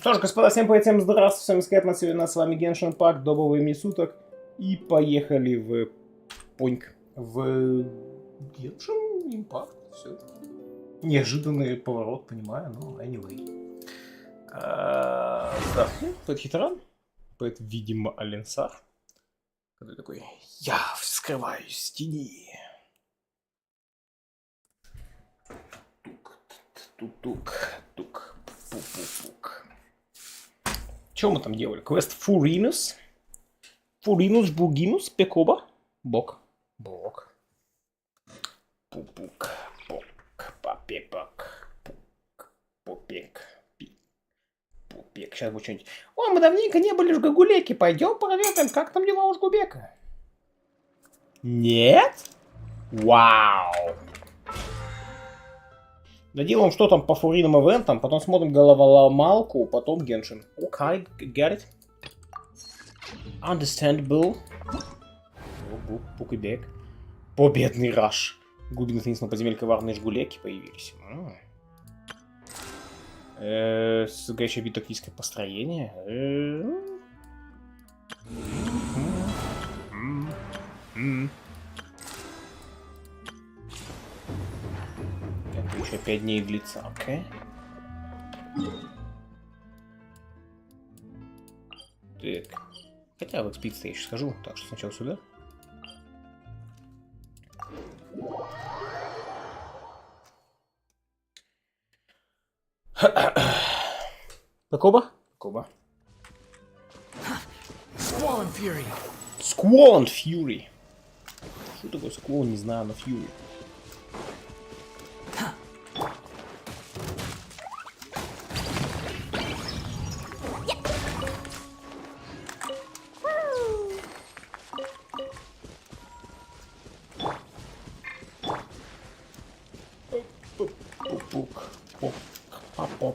Что ж, господа, всем привет, всем здравствуйте, всем скайпно, сегодня с вами Genshin Impact, добываем суток. И поехали в Поньк, в Genshin Impact, все. Неожиданный поворот, понимаю, но anyway. Да, это Хитран, это, видимо, Аленсар. Который такой, я вскрываюсь в тени. Тук-тук-тук, пук-пук-пук. Что мы там делали? Квест Фуринус. Фуринус, Бугинус, Пекоба. Бок. Бок. Пупук. Пок. Папепак. Пук. Пупек. Пик. Пупек. Сейчас будет что-нибудь. О, мы давненько не были в Жгагулеке. Пойдем проверим, как там дела у Жгубека. Нет? Вау. Доделаем, что там по фурийным эвентам, потом смотрим головоломалку, потом Геншин. Окей, get it. Understandable. Пукибек. Победный раш. Глубины таинственного подземелья коварные жгулеки появились. Горячее битоклийское построение. Это еще 5 дней длится, окей. Так. Хотя в экспедиции я еще схожу, так что сначала сюда. Такоба? Такоба. Squall and Fury. Squall and Fury. Что такое Squall, не знаю, но Fury.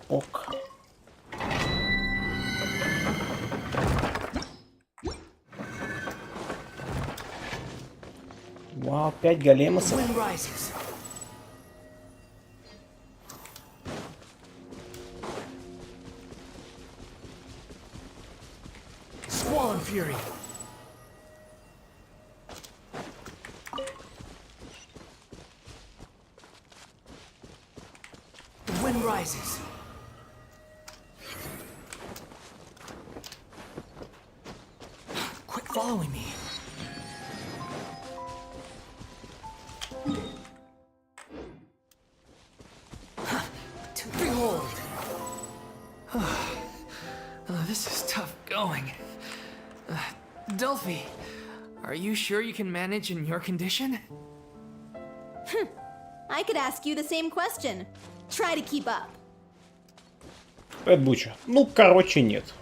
Пок. Вау, 5 големосов. Squall and Fury. The wind rises. Quit following me. Behold. This is tough going. Delphi, are you sure you can manage in your condition? I could ask you the same question. Try to keep up. Буча. Ну, короче, нет.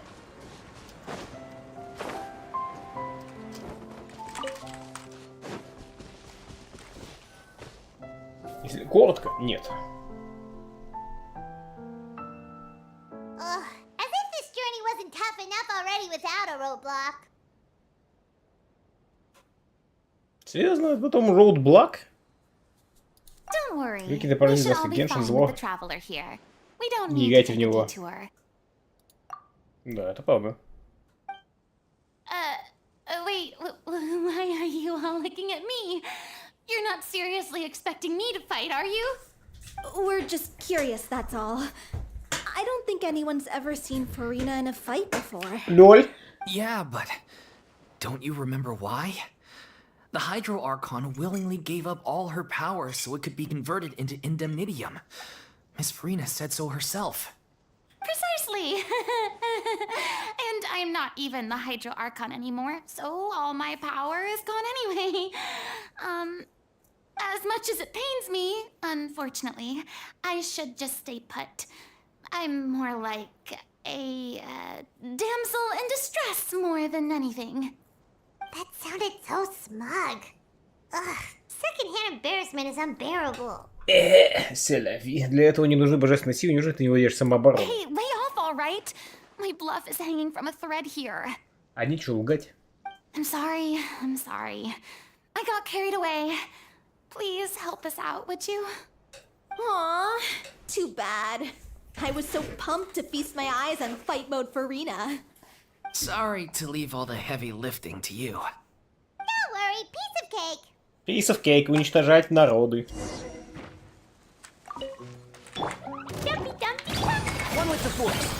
Если коротко, нет. As if this journey wasn't tough enough already without a roadblock. Серьезно, потом roadblock? Don't worry. Какие-то We паразиты, should all be Genshin fine зло. with the traveler here. We don't Не need to играйте в take a него. detour. Да, это правда. Wait, why are you all looking at me? You're not seriously expecting me to fight, are you? We're just curious, that's all. I don't think anyone's ever seen Farina in a fight before. Лёль. Yeah, but don't you remember why? The Hydro Archon willingly gave up all her power so it could be converted into indemnitium. Miss Farina said so herself. Precisely. And I'm not even the Hydro Archon anymore, so all my power is gone anyway. As much as it pains me, unfortunately, I should just stay put. I'm more like a damsel in distress more than anything. That sounded so smug. Ugh, secondhand embarrassment is unbearable. Селяви. Для этого не нужны божественные силы, неужели ты не владеешь самообороной? Hey, lay off, all right? My bluff is hanging from a thread here. А нечего лгать. I'm sorry. I got carried away. Please help us out, would you? Aw, too bad. I was so pumped to feast my eyes on fight mode for Rena. Sorry to leave all the heavy lifting to you. Don't worry, piece of cake. Piece of cake, уничтожать народы. Dumpy dumpy dumpy. One with the force.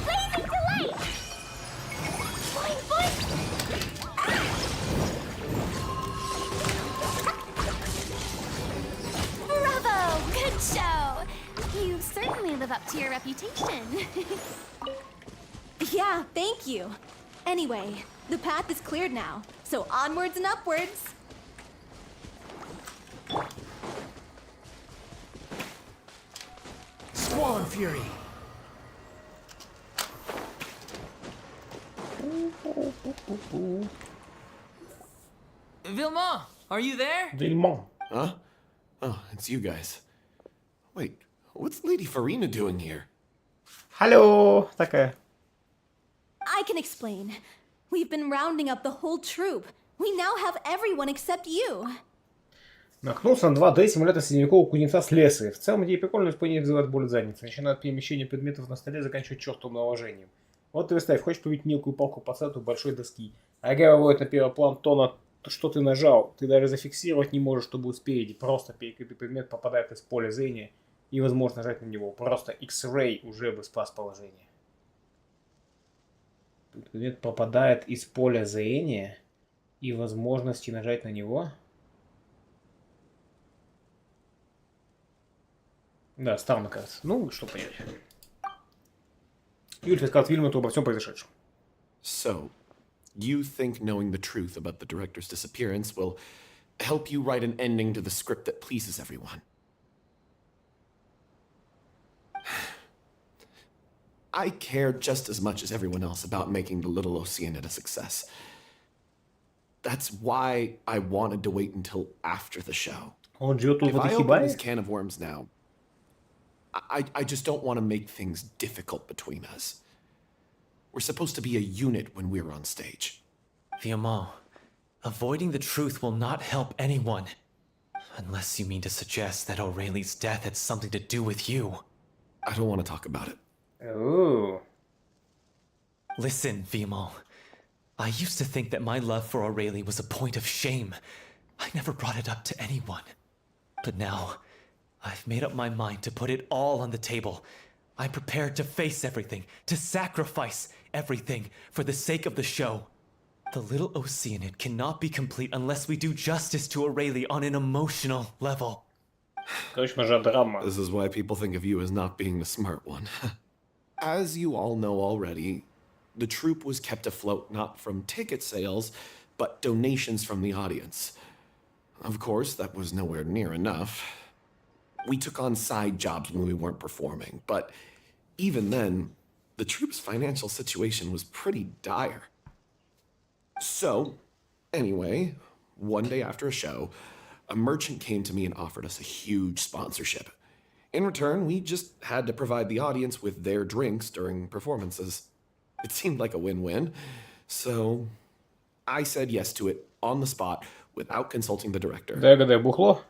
Blazing delight. Boing boing. Bravo! Good show! You certainly live up to your reputation. Yeah, thank you. Anyway, the path is cleared now, so onwards and upwards. Squall Fury. Vilma, are you there? Дельмо. Huh? Oh, it's you guys. Wait, what's Lady Farina doing here? Алло, такая. I can explain. We've been rounding up the whole troop. We now have everyone except you. Наткнулся на 2D симулятор средневекового кузнеца с леса. В целом идея прикольная, но не вызывает боль задницы. Начиная от перемещения предметов на столе, заканчивая чертовым наложением. Вот ты представь, хочешь побить мелкую палку по центру большой доски. А игра выводит на первый план то, что ты нажал. Ты даже зафиксировать не можешь, что будет спереди. Просто перекрытый предмет попадает из поля зрения. И возможно нажать на него. Просто X-Ray уже бы спас положение. Предмет попадает из поля зрения. И возможности нажать на него. Да, странно кажется. Ну, что понять. Юль рассказал Вильмуту обо всем произошедшем. So, you think knowing the truth about the director's disappearance will help you write an ending to the script that pleases everyone? I care just as much as everyone else about making the Little Oceanid a success. That's why I wanted to wait until after the show. Он живет тут If в I этой open хибаре? this can of worms now, I just don't want to make things difficult between us. We're supposed to be a unit when we're on stage. Viamont, avoiding the truth will not help anyone. Unless you mean to suggest that O'Reilly's death had something to do with you. I don't want to talk about it. Ooh. Listen, Viamont. I used to think that my love for O'Reilly was a point of shame. I never brought it up to anyone. But now, I've made up my mind to put it all on the table. I'm prepared to face everything, to sacrifice everything for the sake of the show. The Little Oceanid cannot be complete unless we do justice to O'Reilly on an emotional level. Конечно же, драма. This is why people think of you as not being the smart one. As you all know already, the troupe was kept afloat not from ticket sales, but donations from the audience. Of course, that was nowhere near enough. We took on side jobs when we weren't performing, but even then, the troupe's financial situation was pretty dire. So, anyway, one day after a show, a merchant came to me and offered us a huge sponsorship. In return, we just had to provide the audience with their drinks during performances. It seemed like a win-win, so I said yes to it on the spot without consulting the director. Да, гадаю, бухло.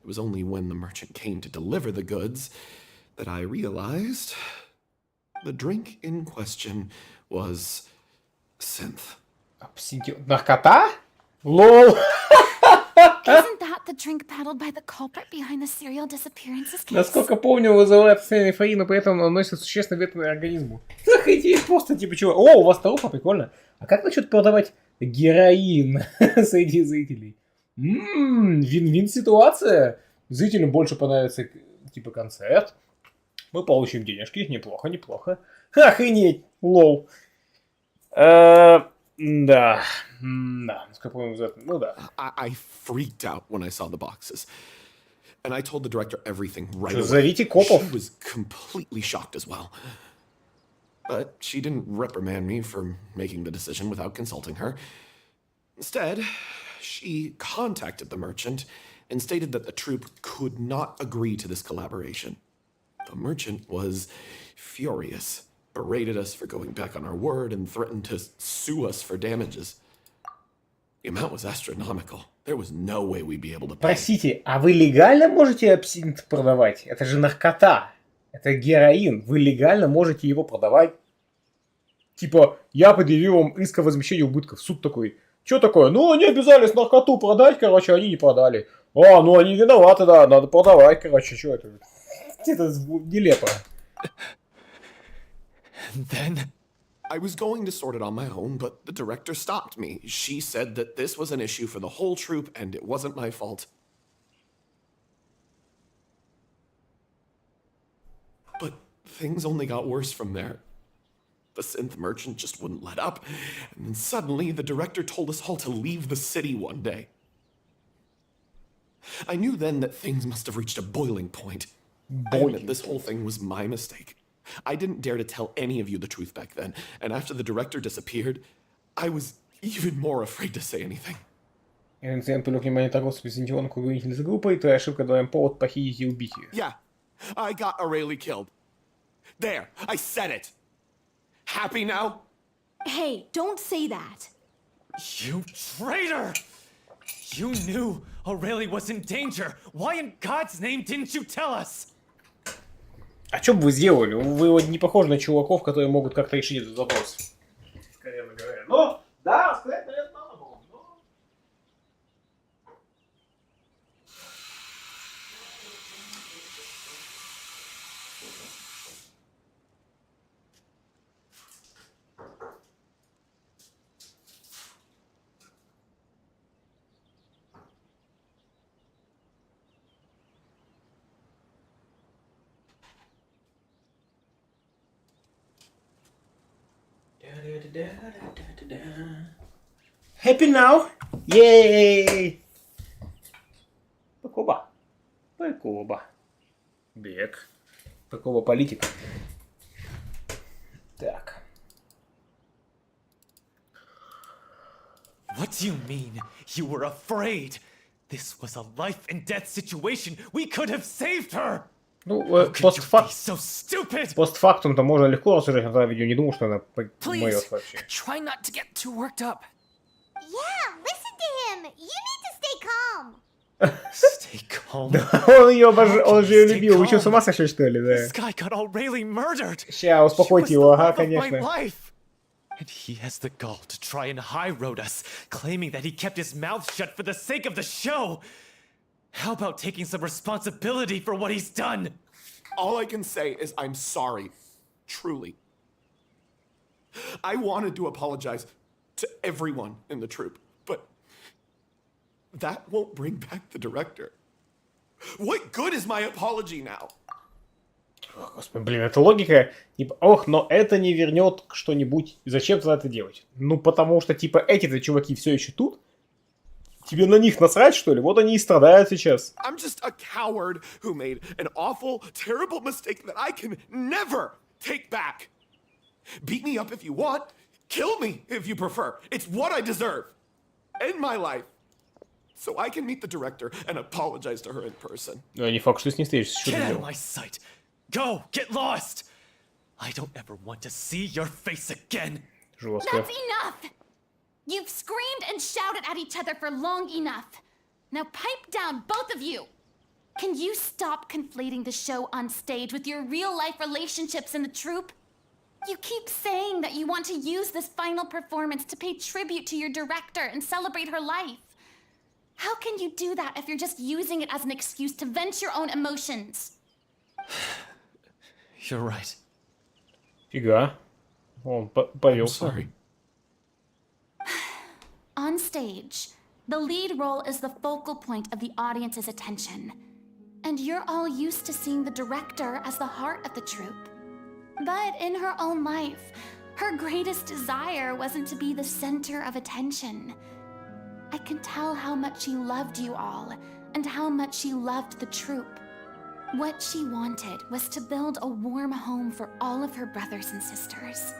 It was only when the merchant came to deliver the goods that I realized the drink in question was synth. Наркота? Лол. Isn't that the drink peddled by the culprit behind the serial disappearances case? Насколько помню, вызывает состояние фаина, при этом наносит существенный вред организму. Заходи, просто типа чего. О, у вас толпа, прикольно. А как насчет продавать героин среди зрителей? Вин-вин ситуация. Зрителям больше понравится типа концерт. Мы получим денежки, неплохо, неплохо. Охренеть, лол. Да, насколько помню, ну да. I freaked out when I saw the boxes. And I told the director everything right Что, away. зовите копов. She was completely shocked as well. But she didn't reprimand me for making the decision without consulting her. Instead, she contacted the merchant and stated that the troupe could not agree to this collaboration. The merchant was furious, berated us for going back on our word, and threatened to sue us for damages. The amount was astronomical. There was no way we'd be able to pay. Простите, а вы легально можете абсинт продавать? Это же наркота. Это героин. Вы легально можете его продавать? Типа, я предъявил вам иск о возмещении убытков. Суд такой, что такое? Ну, они обязались наркоту продать, короче, они не продали. А, ну они виноваты, да, надо продавать, короче, что это? Это нелепо. Then I was going to sort it on my own, but the director stopped me. She said that this was an issue for the whole troupe and it wasn't my fault. But things only got worse from there. The synth merchant just wouldn't let up, and then suddenly the director told us all to leave the city one day. I knew then that things must have reached a boiling point. I admit this whole thing was my mistake. I didn't dare to tell any of you the truth back then, and after the director disappeared, I was even more afraid to say anything. Инцидент привлек внимание торговцев лицензионных уведомителей за группой, твоя ошибка даем повод похитить и убить ее. Yeah, I got Aurelie killed. There, I said it. Happy now? Hey, don't say that. you traitor! You knew Aurelie was in danger. Why in God's name didn't you tell us? А что бы вы сделали? Вы вот не похожи на чуваков, которые могут как-то решить этот вопрос. Откровенно говоря. Ну, да, сказать, наверное, надо было. Happy now? Yay! Прикоба. Прикоба. Бег. Прикоба политик. Так. What do you mean? You were afraid? This was a life and death situation. We could have saved her. Ну, Could you be so stupid? постфактум-то можно легко рассуждать на видео. Не думал, что она Please, моет вообще. try not to get too worked up. Yeah, listen to him. You need to stay calm. Stay calm. Он ее он же ее любил. Вы что, с ума сошли, что ли? Да. This guy got Aurelie murdered. Ща, успокойте его, ага, конечно. And he has the gall to try and high road us, claiming that he kept his mouth shut for the sake of the show. How about taking some responsibility for what he's done? All I can say is I'm sorry. Truly. I wanted to apologize to everyone in the troupe, but that won't bring back the director. What good is my apology now? Господи, блин, это логика. Типа, ох, но это не вернет что-нибудь. Зачем тогда это делать? Ну, потому что, типа, эти-то чуваки все еще тут. Тебе на них насрать, что ли? Вот они и страдают сейчас. I'm just a coward who made an awful, terrible mistake that I can never take back. Beat me up if you want. Kill me if you prefer. It's what I deserve. End my life. So I can meet the director and apologize to her in person. Ну, я не факт, что с ней встретишься. Что ты Get out of делал? my sight. Go, get lost. I don't ever want to see your face again. Жестко. That's enough! You've screamed and shouted at each other for long enough. Now pipe down, both of you! Can you stop conflating the show on stage with your real-life relationships in the troupe? You keep saying that you want to use this final performance to pay tribute to your director and celebrate her life. How can you do that if you're just using it as an excuse to vent your own emotions? You're right. Фига. Он I'm повелся. sorry. On stage, the lead role is the focal point of the audience's attention. And you're all used to seeing the director as the heart of the troupe. But in her own life, her greatest desire wasn't to be the center of attention. I can tell how much she loved you all, and how much she loved the troupe. What she wanted was to build a warm home for all of her brothers and sisters.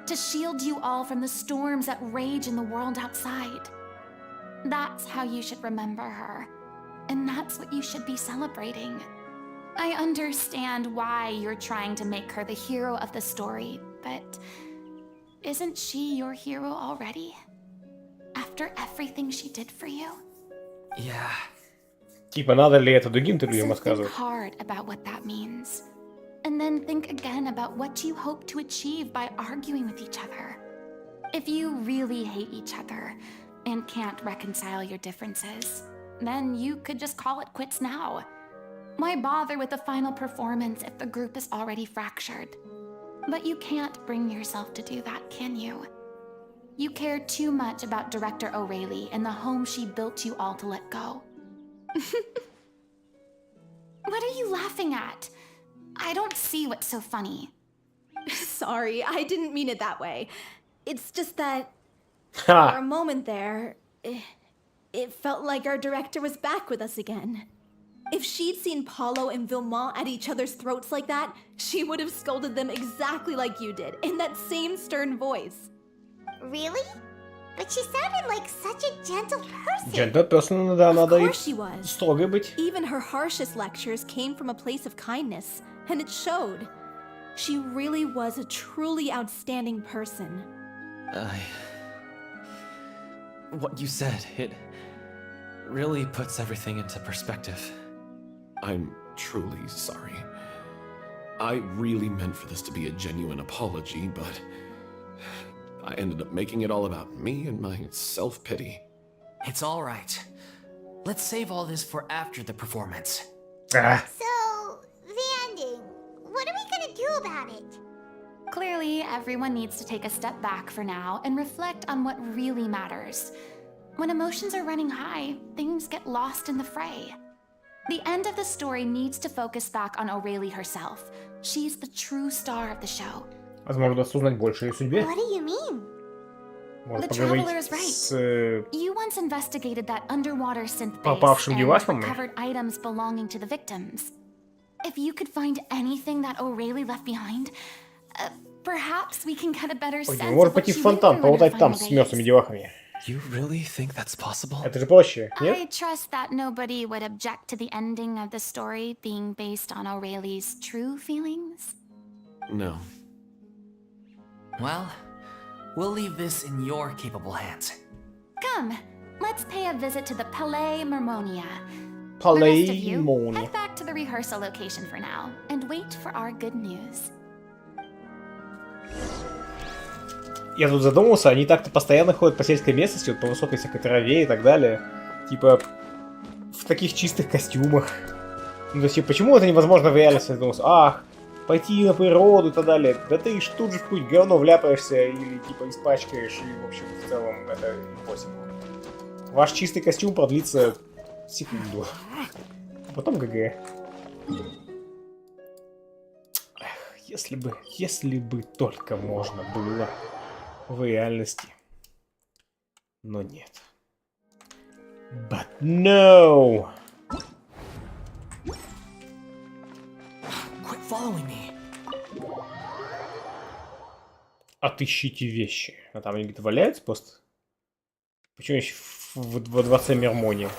To shield you all from the storms that rage in the world outside. That's how you should remember her. And that's what you should be celebrating. I understand why you're trying to make her the hero of the story, but isn't she your hero already? After after everything she did for you? Yeah. Типа, надо ли это другим-то людям So think рассказывать? hard about what that means. And then think again about what you hope to achieve by arguing with each other. If you really hate each other and can't reconcile your differences, then you could just call it quits now. Why bother with the final performance if the group is already fractured? But you can't bring yourself to do that, can you? You care too much about Director O'Reilly and the home she built you all to let go. What are you laughing at? I don't see what's so funny. Sorry, I didn't mean it that way. It's just that for Ха! a moment there, it felt like our director was back with us again. If she'd seen Paulo and Vilmont at each other's throats like that, she would have scolded them exactly like you did, in that same stern voice. Really? But she sounded like such a gentle person. Gentle person, да, Of надо и course she was. строгой быть. Even her harshest lectures came from a place of kindness, and it showed. She really was a truly outstanding person. What you said, it really puts everything into perspective. I'm truly sorry. I really meant for this to be a genuine apology, but I ended up making it all about me and my self-pity. It's all right. Let's save all this for after the performance. А, So, the ending. What are we gonna do about it? Clearly, everyone needs to take a step back for now and reflect on what really matters. When emotions are running high, things get lost in the fray. The end of the story needs to focus back on O'Reilly herself. She's the true star of the show. возможно, удастся узнать больше о ее судьбе. What do you mean? Может, The traveler поговорить is right. с... You once investigated that underwater synth base Попавшим and девайсом? recovered items belonging to the victims. If you could find anything that O'Reilly left behind, perhaps we can get a better sense Может of what пойти she в went фонтан, through in her поболтать там final с мертвыми days. девахами. You really think that's possible? Это же проще, I нет? trust that nobody would object to the ending of the story being based on O'Reilly's true feelings. No. Well, we'll leave this in your capable hands. Come, let's pay a visit to the Palais Mermonia. The rest of you, Палеймония. head back to the rehearsal location for now and wait for our good news. Я тут задумался, они так-то постоянно ходят по сельской местности, вот по высокой всякой траве и так далее. Типа, в таких чистых костюмах. Ну, то есть, типа, почему это невозможно в реальности? Я задумался, ах, пойти на природу и так далее. Да ты ж тут же в какое-нибудь говно вляпаешься или, типа, испачкаешь, и, в общем, в целом, это impossible. Ваш чистый костюм продлится секунду. Потом ГГ. Эх, если бы только можно было в реальности. Но нет. But no! Quit following me. Отыщите вещи. А там они где-то валяются просто? Почему еще во дворце Мермония?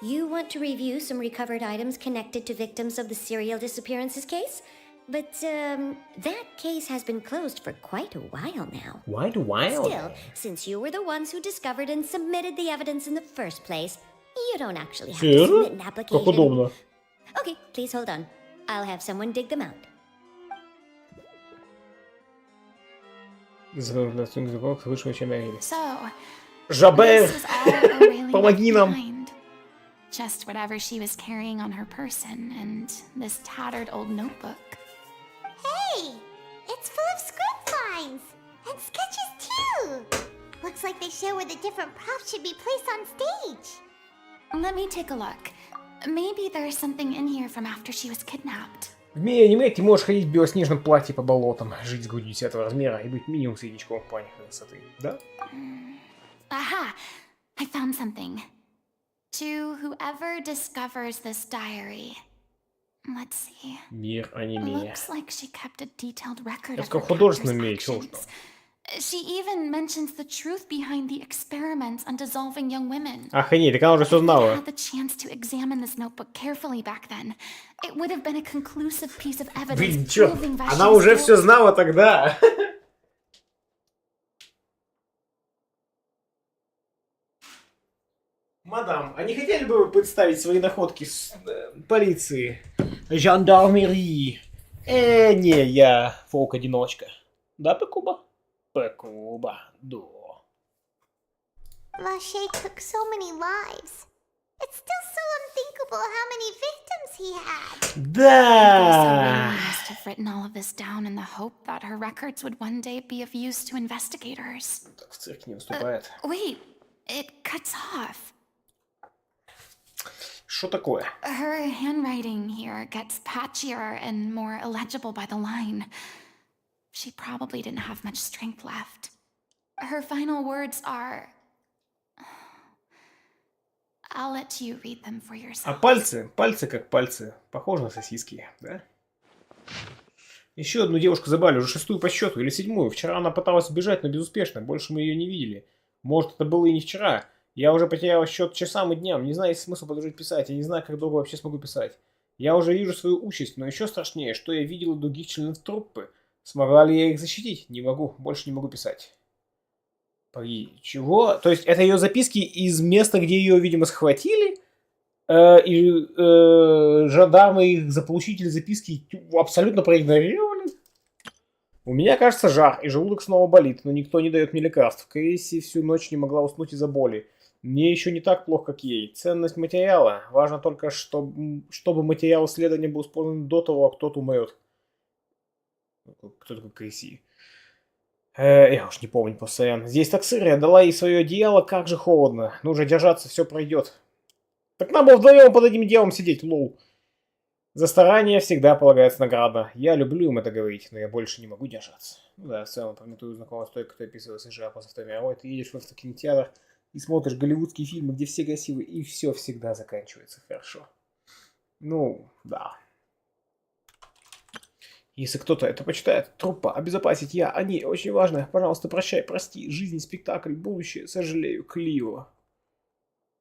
You want to review some recovered items connected to victims of the serial disappearances case? But, that case has been closed for quite a while now. Quite a while. Still, since you were the ones who discovered and submitted the evidence in the first place, you don't actually have to Серьезно? submit an Как application. удобно. Okay, please hold on. I'll have someone dig them out. Вышел, чем я видел. So, Жабер! this was all O'Reilly Помоги left нам! behind. Just whatever she was carrying on her person and this tattered old notebook. Hey! It's full of script lines! And sketches too! Looks like they show where the different props should be placed on stage. Let me take a look. Maybe there's something in here from after she was kidnapped. В мире аниме ты можешь ходить в белоснежном платье по болотам, жить с грудью 10 размера и быть минимум среднячком в плане красоты, да? Aha! I found something. To whoever discovers this diary. Let's see. Мир аниме. Looks like she kept a detailed record Я of сказал, her художественном captor's мире, чего уж actions. She even mentions the truth behind the experiments on dissolving young women. Охренеть, так она уже все If we знала. had the chance to examine this notebook carefully back then, it would have been a conclusive piece of Блин, evidence чё? proving that Она she was уже все guilty. знала тогда. Мадам, а не хотели бы вы представить свои находки с полиции? Жандармерии. Не, я волк-одиночка. Да, Пекуба? Пекуба, да. Vache took so many lives. It's still so unthinkable how many victims he had. Да! Ray must have written all of this down in the hope that her records would one day be of use to investigators. Так в цирке не выступает. Wait, it cuts off. Что такое? Her handwriting here gets patchier and more illegible by the line. She probably didn't have much strength left. Her final words are... I'll let you read them for А yourself. пальцы как пальцы. Похожи на сосиски, да? Еще одну девушку забрали, уже 6-ю по счету, или 7-ю. Вчера она пыталась убежать, но безуспешно. Больше мы ее не видели. Может, это было и не вчера. Я уже потерял счет часам и дням. Не знаю, есть смысл продолжить писать. Я не знаю, как долго вообще смогу писать. Я уже вижу свою участь, но еще страшнее, что я видел у других членов труппы. Смогла ли я их защитить? Не могу. Больше не могу писать. Чего? То есть это ее записки из места, где ее, видимо, схватили? И жандармы их заполучители записки абсолютно проигнорировали? У меня, кажется, жар, и желудок снова болит, но никто не дает мне лекарств. Кейси всю ночь не могла уснуть из-за боли. Мне еще не так плохо, как ей. Ценность материала. Важно только, чтобы материал исследования был использован до того, как кто-то умрет. Кто такой Кейси? Я уж не помню постоянно. Здесь так сыро, я дала ей свое одеяло, как же холодно. Нужно держаться, все пройдет. Так нам бы вдвоем под одним делом сидеть, лол. За старание всегда полагается награда. Я люблю им это говорить, но я больше не могу держаться. Ну да, в целом, пометую знакомого с той, кто описывал США после Второй мировой. Ты едешь в кинотеатр и смотришь голливудские фильмы, где все красивые, и все всегда заканчивается хорошо. Ну, да. Если кто-то это почитает, труппа, обезопасить я, они, очень важно. Пожалуйста, прощай, прости, жизнь, спектакль, будущее, сожалею, Клио.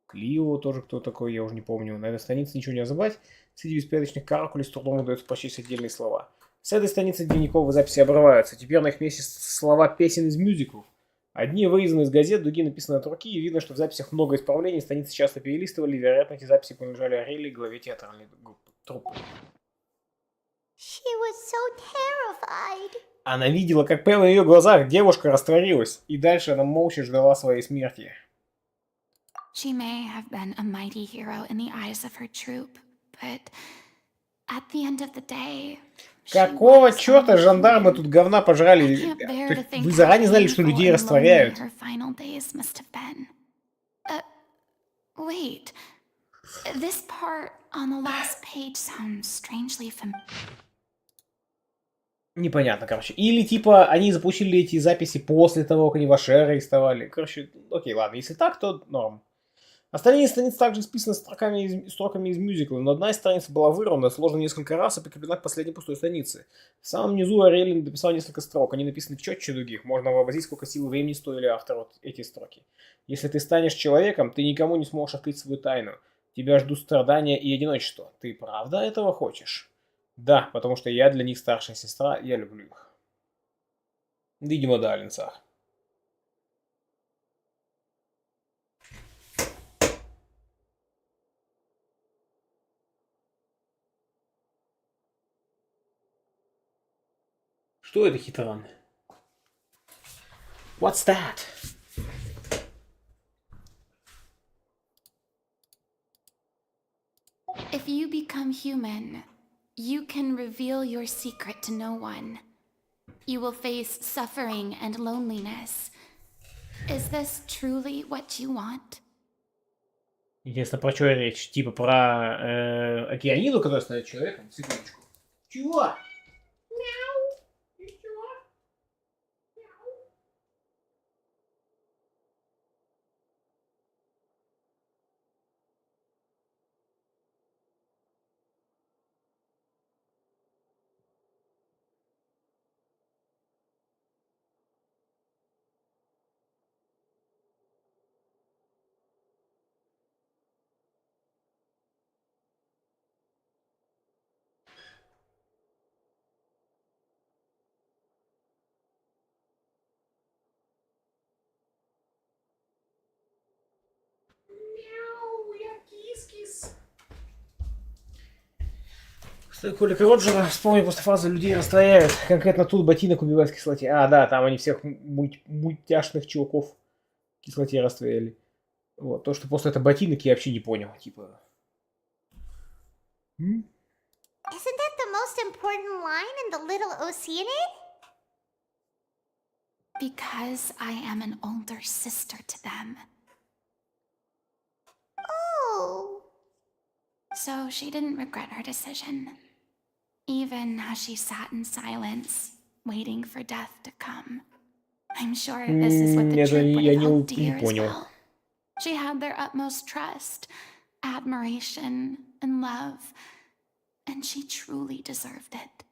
Клио тоже кто такой, я уже не помню. На этой странице ничего не забывать. Среди беспорядочных каракулей с трудом удается прочесть отдельные слова. С этой страницы дневниковые записи обрываются. Теперь на их месте слова песен из мюзиклов. Одни вырезаны из газет, другие написаны от руки, и видно, что в записях много исправлений, страницы часто перелистывали, вероятно, эти записи принадлежали Арели, главе театральной труппы. She was so terrified. Она видела, как прямо в ее глазах девушка растворилась, и дальше она молча ждала своей смерти. She may have been a mighty hero in the eyes of her troop, but at the end of the day, Какого черта жандармы тут говна пожрали? То есть вы заранее знали, что людей растворяют? Wait, this part on the last page sounds strangely familiar. Непонятно, короче. Или типа они заполучили эти записи после того, как они Ваше арестовали. Короче, окей, ладно, если так, то норм. Остальные страницы также исписаны строками из мюзикла, но одна из страниц была вырвана, сложена несколько раз и прикреплена к последней пустой странице. В самом низу Арелин написал несколько строк, они написаны четче других, можно вообразить, сколько сил и времени стоили автору эти строки. Если ты станешь человеком, ты никому не сможешь открыть свою тайну. Тебя ждут страдания и одиночество. Ты правда этого хочешь? Да, потому что я для них старшая сестра, я люблю их. Видимо, да, Ленцах. Что это, хитран? What's that? If you become human, you can reveal your secret to no one. You will face suffering and loneliness. Is this truly what you want? Интересно, про что речь? Типа про океаниду, которая станет человеком? Секундочку. Чего? Колика Роджера, вспомни, после фазы людей растворяют. Конкретно тут ботинок убивает в кислоте. А, да, там они всех мультяшных чуваков в кислоте растворяли. Вот, то, что после этого ботинок, я вообще не понял. Типа... Isn't that the most important line in the Little Oceanid? Because I am an older sister to them. Oh. So she didn't regret her decision. Even as she sat in silence, waiting for death to come. I'm sure this is what the troop would have held dear as well. She had their utmost trust, admiration, and love. And she truly deserved it.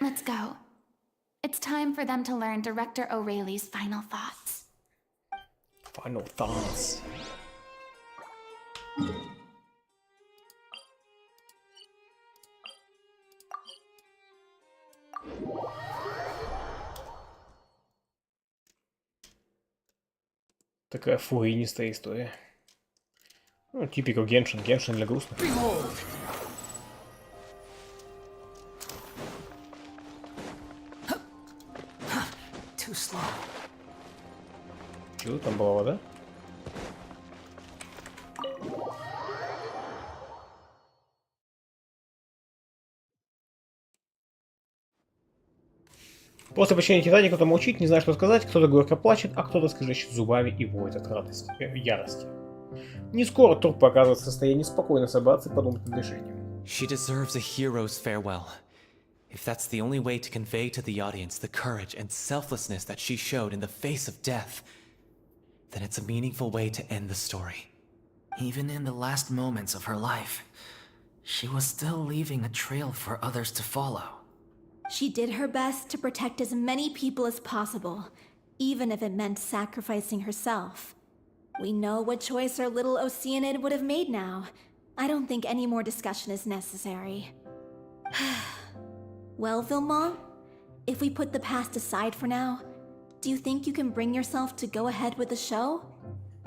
Let's go. It's time for them to learn Director O'Reilly's final thoughts. Final thoughts. Такая фуринистая история. Ну, типика Геншин. Геншин для грустных. Too slow. Чего там была вода? После почтения Титаника кто-то молчит, не знает, что сказать, кто-то горько плачет, а кто-то скрежещет зубами и воет от радости, ярости. Не скоро труп показывает состояние спокойно собраться и подумать над решением. She deserves a hero's farewell. If that's the only way to convey to the audience the courage and selflessness that she showed in the face of death, then it's a meaningful way to end the story. Even in the last moments of her life, she was still leaving a trail for others to follow. She did her best to protect as many people as possible, even if it meant sacrificing herself. We know what choice our little Oceanid would have made now. I don't think any more discussion is necessary. Well, Vilmont, if we put the past aside for now, do you think you can bring yourself to go ahead with the show?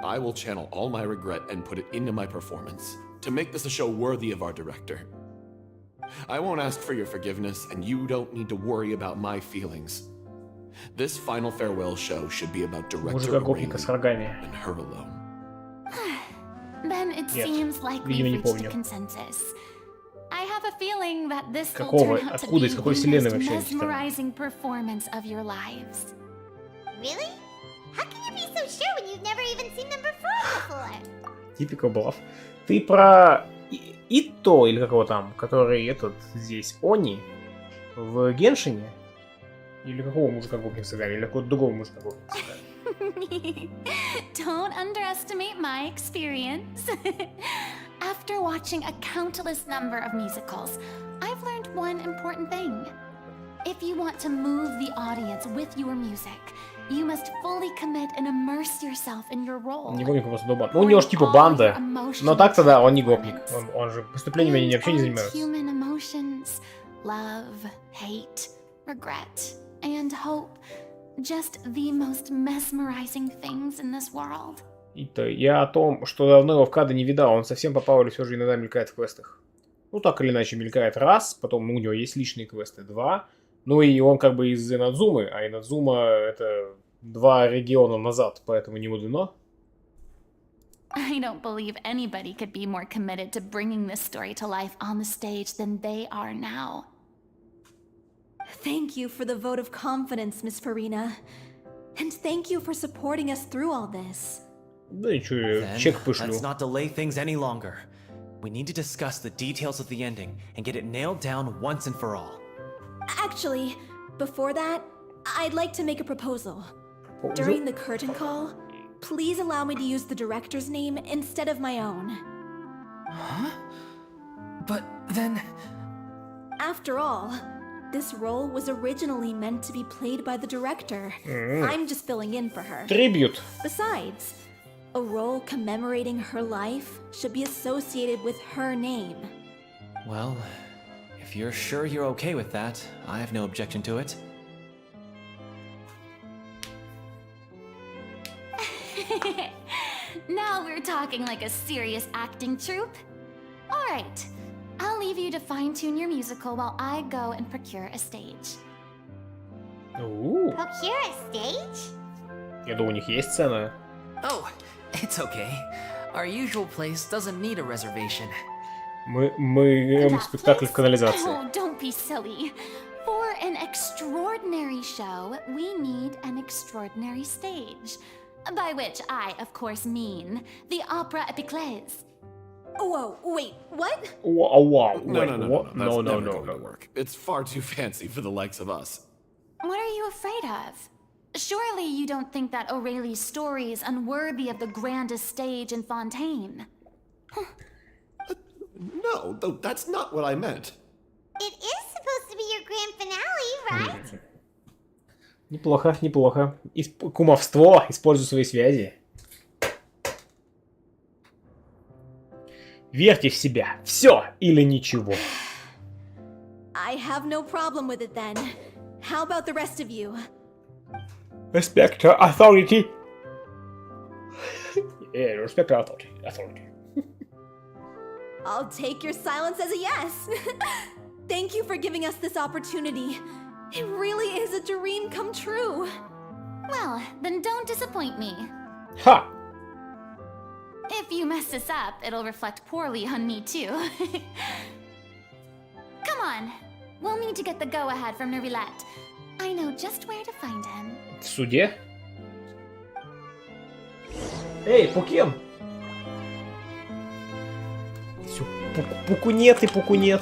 I will channel all my regret and put it into my performance to make this a show worthy of our director. I won't ask for your forgiveness, and you don't need to worry about my feelings. This final farewell show should be about Director O'Reilly and her alone. Then it seems like we've reached a consensus. I have a feeling that this will turn out to be the most mesmerizing performance of your lives. Really? How can you be so sure when you've never even seen them perform before? Типика Блав. Ты про Ито, или какого там, который этот здесь Они в Геншине? Или какого мужика гоблин сыграли? Или какого-то другого мужика гоблин сыграли? Don't underestimate my experience. After watching a countless number of musicals, I've learned one important thing. If you want to move the audience with your music, you must fully commit and immerse yourself in your role. Не гопник, просто до банда. Ну, у него же типа банда. Но так-то да, он не гопник. Он же выступлениями они вообще не занимаются. Human emotions, love, hate, regret, and hope. Just the most mesmerizing things in this world. И-то я о том, что давно его в кадре не видал, он совсем попал или все же иногда мелькает в квестах. Ну, так или иначе, мелькает раз, потом у него есть личные квесты, два. Ну и он как бы из Инадзумы, а Инадзума это 2 региона назад, поэтому не мудрено. I don't believe anybody could be more committed to bringing this story to life on the stage than they are now. Thank you for the vote of confidence, Miss Farina. And thank you for supporting us through all this. Да ничего, я чек пошлю. Let's not delay things any longer. We need to discuss the details of the ending and get it nailed down once and for all. Actually, before that, I'd like to make a proposal. During the curtain call, please allow me to use the director's name instead of my own. Huh? But then... After all, this role was originally meant to be played by the director. I'm just filling in for her. Tribute. Besides, a role commemorating her life should be associated with her name. Well, if you're sure you're okay with that, I have no objection to it. Now we're talking like a serious acting troupe. Alright, I'll leave you to fine-tune your musical while I go and procure a stage. Procure a stage? Я думаю, у них есть сцена. Oh, it's okay. Our usual place doesn't need a reservation. Мы играем спектакль в канализации. Oh, don't be silly. For an extraordinary show, we need an extraordinary stage. By which I, of course, mean the Opera Epiclese. Whoa, wait, what? Wow, No, wait, no, no, what? no, that's No, never no, going no, to no. work. It's far too fancy for the likes of us. What are you afraid of? Surely you don't think that Aurelie's story is unworthy of the grandest stage in Fontaine. No, though that's not what I meant. It is supposed to be your grand finale, right? Неплохо, неплохо. Кумовство, используй свои связи. Верьте в себя. Все или ничего. I have no problem with it then. How about the rest of you? Respect her authority. Yeah, respect her authority. I'll take your silence as a yes. Thank you for giving us this opportunity. It really is a dream come true. Well, then don't disappoint me. Ха! If you mess this up, it'll reflect poorly on me too. Come on. We'll need to get the go-ahead from Nervilette. I know just where to find him. В суде? Эй, Пукен! Всё, Пукунет и Пукунет.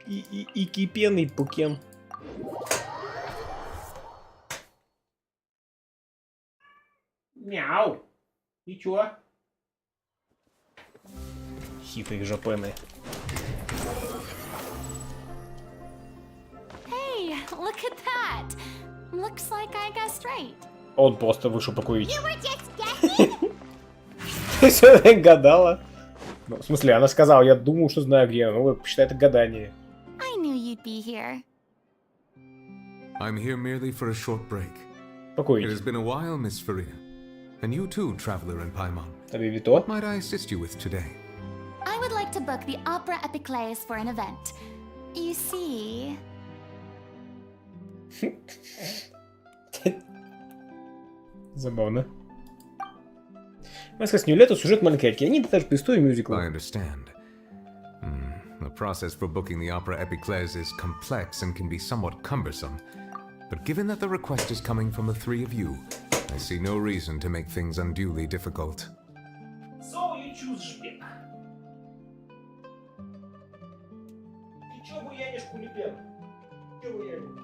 И Кипен, и Пукен. Мяу! И чё? Хитрые жопены. Hey, look at that. Looks like I guessed right. Он просто вышел покурить. You were just guessing? Все гадала. Ну, в смысле, она сказала, я думаю, что знаю где. Ну, посчитай это гадание. I knew you'd be here. I'm here merely for a short break. It Покурить. has been a while, Miss Farina. And you too, traveler in Paimon. Тебе Вито? What might I assist you with today? I would like to book the Opera Epiclese for an event. You see... Забавно. Маска с Ньюлету сюжет маленький океанит, даже по истории мюзикла. I understand. The process for booking the Opera Epiclese is complex and can be somewhat cumbersome. But given that the request is coming from the three of you, I see no reason to make things unduly difficult. So you choose Жбек. Ты чё буянишь, Кулипен? Чё буянишь?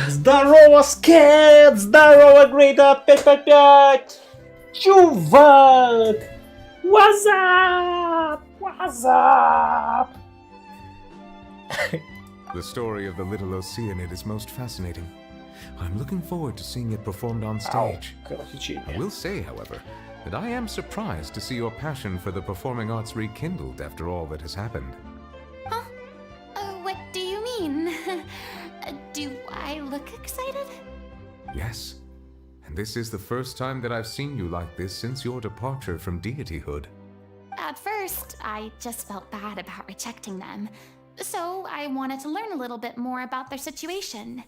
Здорово, Скет! Здорово, Грейда 555! Чувак! What's up? What's up? The story of the little Oceanid is most fascinating. I'm looking forward to seeing it performed on stage. I will say, however, that I am surprised to see your passion for the performing arts rekindled after all that has happened. Huh? What do you mean? Do I look excited? Yes, and this is the first time that I've seen you like this since your departure from deityhood. At first, I just felt bad about rejecting them. So I wanted to learn a little bit more about their situation.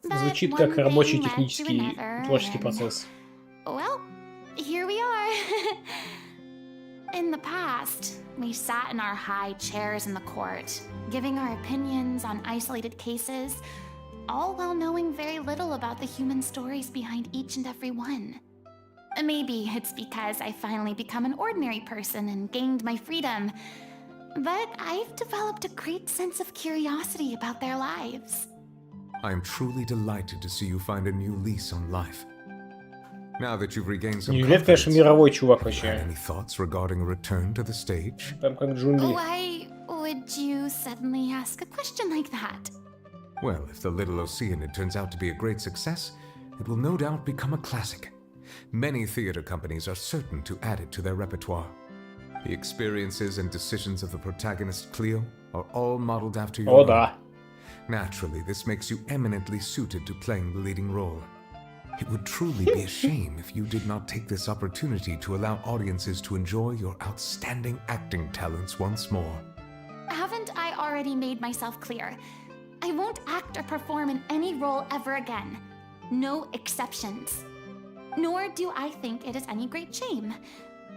But Звучит one как рабочий thing led to технический another, творческий and- процесс. Well, here we are. In the past, we sat in our high chairs in the court, giving our opinions on isolated cases, all while knowing very little about the human stories behind each and every one. Maybe it's because I finally become an ordinary person and gained my freedom, but I've developed a great sense of curiosity about their lives. I am truly delighted to see you find a new lease on life. Now that you've regained some Юлет, конечно, мировой чувак вообще. any thoughts regarding a return to the stage? Прям как Джун Ли. Why would you suddenly ask a question like that? Well, if the Little Oceanid turns out to be a great success, it will no doubt become a classic. Many theater companies are certain to add it to their repertoire. The experiences and decisions of the protagonist Cleo are all modeled after your О, own. да. Naturally, this makes you eminently suited to playing the leading role. It would truly be a shame if you did not take this opportunity to allow audiences to enjoy your outstanding acting talents once more. Haven't I already made myself clear? I won't act or perform in any role ever again. No exceptions. Nor do I think it is any great shame.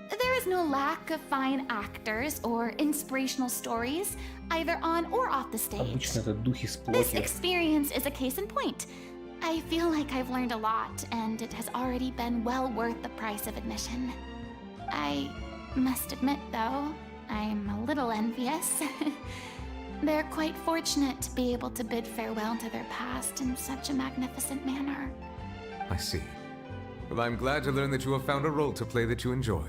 There is no lack of fine actors or inspirational stories, either on or off the stage. Обычно это духи с This плотью. experience is a case in point. I feel like I've learned a lot, and it has already been well worth the price of admission. I must admit, though, I'm a little envious. They're quite fortunate to be able to bid farewell to their past in such a magnificent manner. I see. Well, I'm glad to learn that you have found a role to play that you enjoy,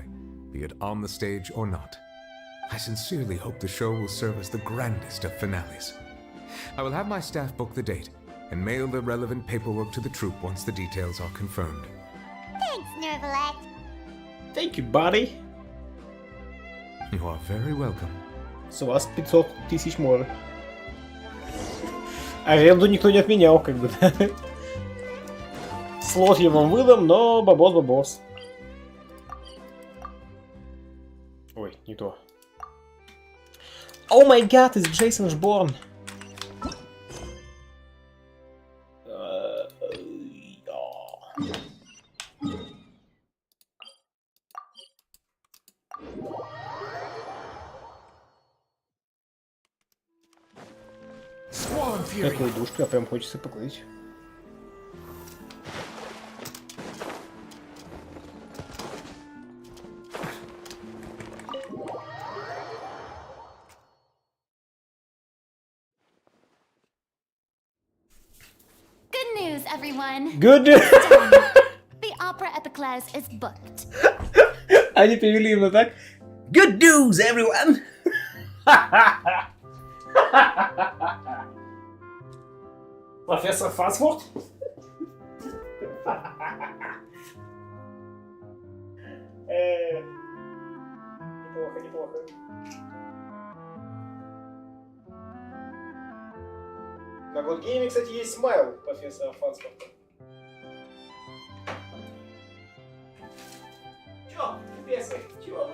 be it on the stage or not. I sincerely hope the show will serve as the grandest of finales. I will have my staff book the date and mail the relevant paperwork to the troupe once the details are confirmed. Thanks, Nervalet. Thank you, buddy. You are very welcome. С вас 500 тысяч моры. Аренду никто не отменял, как бы. Слот я вам выдам, но бабос. Ой, не то. О май гад, it's Джейсон Шборн. Какой душка, прям хочется покурить. Good news, everyone. Good. The opera epiclese is booked. Они перевели именно так. Good news, everyone. Профессор Фасфорд? Неплохо. На Годгейме, кстати, есть смайл профессора Фасфорда. Чё, профессор? Чё?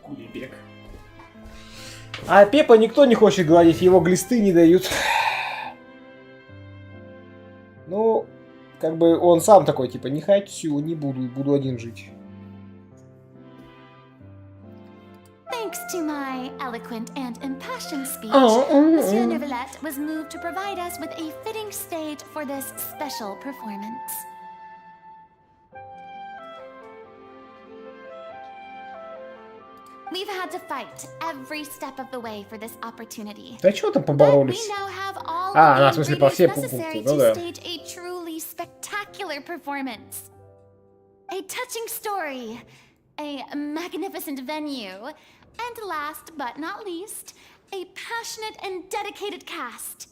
Кулебек. А Пепа никто не хочет гладить, его глисты не дают. Ну, как бы он сам такой, типа, не хочу, не буду один жить. Thanks to my eloquent and impassioned speech, Monsieur Neuvillette was moved to provide us with a fitting stage for this special performance. We've had to fight every step of the way for this opportunity. Да чё там But поборолись? we now have all А, the в смысле, по все ingredients necessary пункты, ну to да. stage a truly spectacular performance. A touching story, a magnificent venue, and last but not least, a passionate and dedicated cast.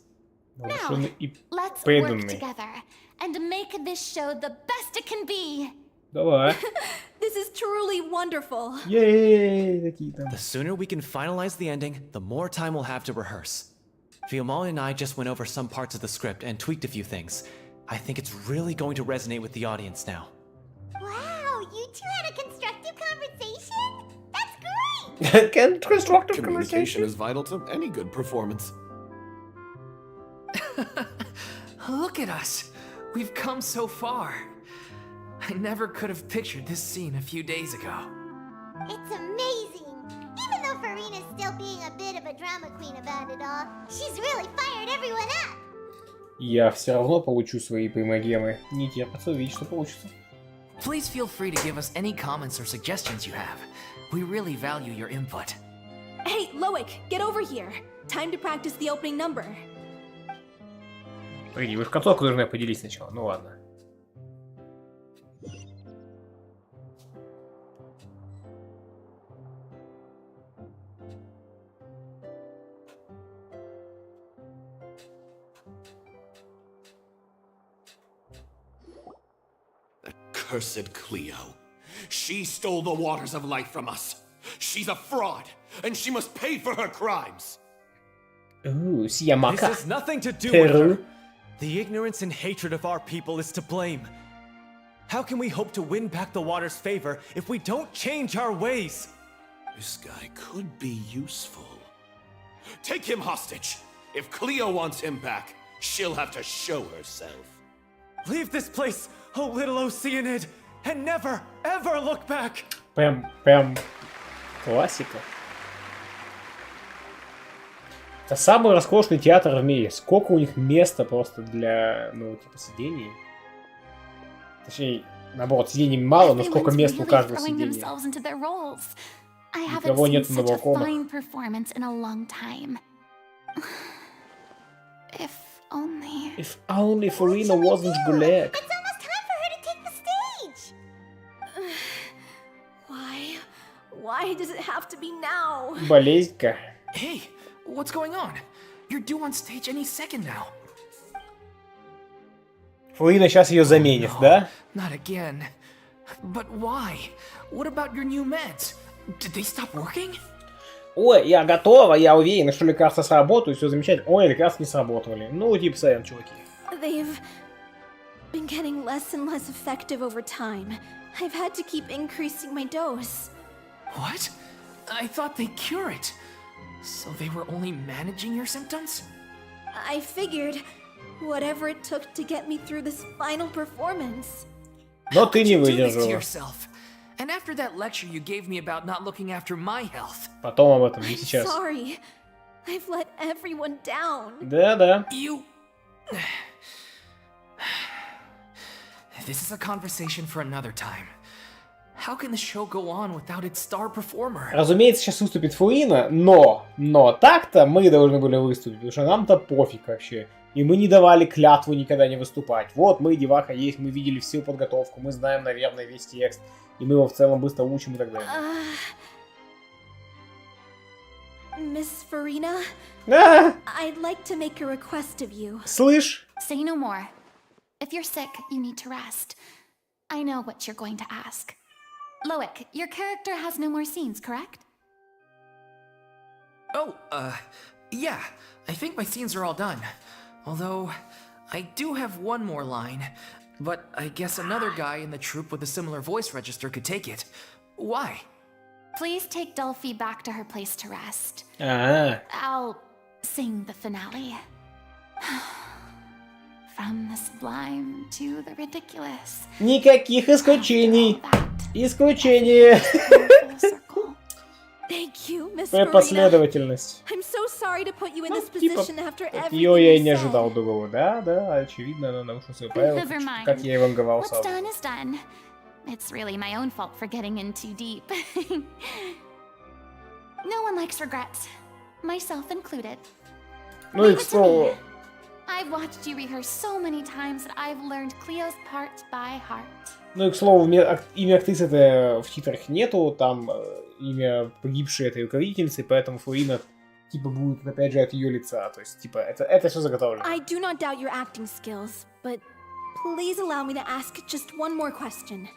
Now, Вооружённый и let's work преданный. together and make this show the best it can be. Давай. This is truly wonderful. Ей, такие там. The sooner we can finalize the ending, the more time we'll have to rehearse. Fiamal and I just went over some parts of the script and tweaked a few things. I think it's really going to resonate with the audience now. Wow, you two had a constructive conversation? That's great! Constructive Communication conversation. is vital to any good performance. Look at us. We've come so far. I never could have pictured this scene a few days ago. It's amazing! Even though Farina's still being a bit of a drama queen about it all, she's really fired everyone up! Я все равно получу свои примагемы. Не терпится увидеть, что получится. Please feel free to give us any comments or suggestions you have. We really value your input. Hey, Loic, get over here. Time to practice the opening number. Погоди, вы в концовку должны определить сначала. Ну ладно. Cursed Cleo. She stole the waters of life from us. She's a fraud, and she must pay for her crimes. Ooh, Siamaka. This has nothing to do with her. The ignorance and hatred of our people is to blame. How can we hope to win back the water's favor if we don't change our ways? This guy could be useful. Take him hostage. If Cleo wants him back, she'll have to show herself. Leave this place, oh little Oceanid, and never, ever look back! Прям классика. Это самый роскошный театр в мире. Сколько у них места просто для, ну, типа, сидений. Точнее, наоборот, сидений мало, но сколько мест у каждого сидения. Никого нет на балконах. If only Farina wasn't Gulag. It's almost time for her to take the stage! Why does it have to be now? Болезнь-ка. Hey, what's going on? You're due on stage any second now. Фарина сейчас ее заменит, да? Not again. But why? What about your new meds? Did they stop working? Ой, я готова, я уверена, что лекарства сработают, все замечательно. Ой, лекарства не сработали. Ну, типа, сорян, чуваки. They've been getting less and less effective over time. I've had to keep increasing my dose. What? I thought they cure it. So they were only managing your symptoms? I figured whatever it took to get me through this final performance. Но ты не How could you do this to выдержала. yourself? And after that lecture you gave me about not looking after my health. Потом об этом, не сейчас. Sorry. I've let everyone down. Да-да. You... This is a conversation for another time. How can the show go on without its star performer? Разумеется, сейчас выступит Фарина, но так-то мы должны были выступить, потому что нам-то пофиг вообще. И мы не давали клятву никогда не выступать. Вот, мы, деваха, есть, мы видели всю подготовку, мы знаем, наверное, весь текст, и мы его в целом быстро учим и так далее. Miss Farina, А, I'd like to make a request of you. слышь? Say no more. If you're sick, you need to rest. I know what you're going to ask. Loic, your character has no more scenes, correct? Oh, yeah. I think my scenes are all done. Although, I do have one more line. But I guess another guy in the troupe with a similar voice register could take it. Why? Please take Delphi back to her place to rest. А, I'll sing the finale. From the sublime to the ridiculous. никаких исключений. Исключение. Thank you, Miss Твоя Farina. последовательность. I'm so sorry to put you in Ну, this типа, position after от everything нее я и you не said. ожидал другого. Да, очевидно, она нарушила свои правила, Never mind. как я и ванговал What's сразу. done is done. It's really my own fault for getting in too deep. No one likes regrets, myself included. Ну и к слову, I've watched you rehearse so many times that I've learned Cleo's parts by heart. имя актрисы-то в титрах нету, там имя погибшей этой руководительницы, поэтому Фарина типа будет опять же от ее лица, то есть типа это все заготовлено. I do not doubt your acting skills, but please allow me to ask just one more question.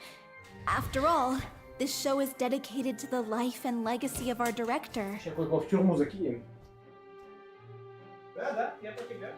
After all, this show is dedicated to the life and legacy of our director. Сейчас кое-кого в тюрьму закинем. Да, я про тебя.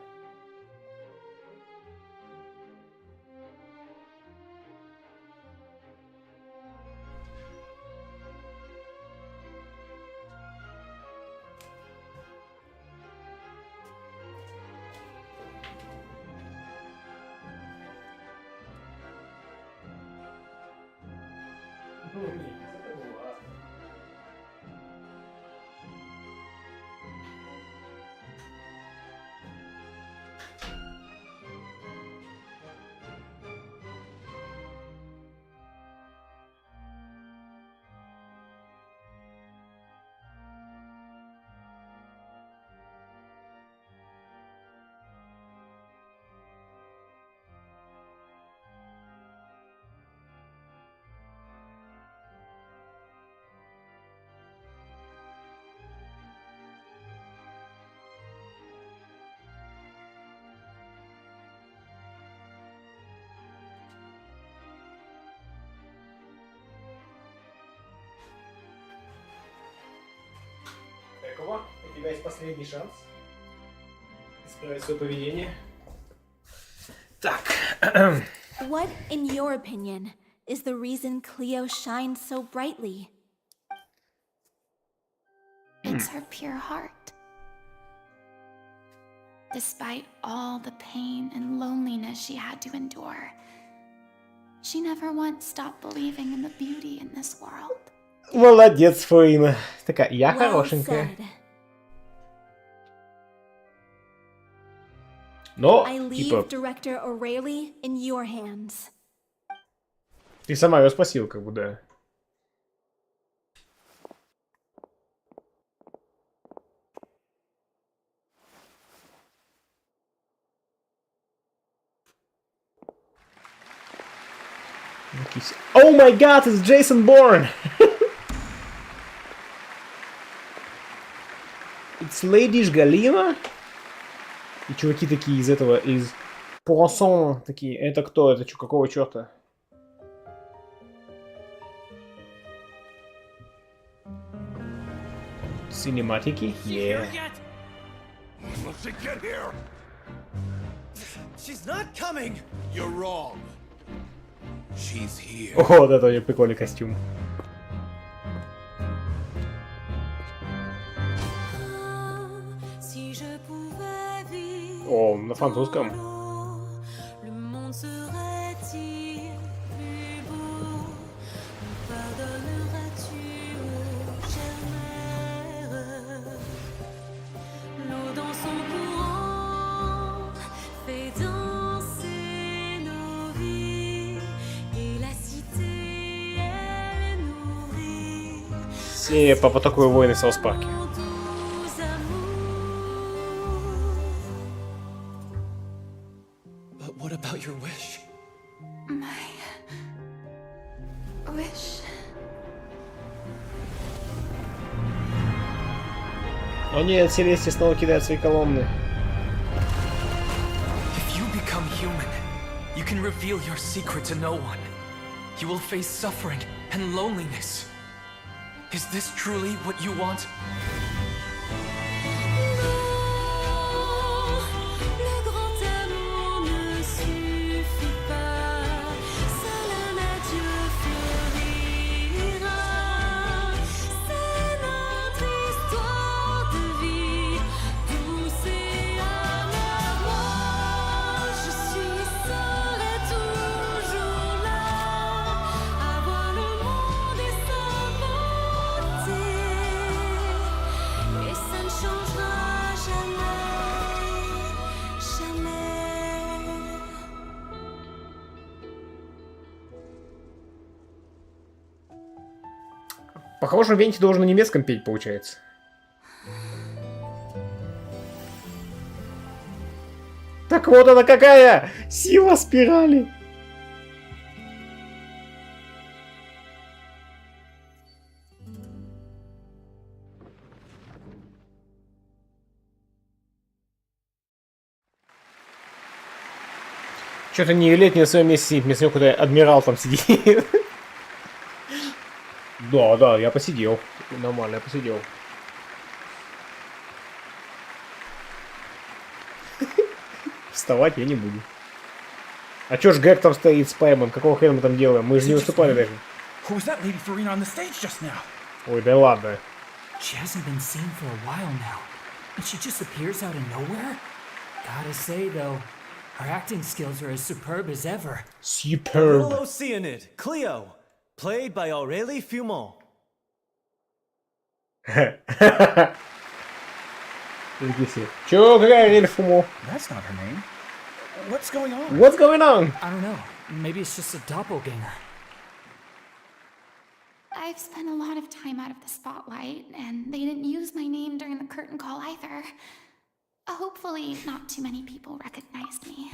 Такого? У тебя есть последний шанс исправить свое поведение. Так. What, in your opinion, is the reason Cleo shines so brightly? It's her pure heart. Despite all the pain and loneliness she had to endure, she never once stopped believing in the beauty in this world. Молодец, Фаина. Такая, я Well хорошенькая. said. Но, I leave типа, Director O'Reilly in your hands. ты сама ее спасила, как бы, да. Oh my god, it's Jason Bourne! It's Lady Галина? И чуваки такие из этого, из Poisson, такие, это кто? Это чё, какого чёрта? Синематики? Yeah. She's not coming! You're wrong. She's here. О, вот это у нее прикольный костюм. О, на французском. Все по потоку войны в Саус Парке. But what about your wish? My wish. О нет, Селестия снова кидает свои колонны. If you become human, you can reveal your secret to no one. You will face suffering and loneliness. Is this truly what you want? Похоже, Венти должен на немецком петь, получается. Так вот она какая! Сила спирали! Что-то не летний на своем месте сидит, мне смотрю, куда адмирал там сидит. Да, я посидел. Нормально, я посидел. Вставать я не буду. А чё ж Гэг там стоит с Паймом? Какого хрена мы там делаем? Мы же не выступали даже. Ой, да ладно. She hasn't been seen for a while now, and she just appears out of nowhere? Gotta say though, her acting skills are as superb as ever. Superb. Little Oceanid, Cleo! Played by Aurélie Fumont. Чё, какая Aurélie Fumont? That's not her name. What's going on? What's going on? I don't know. Maybe it's just a doppelganger. I've spent a lot of time out of the spotlight, and they didn't use my name during the curtain call either. Hopefully, not too many people recognized me.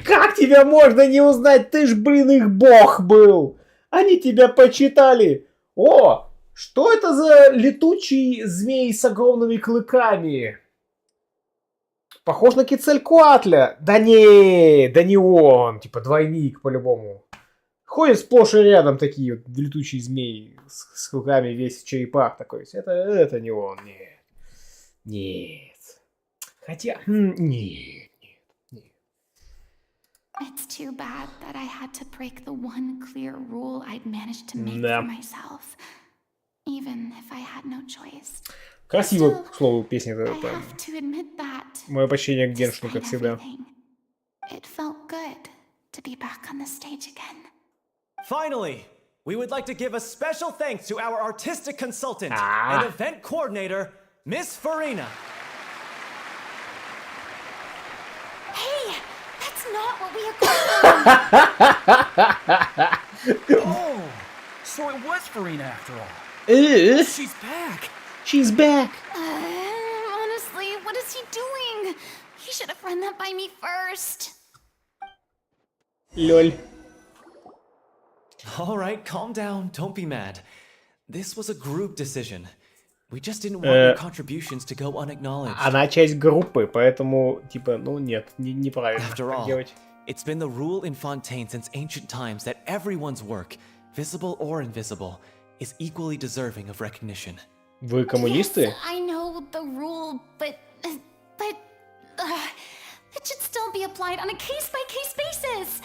Как тебя можно не узнать? Ты ж, блин, их бог был. Они тебя почитали. О, что это за летучий змей с огромными клыками? Похож на Кецалькоатля. Да не он. Типа двойник по-любому. Ходят сплошь и рядом такие вот летучие змеи с клыками, весь черепах такой. Это не он, нет. Нет. Хотя, нет. It's too bad that I had to break the one clear rule I'd managed to make for myself, even if I had no choice. Красиво, к слову, песня. I have to admit that. Мое почтение к Геншину, как всегда. It felt good to be back on the stage again. Finally, we would like to give a special thanks to our artistic consultant and event coordinator, Miss Farina. Hey, that's not what we agreed on. Oh, so it was Farina after all. She's back. She's back. Honestly, what is he doing? He should have run that by me first. Lol. All right, calm down. Don't be mad. This was a group decision. We just didn't want your contributions to go unacknowledged. Она часть группы, поэтому, типа, ну нет, неправильно After all, делать. it's been the rule in Fontaine since ancient times that everyone's work, visible or invisible, is equally deserving of recognition. Вы коммунисты? Yes, I know the rule, but it should still be applied on a case-by-case basis.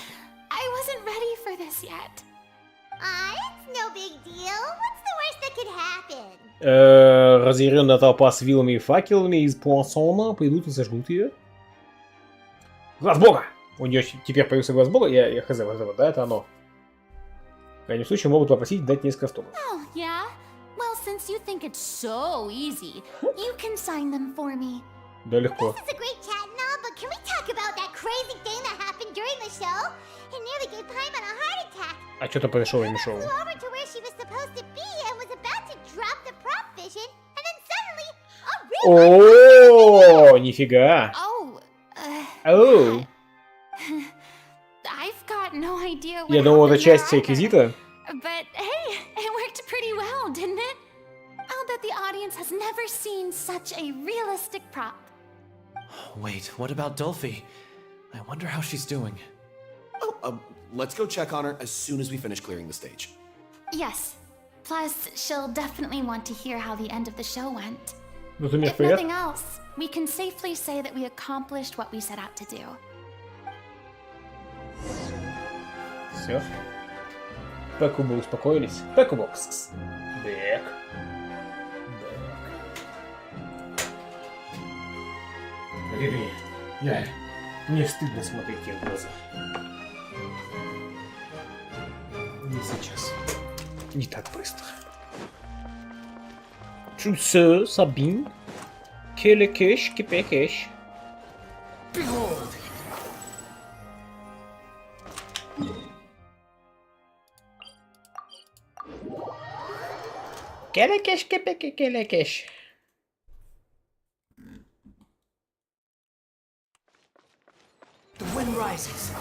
I wasn't ready for this yet. It's no big deal. What's the worst that could happen? Разъяренная толпа с вилами и факелами из Пуассона придут и сожгут ее. Глаз Бога! У нее теперь появился глаз Бога, я хз, да, это оно. В крайнем случае могут попросить дать несколько автографов. Oh, yeah? Well, since you think it's so easy, you can sign them for me. Да, легко. This is a great chat and all, but can we talk about that crazy thing that happened during the show? It nearly gave Paimon a heart attack. А что-то произошло во время шоу. Flew over to where she was supposed to be and was about to drop the prop vision, and then suddenly, О, нифига. Оу. I've got no idea what Я думал, это happened часть there реквизита. either. But hey, it worked pretty well, didn't it? I'll bet the audience has never seen such a realistic prop. Wait, what about Dolphy? I wonder how she's doing. Oh, let's go check on her as soon as we finish clearing the stage. Yes. Plus, she'll definitely want to hear how the end of the show went. Ну, ты мне If привет. nothing else, we can safely say that we accomplished what we set out to do. Все. Пеку мы успокоились. Пеку бокс. Бэк. Рири, мне стыдно смотреть тебе в глаза. Не сейчас. Не так быстро. Tu sais, Sabine, que le cache, que pecache. Behold! Que le cache, que pecache, que le cache. The wind rises.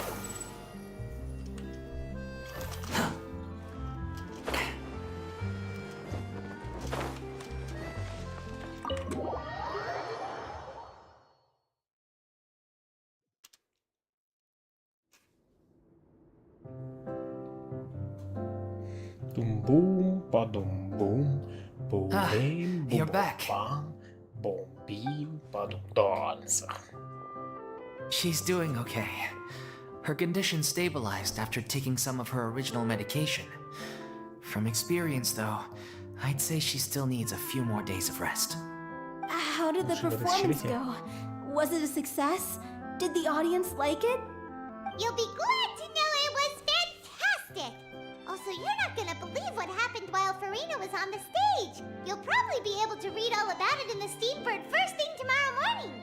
Boom, ba dum boom, boom, boom, You're back. Boom, beam, ba dum dancer. She's doing okay. Her condition stabilized after taking some of her original medication. From experience, though, I'd say she still needs a few more days of rest. How did the performance go? Was it a success? Did the audience like it? You'll be glad to know fantastic! Also, you're not gonna believe what happened while Farina was on the stage. You'll probably be able to read all about it in the Steambird first thing tomorrow morning.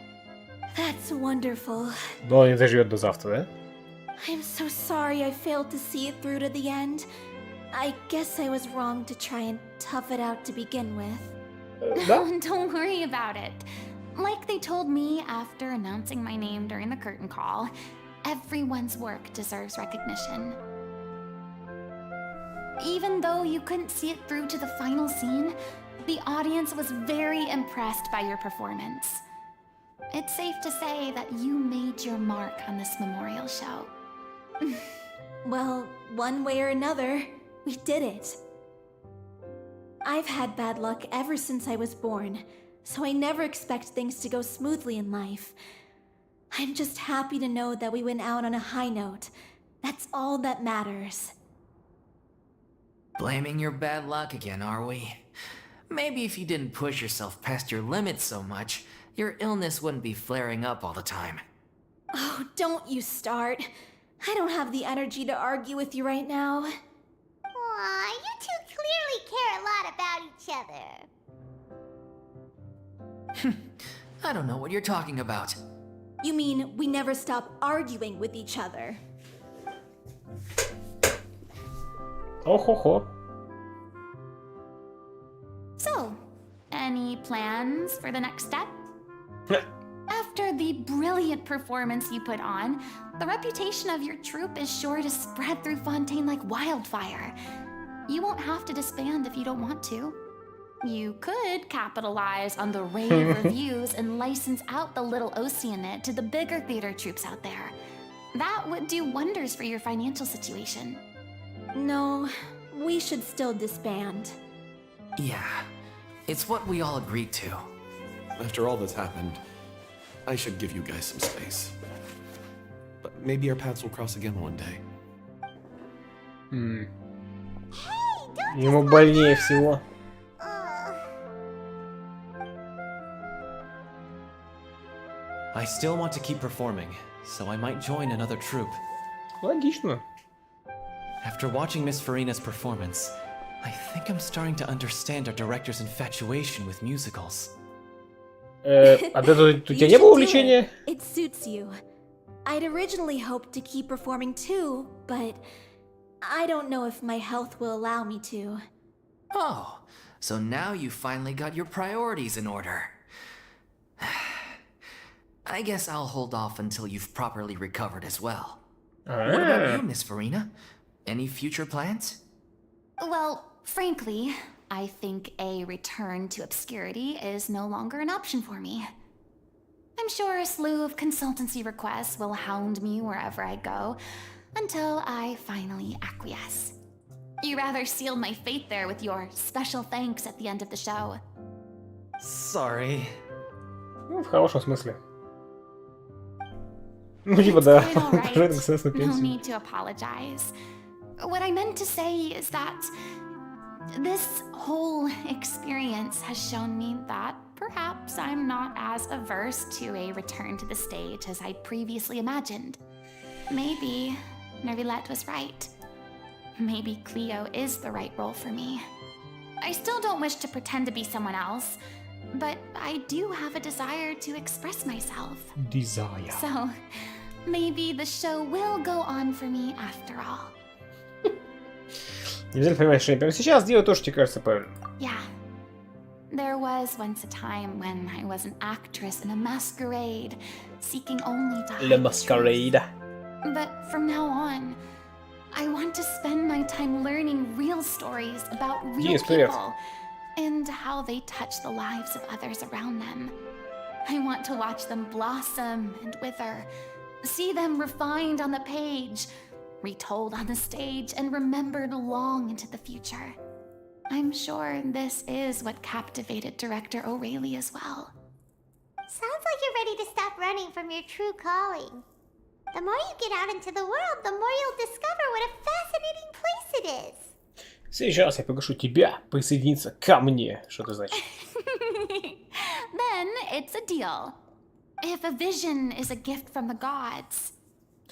That's wonderful. Но не доживет до завтра, да? I'm so sorry I failed to see it through to the end. I guess I was wrong to try and tough it out to begin with. Да? Don't worry about it. Like they told me after announcing my name during the curtain call, everyone's work deserves recognition. Even though you couldn't see it through to the final scene, the audience was very impressed by your performance. It's safe to say that you made your mark on this memorial show. Well, one way or another, we did it. I've had bad luck ever since I was born, so I never expect things to go smoothly in life. I'm just happy to know that we went out on a high note. That's all that matters. Blaming your bad luck again, are we? Maybe if you didn't push yourself past your limits so much, your illness wouldn't be flaring up all the time. Oh, don't you start. I don't have the energy to argue with you right now. Aw, you two clearly care a lot about each other. I don't know what you're talking about. You mean we never stop arguing with each other? Ох-хо-хо. So, any plans for the next step? After the brilliant performance you put on, the reputation of your troupe is sure to spread through Fontaine like wildfire. You won't have to disband if you don't want to. You could capitalize on the rave reviews and license out the Little Oceanid to the bigger theater troupes out there. That would do wonders for your financial situation. No, we should still disband. Yeah, it's what we all agreed to. After all that's happened, I should give you guys some space. But maybe our paths will cross again one day. Ему больнее всего. I still want to keep performing, so I might join another troupe. Логично. After watching Miss Farina's performance, I think I'm starting to understand our director's infatuation with musicals. А у тебя не было увлечения? It suits you. I'd originally hoped to keep performing too, but I don't know if my health will allow me to. Oh, so now you finally got your priorities in order. I guess I'll hold off until you've properly recovered as well. What about you, Miss Farina? Any future plans? Well, frankly, I think a return to obscurity is no longer an option for me. I'm sure a slew of consultancy requests will hound me wherever I go, until I finally acquiesce. You rather sealed my fate there with your special thanks at the end of the show. Sorry. Ну, в хорошем смысле. Ну, типа, да. It's quite all right. Уже на No пенсию. need to apologize. What I meant to say is that this whole experience has shown me that perhaps I'm not as averse to a return to the stage as I previously imagined. Maybe Nervilette was right. Maybe Cleo is the right role for me. I still don't wish to pretend to be someone else, but I do have a desire to express myself. Desire. So, maybe the show will go on for me after all. Не обязательно понимаешь, что прямо сейчас делаю то, что тебе кажется правильным. Yeah. There was once a time when I was an actress in a masquerade, seeking only to hide La the Masquerade. truth. But from now on, I want to spend my time learning real stories about real Yes, привет. people and how they touch the lives of others around them. I want to watch them blossom and wither, see them refined on the page, retold on the stage, and remembered long into the future. I'm sure this is what captivated director O'Reilly as well. Sounds like you're ready to stop running from your true calling. The more you get out into the world, the more you'll discover what a fascinating place it is. Сейчас я приглашу тебя присоединиться ко мне. Что это значит? Then it's a deal. If a vision is a gift from the gods,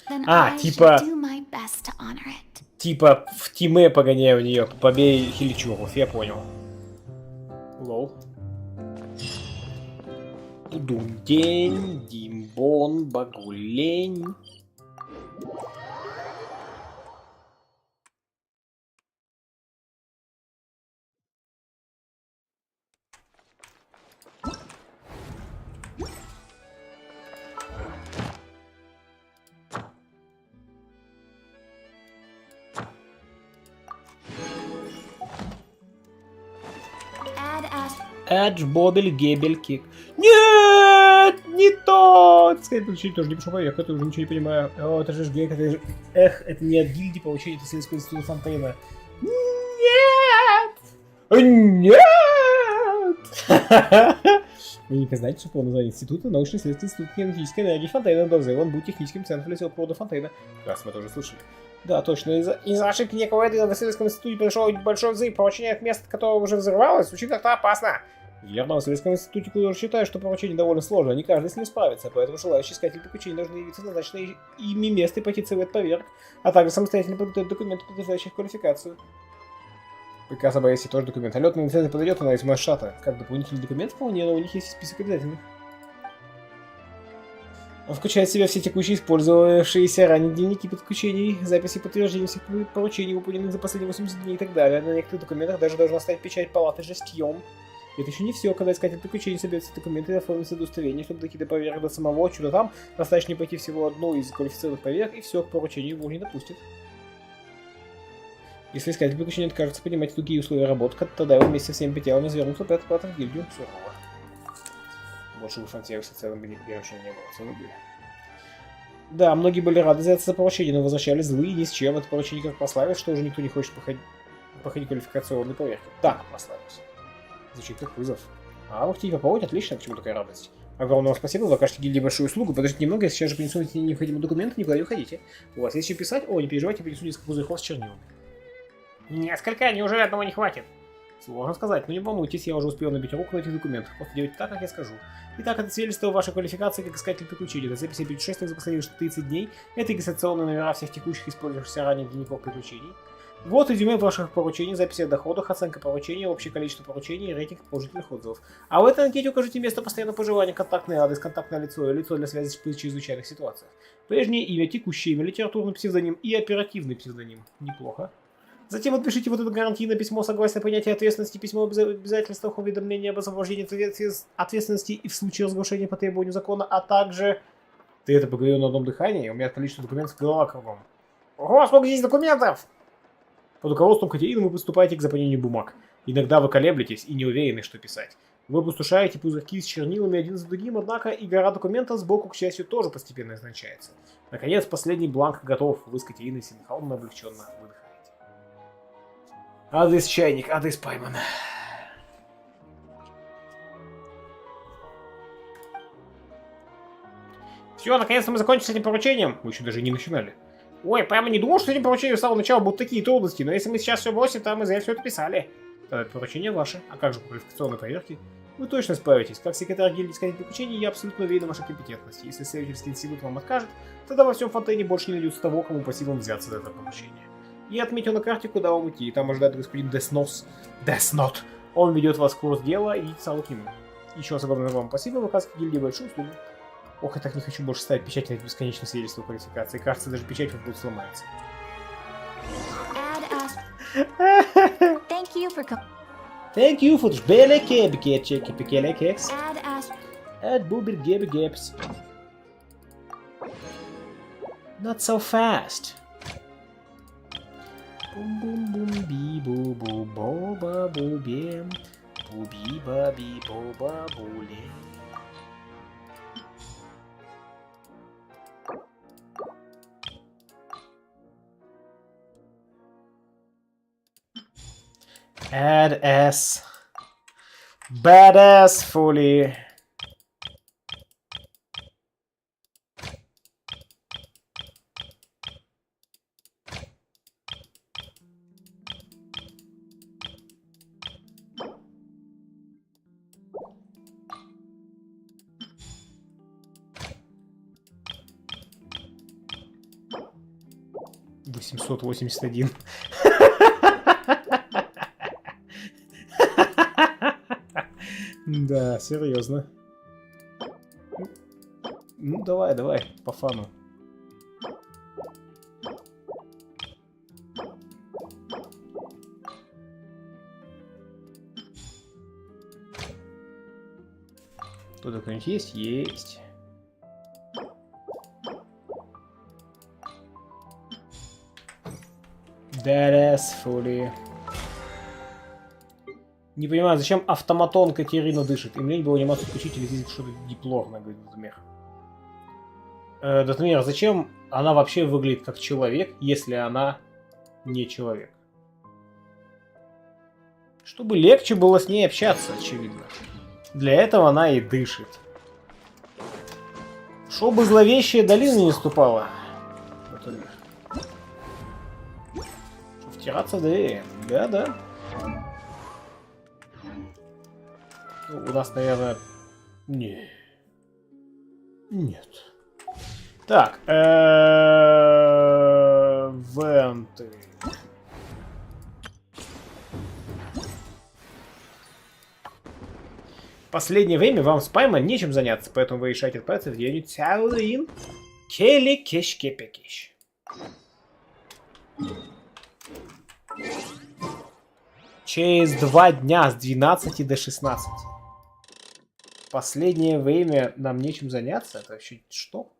Then А, I типа... should do my best to honor it. Типа в тиме погоняю в нее, побей хиличуров, я понял. Лол. Дум-день, димбон, багулень. Эдж, бобель, гебель, кик. Нет! Не то! Сказать, получить тоже не пошел поверх, это уже ничего не понимаю. О, это же гек, это же... Эх, это не от гильдии получение, это сельского института Фонтейна. Нет! Нет! Вы не знаете, что по названию института научно-исследовательский институт кинетической энергии Фонтейна дозирован быть техническим центром лесового провода Фонтейна. Раз мы тоже слышали. Да, точно. Из-за ошибки некого Эдвина в исследовательском институте произошел большой взрыв, поручение от места, которого уже взорвалось, звучит как-то опасно. Верно, в исследовательском институте Кудор считает, что поручение довольно сложно, не каждый с ним справится, поэтому желающие искатели приключений должны явиться в назначенное ими место и пойти цвет поверх, а также самостоятельно подготовить документы, подтверждающие квалификацию. Приказ об аресте тоже документ. А летный лицензия подойдет, она из Масштата. Как дополнительный документ вполне, но у них есть список обязательных. Он включает в себя все текущие использовавшиеся ранее дневники подключений, записи подтверждения всех поручений, выполненных за последние 80 дней и так далее. На некоторых документах даже должна стоять печать палаты жестьем. Это еще не все, когда искатель приключений соберет все документы и оформит удостоверение, чтобы дойти до поверх до самого чуда там, достаточно пойти всего одну из квалифицированных поверх, и все, к поручению его не допустит. Если искатель приключений откажется принимать другие условия работы, тогда его вместе со всеми пятерами развернутся опять в гильдию. Сурово. Больше бы фан-сервиса в целом бы вообще не было. Целый бы. Да, многие были рады взяться за поручение, но возвращались злые ни с чем. Это поручение как прославилось, что уже никто не хочет проходить квалификационные поверхи. Так прославилось. Звучит как вызов. А вы хотите попробовать? Отлично, почему такая радость? Огромное вам спасибо, вы окажете гильдии большую услугу. Подождите немного, я сейчас же принесу эти необходимые документы, никуда не уходите. У вас есть еще писать? О, не переживайте, принесу несколько пузырьков с чернилами. Несколько? Неужели одного не хватит? Сложно сказать, но не волнуйтесь, я уже успел набить руку на этих документах. Просто делайте так, как я скажу. Итак, это свидетельство о вашей квалификации как искатель приключений. Это записи путешествий за последние 30 дней. Это регистрационные номера всех текущих использовавшихся ранее дневников приключений. Вот резюме ваших поручений, записи о доходах, оценка поручений, общее количество поручений и рейтинг положительных отзывов. А в этой анкете укажите место постоянного проживания, контактный адрес, контактное лицо и лицо для связи при чрезвычайных ситуациях. Прежнее имя, текущее имя, литературный псевдоним и оперативный псевдоним. Неплохо. Затем отпишите вот это гарантийное письмо согласно принятия ответственности, письмо об обязательствах, уведомления об освобождении ответственности и в случае разглашения по требованию закона, а также... Ты это поговорил на одном дыхании? У меня количество документов голова кругом. Ого, сколько здесь документов! Под руководством Катерины вы приступаете к заполнению бумаг. Иногда вы колеблетесь и не уверены, что писать. Вы опустошаете пузырьки с чернилами один за другим, однако и гора документов сбоку, к счастью, тоже постепенно изничается. Наконец, последний бланк готов. Вы с Катериной синхронно облегченно выдыхаете. Адрес чайник, адрес пойман. Все, наконец-то мы закончили с этим поручением. Вы еще даже не начинали. Ой, прямо не думал, что этим поручением с самого начала будут такие трудности, но если мы сейчас все бросим, то мы зря все это писали. Тогда поручение ваше, а как же квалификационные проверки? Вы точно справитесь. Как секретарь гильдии искателей приключений, я абсолютно уверен в вашей компетентности. Если исследовательский институт вам откажет, тогда во всем Фонтейне больше не найдется того, кому по силам взяться за это поручение. Я отметил на карте, куда вам идти, и там ожидает господин Деснос. Деснот. Он ведет вас в курс дела и сразу к нему. Еще раз огромное вам спасибо, вы оказываете гильдии большую услугу. Ох, я так не хочу больше ставить печать на это бесконечное свидетельство квалификации. Кажется, даже печать вот тут сломается. Thank you for the belly cab, check pekele keks. Add boober gabby gaps. Not so fast. Boom boom boom bee boo boo bo ba boo bim. Boo bee ba bee bo ba boo lim. Add S. Badass fully. 881. Да, серьезно. Ну, давай, по фану. Тут кто-нибудь есть? Есть. That is fully. Не понимаю, зачем автоматон Катерина дышит? Им лень было анимацию включить или здесь что-то деплорно, говорит Датмир. Датмир, зачем она вообще выглядит как человек, если она не человек? Чтобы легче было с ней общаться, очевидно. Для этого она и дышит. Чтобы зловещая долина не наступала. Датмир. Втираться, да. У нас, наверное... Нет. Так. Эвенты. Последнее время вам с Пайма нечем заняться, поэтому вы решаете отправиться в деревню Цяолин Келикеш-Кепекеш. Через 2 дня с 12 до 16. Последнее время нам нечем заняться? Это вообще что?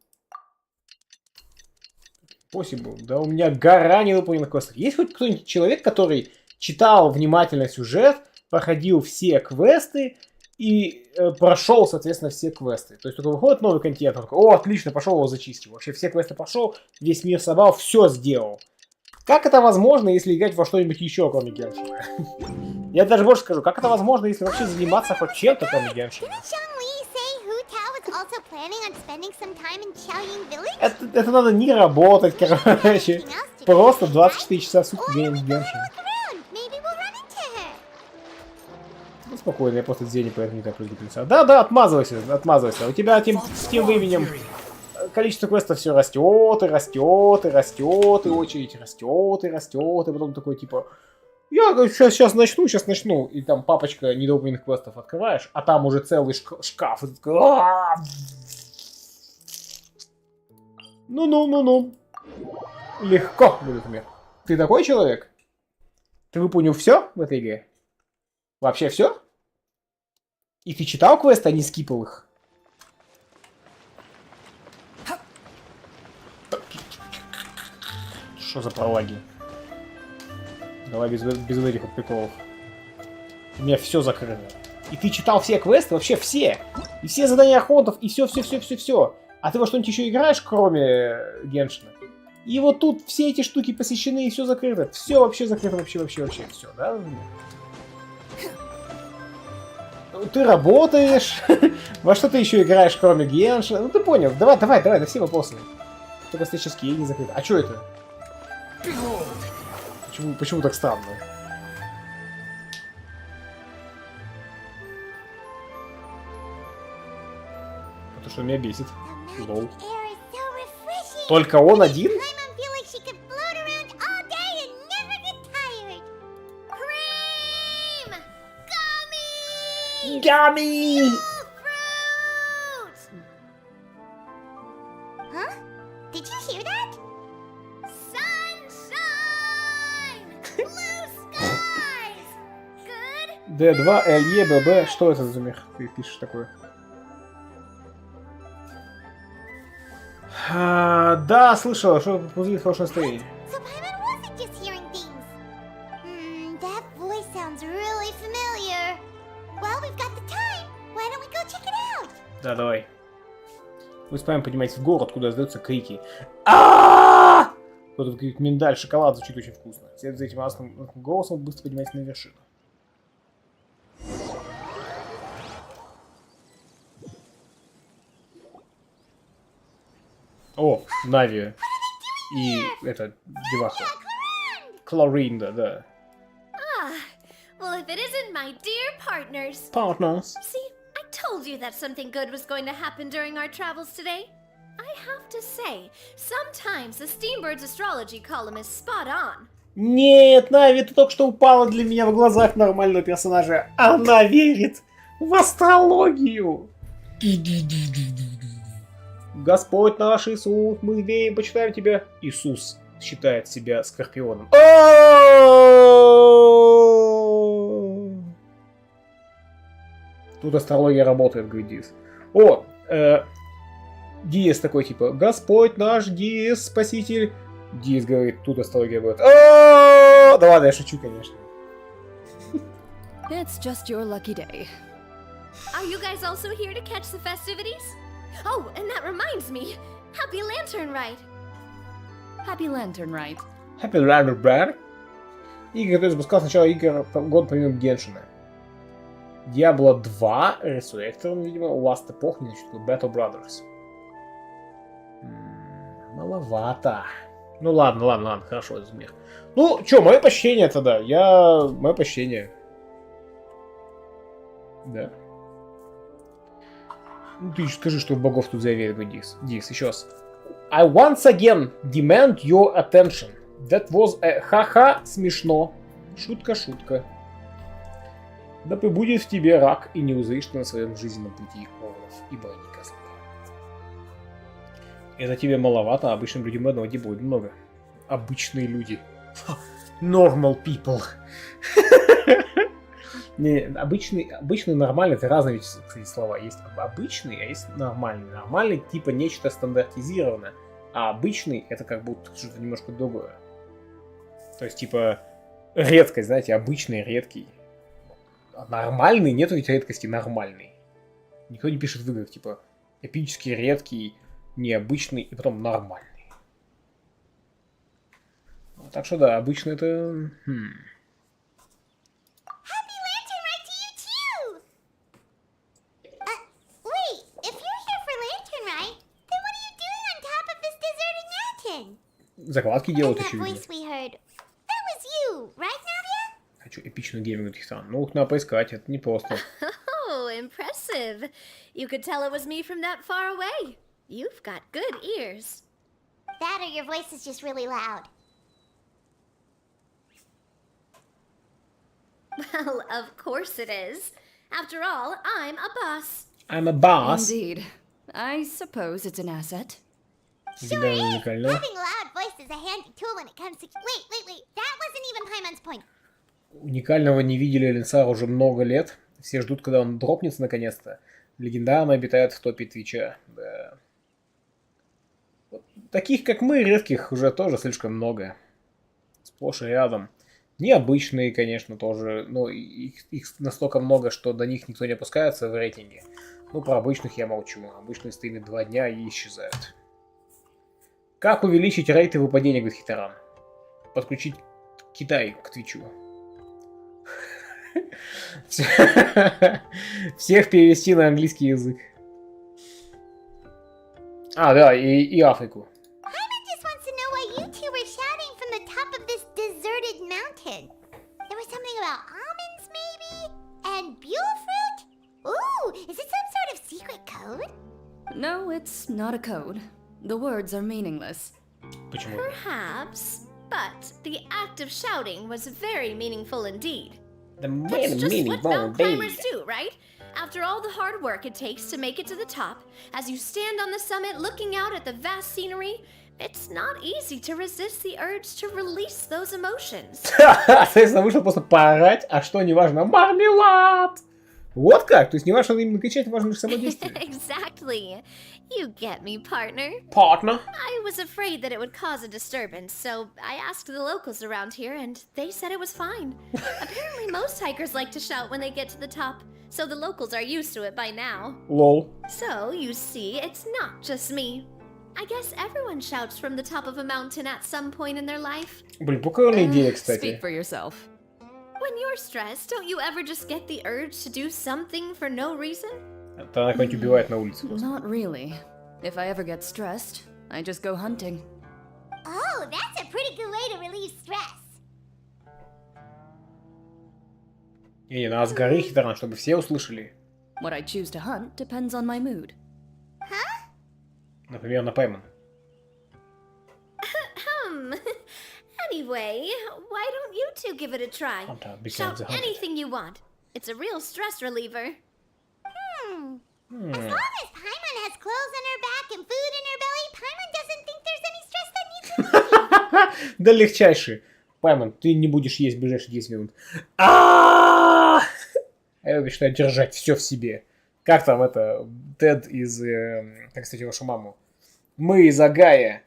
Possible. Да у меня гора невыполненных квестов. Есть хоть кто-нибудь человек, который читал внимательно сюжет, проходил все квесты и прошел, соответственно, все квесты. То есть только выходит новый контент, он такой: о, отлично, пошел его зачистил. Вообще все квесты прошел, весь мир собрал, все сделал. Как это возможно, если играть во что-нибудь еще, кроме Геншина? Я даже больше скажу, как это возможно, если вообще заниматься хоть чем-то, кроме Геншина? Это надо не работать, короче. Просто 24 часа в сутки Геншин. Ну, спокойно, я просто зелень, поэтому не так прыгаю. Да, отмазывайся. У тебя с тем временем количество квестов все растет, и очередь растет, и потом такой типа: я сейчас начну, и там папочка недоуменных квестов открываешь, а там уже целый шкаф, и ты такой: ну. Легко будет мир. Ты такой человек? Ты выполнил все в этой игре? Вообще все? И ты читал квесты, а не скипал их? Что за пролаги? Давай без этих вот приколов. У меня все закрыто. И ты читал все квесты? Вообще все! И все задания охотов, и все. А ты во что-нибудь еще играешь, кроме Геншина? И вот тут все эти штуки посещены, и все закрыто. Все вообще закрыто, вообще все, да? Ты работаешь, во что ты еще играешь, кроме Геншина? Ну ты понял, давай, на все вопросы. Только статические не закрыты. А что это? Почему так странно? Потому что меня бесит. Лол. Только он один? Gummy! Huh? Did you hear that? Sunshine! Blue skies! Good? D2, LE, BB. Что это за мех? Ты пишешь такое? Да, слышал, что пузырь хорошее настроение. So Paimon wasn't just hearing things. That voice sounds really familiar. Well, we've got the time. Why don't we go check it out? Да, давай. Вы с Паймом поднимаетесь в город, куда раздаются крики. А! Кто-то кричит: миндаль, шоколад, звучит очень вкусно. Вслед за этим радостным голосом быстро поднимается на вершину. О, Нави. И это деваха. Клорин, да. Well, if it isn't my dear partners. Partners. See, I told you that something good was going to happen during our travels today. I have to say, sometimes the Steambird's astrology column is spot on. Нет, Нави, ты только что упала для меня в глазах нормального персонажа. Она верит в астрологию. Господь наш Иисус, мы верим, почитаем тебя. Иисус считает себя скорпионом. Тут астрология работает, говорит Диас. О, Диас такой типа, Господь наш, Диас, спаситель. Диас говорит, тут астрология будет. Да ладно, я шучу, конечно. It's just your lucky day. Are you guys also here to catch the festivities? Oh, and that reminds me. Happy Lantern Rite. Happy Lantern Rite. Happy Lantern Rite. Игры, который запускал сначала игр год помимо Геншина. Diablo 2, Resurrector, видимо, Last Epoch, не значит, Battle Brothers. Маловато. Ну ладно, хорошо, размер. Ну, чё, мое почтение тогда. Мое почтение. Да. Ну, ты скажи, что в богов тут заверил, Дикс. Дикс, еще раз. I once again demand your attention. That was a ха-ха смешно. Шутка. Да пребудет в тебе рак, и не узришь ты на своем жизненном пути орлов и бронекозлов. Это тебе маловато, а обычным людям одного не будет много. Обычные люди. Normal people. Не, обычный, нормальный, это разные, кстати, слова. Есть обычный, а есть нормальный. Нормальный типа нечто стандартизированное, а обычный это как будто что-то немножко другое. То есть типа редкость, знаете, обычный, редкий. А нормальный, нету ведь редкости нормальный. Никто не пишет в играх типа эпический, редкий, необычный и потом нормальный. Так что да, обычно это... Закладки делают еще видно. Хочу эпичную гейминг гитару. Ну, их надо поискать, это непросто. Oh, impressive. You could tell it was me from that far away. You've got good ears. That or your voice is just really loud. Well, of course it is. After all, I'm a boss. I'm a boss. Indeed. I suppose it's an asset. Sure is. Having a loud voice is a handy tool when it comes to... Wait. That wasn't even Paimon's point. Уникального не видели Ленсара уже много лет. Все ждут, когда он дропнется наконец-то. Легендарно обитает в топе Твича. Да. Вот таких, как мы, редких уже тоже слишком много. Сплошь и рядом. Необычные, конечно, тоже. Но их настолько много, что до них никто не опускается в рейтинге. Ну, про обычных я молчу. Обычные стримят 2 дня и исчезают. Как увеличить рейты выпадения, говорит Хитаран? Подключить Китай к Твичу. Всех перевести на английский язык. А, да, и Африку. Paimon just wants to know why you two were shouting from the top of this deserted mountain. There was something about almonds, maybe? And buell fruit? Ooh, is it some sort of secret code? No, it's not a code. The words are meaningless. Почему? Perhaps, but the act of shouting was very meaningful indeed. That's just what mountain climbers do, right? After all the hard work it takes to make it to the top, as you stand on the summit looking out at the vast scenery, it's not easy to resist the urge to release those emotions. Соответственно, вышел просто поорать, а что не важно, мармелад! Вот как? То есть не важно именно кричать, важно лишь само действие. Exactly. You get me, partner. Partner. I was afraid that it would cause a disturbance, so I asked the locals around here, and they said it was fine. Apparently most hikers like to shout when they get to the top, so the locals are used to it by now. Lol. So, you see, it's not just me. I guess everyone shouts from the top of a mountain at some point in their life. Блин, прикольная идея, кстати. Speak for yourself. When you're stressed, don't you ever just get the urge to do something for no reason? Это она кого-нибудь убивает на улице. Not really. If I ever get stressed, I just go hunting. Oh, that's a pretty good way to relieve stress. Не, надо с горы Хитаран, чтобы все услышали. What I choose to hunt depends on my mood. Huh? Например, на Пайман. Anyway, why don't you two give it a try? Shout anything you want. It's a real stress reliever. As long as Paimon has clothes on her back and food in her belly, Paimon doesn't think there's any stress that needs relieving. Да легчайший. Пайман, ты не будешь есть в ближайшие 10 минут. Я начинаю держать все в себе. Как там это, Тед из, как кстати, вашу маму. Мы из Агая.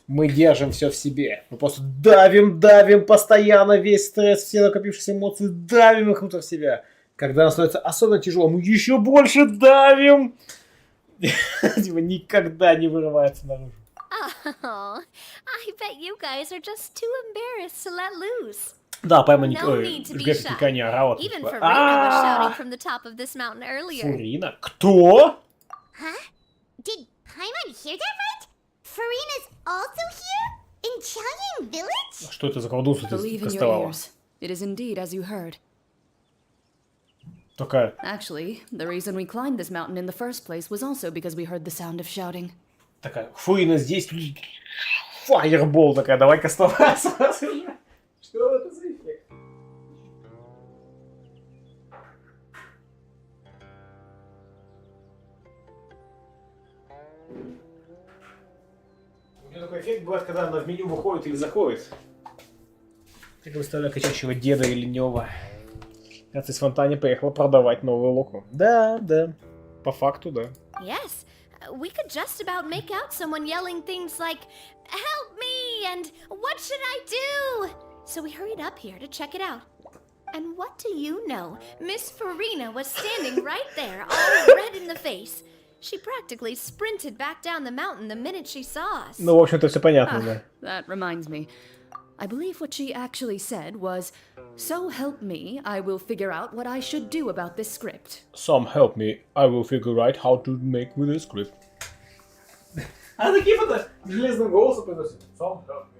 Мы держим все в себе. Мы просто давим постоянно весь стресс, все накопившиеся эмоции, давим их внутрь себя. Когда нам становится особенно тяжело, мы еще больше давим. Типа никогда не вырывается наружу. Oh, I bet you guys are just too embarrassed to let loose. Да, Пайман No need to be shy. не орала. Even Farina was shouting from the top of this mountain earlier. Фурина? Кто? Huh? Did Paimon hear that right? Farina's also here? In Chaoyang Village? Что это за колдунство ты Believe in your кастовала? ears. It is indeed as you heard. Только... Actually, the reason we climbed this mountain in the first place was also because we heard the sound of shouting. Такая, Фурина здесь, фаербол такая, давай кастоваться. Что это за эффект? У меня такой эффект бывает, когда она в меню выходит или заходит. Как выставляю качащего деда или ленёва. Кажется, из Фонтани поехала продавать новую луку. Да. По факту, да. Yes, we could just about make out someone yelling things like, "Help me!" and "What should I do?" So we hurried up here to check it out. And what do you know? Miss Farina was standing right there, all red in the face. She practically sprinted back down the mountain the minute she saw us. Ну, в общем-то, все понятно, да. That reminds me. I believe what she actually said was, "So help me, I will figure out what I should do about this script." Some help me, I will figure out how to make with the script. А такие фото железным голосом произносят. Some help me.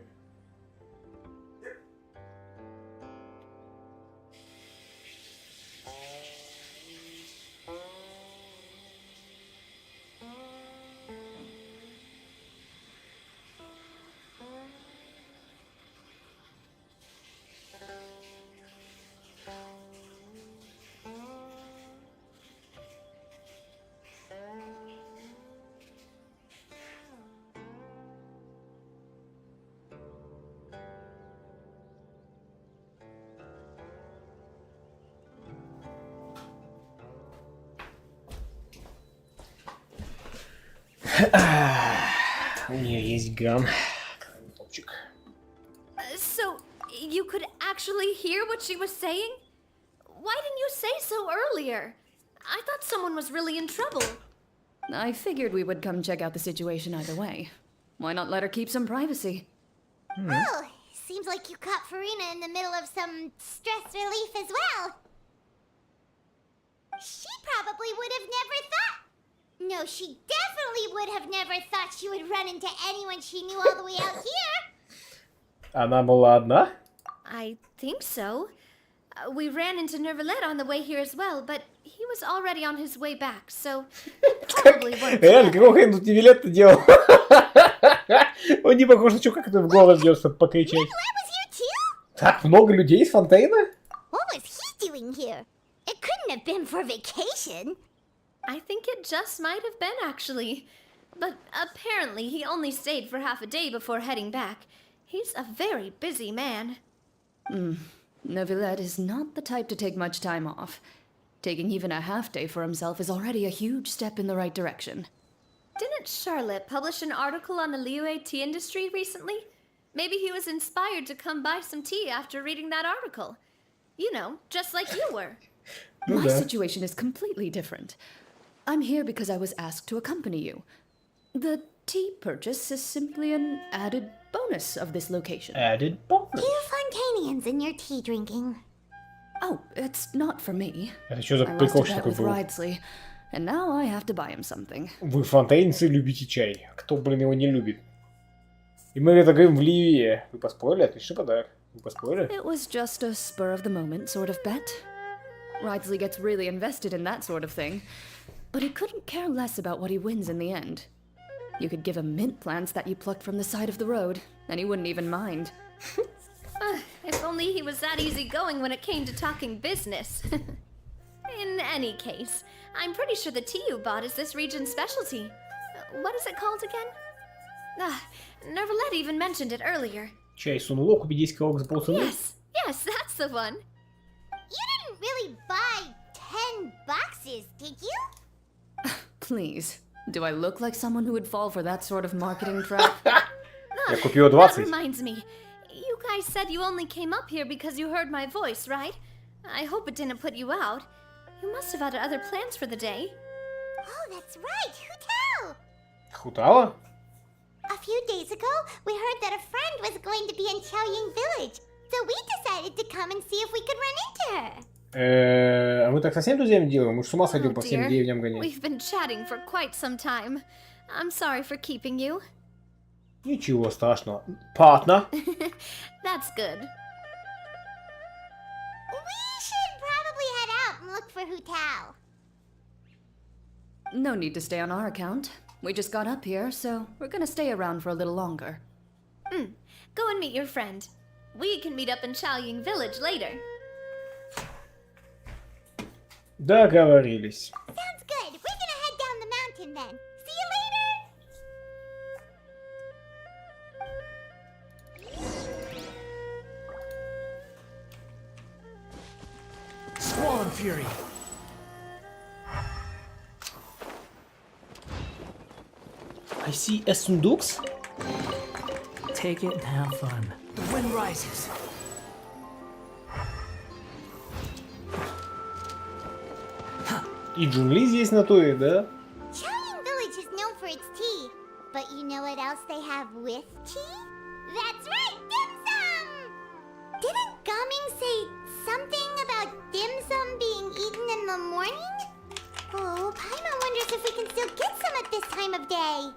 У нее есть ган. So, you could actually hear what she was saying? Why didn't you say so earlier? I thought someone was really in trouble. I figured we would come check out the situation either way. Why not let her keep some privacy? Oh, seems like you caught Farina in the middle of some stress relief as well. She probably would have never thought... No, she definitely would have never thought she would run into anyone she knew all the way out here. Она была одна? I think so. We ran into Nervalet on the way here as well, but he was already on his way back, so probably weren't. Реально, какого хрена тут Невилет-то делал? Он не похож на чувака, который в голос идет, чтобы покричать. Так много людей из Фонтейна? What was he doing here? It couldn't have been for vacation. I think it just might have been, actually. But apparently he only stayed for half a day before heading back. He's a very busy man. Neuvillette is not the type to take much time off. Taking even a half day for himself is already a huge step in the right direction. Didn't Charlotte publish an article on the Liyue tea industry recently? Maybe he was inspired to come buy some tea after reading that article. You know, just like you were. My situation is completely different. I'm here because I was asked to accompany you. The tea purchase is simply an added bonus of this location. Added bonus? You Fontanians and your tea drinking. Oh, it's not for me. Это что за I прикол rusted out такой with был? Ridsley, and now I have to buy him something. Вы, фонтейнцы, любите чай. Кто, блин, его не любит? И мы это говорим в Ливии. Вы поспорили? Отличный подарок. Вы поспорили? It was just a spur-of-the-moment sort of bet. Ridsley gets really invested in that sort of thing, but he couldn't care less about what he wins in the end. You could give him mint plants that you plucked from the side of the road, and he wouldn't even mind. If only he was that easygoing when it came to talking business. In any case, I'm pretty sure the tea you bought is this region's specialty. What is it called again? Nervalette even mentioned it earlier. Чай сунуло, купи 10 коробок за полцены. Yes, that's the one. You didn't really buy 10 boxes, did you? Please, do I look like someone who would fall for that sort of marketing trap? Я купила That 20. reminds me. You guys said you only came up here because you heard my voice, right? I hope it didn't put you out. You must have had other plans for the day. Oh, that's right, Hutao! Хутала? A few days ago, we heard that a friend was going to be in Xiaoying Village, so we decided to come and see if we could run into her. А мы так совсем друзьями делаем? Мы ж с ума сойдем по всем Dear, деревням гонять. we've been chatting for quite some time. I'm sorry for keeping you. Ничего страшного. Partner. That's good. We should probably head out and look for Hutao. No need to stay on our account. We just got up here, so we're gonna stay around for a little longer. Go and meet your friend. We can meet up in Xiaoying Village later. Договорились. Sounds good. We're gonna head down the mountain then. See you later! Squall Fury. I see a сундукс. Take it and have fun. The wind rises. И джунгли здесь на то и, да? Xiaoying Village is known for its tea. But you know what else they have with tea? That's right, dim sum! Didn't Gaming say something about dim sum being eaten in the morning? Oh, Paimon wonders if we can still get some at this time of day.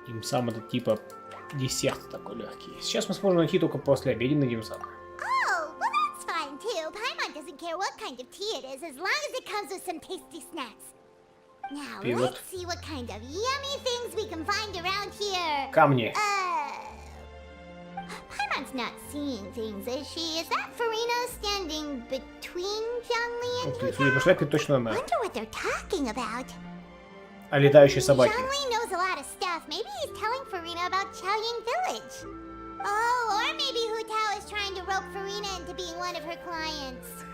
Димсам это типа десерт такой легкий. Сейчас мы сможем найти только после обеденный димсам. Oh, well that's fine too. Paimon doesn't care what kind of tea it is as long as it comes with some tasty snacks. Now, let's see what kind of yummy things we can find around here. Камни. Paimon's not seeing things, is she? Is that Farina standing between Zhongli and Судя по шляпе, точно она. Wonder what they're talking about. А летающие собаки. Zhongli knows a lot of stuff. Maybe he's telling Farina about Xiaoying Village. Oh, or maybe Hutao is trying to rope Farina into being one of her clients.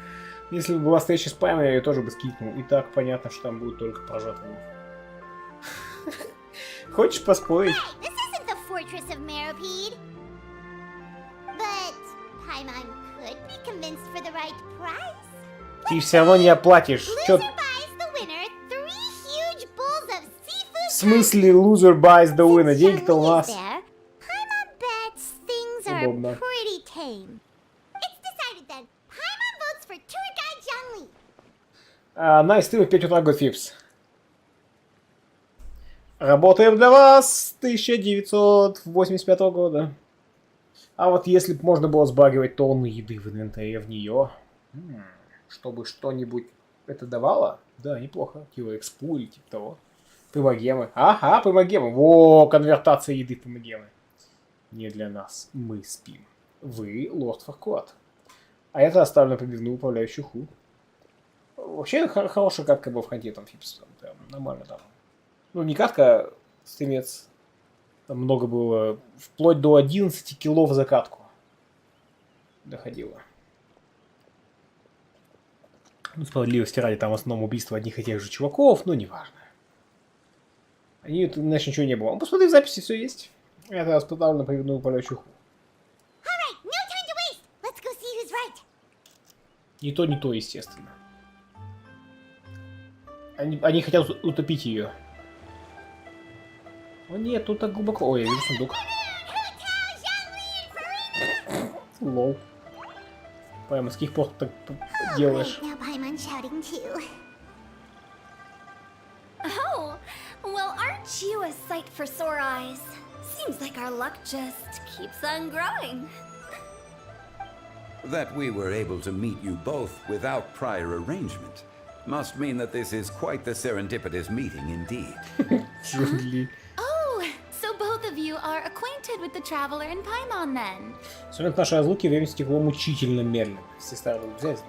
Если бы была встреча с Паймой, я ее тоже бы скикнул. И так понятно, что там будет только прожатый. Хочешь поспорить? Hey, this isn't the fortress of Meropide. But Paimon could be convinced for the right price. Ты все равно не оплатишь. Чё? Loser buys the winner 3 huge bowls of seafood. В смысле loser buys the winner? Деньги-то у нас. Paimon bets things are Удобно. pretty tame. It's decided then. Paimon votes for tour guide Zhongli. На стрим в 5 утра Готфипс. Работаем для вас с 1985 года. А вот если бы можно было сбагивать тонны еды в инвентаре в нее, чтобы что-нибудь это давало, да, неплохо. Типа экспу или типа того. Примагемы. Ага, примагемы. Во, конвертация еды в примагемы. Не для нас. Мы спим. Вы лорд Фаркуат. А это оставлено прибивную управляющую ху. Вообще хорошая катка была в ханте там Фипс. Прям нормально там. Ну не катка, стримец. Там много было. Вплоть до 11 кило в закатку. Доходило. Ну, справедливости ради, там в основном убийство одних и тех же чуваков, но неважно. Они, иначе ничего не было. Посмотри, в записи все есть. Это распространено на приводную управляющую ху. Не то, естественно. Они хотят утопить ее. О нет, тут так глубоко. Ой, я вижу сундук. Лол. Прямо с каких пор ты так делаешь? Oh, well, aren't you a sight for sore eyes? Seems like our luck just keeps on growing. That we were able to meet you both without prior arrangement must mean that this is quite the serendipitous meeting indeed. Oh, so both of you are acquainted with the traveler in Paimon then? С момента нашей разлуки время стекло мучительно медленно. Сестра взять.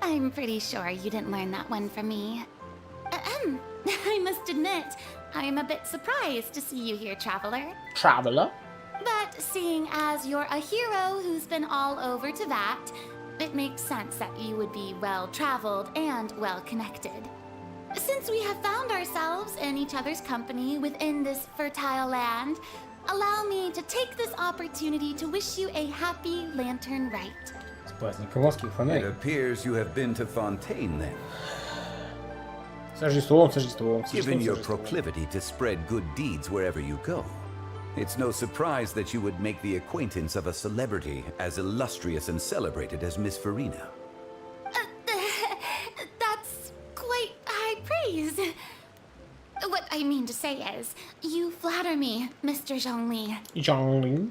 I'm pretty sure you didn't learn that one from me. I must admit, I am a bit surprised to see you here, traveler. Traveler? But seeing as you're a hero who's been all over Teyvat, it makes sense that you would be well-traveled and well-connected. Since we have found ourselves in each other's company within this fertile land, allow me to take this opportunity to wish you a happy Lantern Rite. It appears you have been to Fontaine then. Given your proclivity to spread good deeds wherever you go, it's no surprise that you would make the acquaintance of a celebrity as illustrious and celebrated as Miss Farina. That's quite high praise. What I mean to say is, you flatter me, Mr. Zhongli. Zhongli?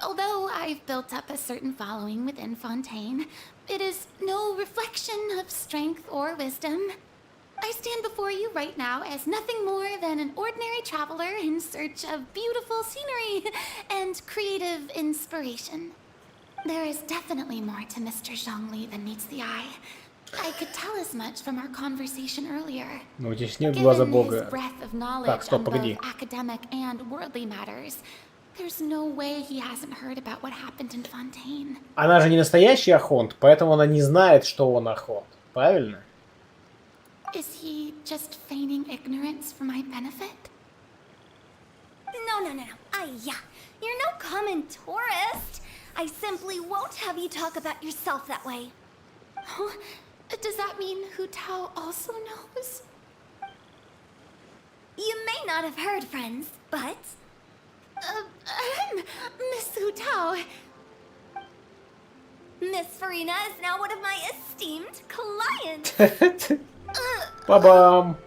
Although I've built up a certain following within Fontaine, it is no reflection of strength or wisdom. I stand before you right now as nothing more than an ordinary traveler in search of beautiful scenery and creative inspiration. There is definitely more to Mr. Zhongli than meets the eye. I could tell as much from our conversation earlier. Ну, здесь нет глаза Given Бога. his breadth of Так, knowledge стоп, on погоди. both academic and worldly matters, there's no way he hasn't heard about what happened in Fontaine. Она же не настоящий Архонт, поэтому она не знает, что он Архонт. Правильно? Is he just feigning ignorance for my benefit? No. You're no common tourist. I simply won't have you talk about yourself that way. Oh, does that mean Hu Tao also knows? You may not have heard, friends, but... Miss Hu Tao. Miss Farina is now one of my esteemed clients. Па-бам!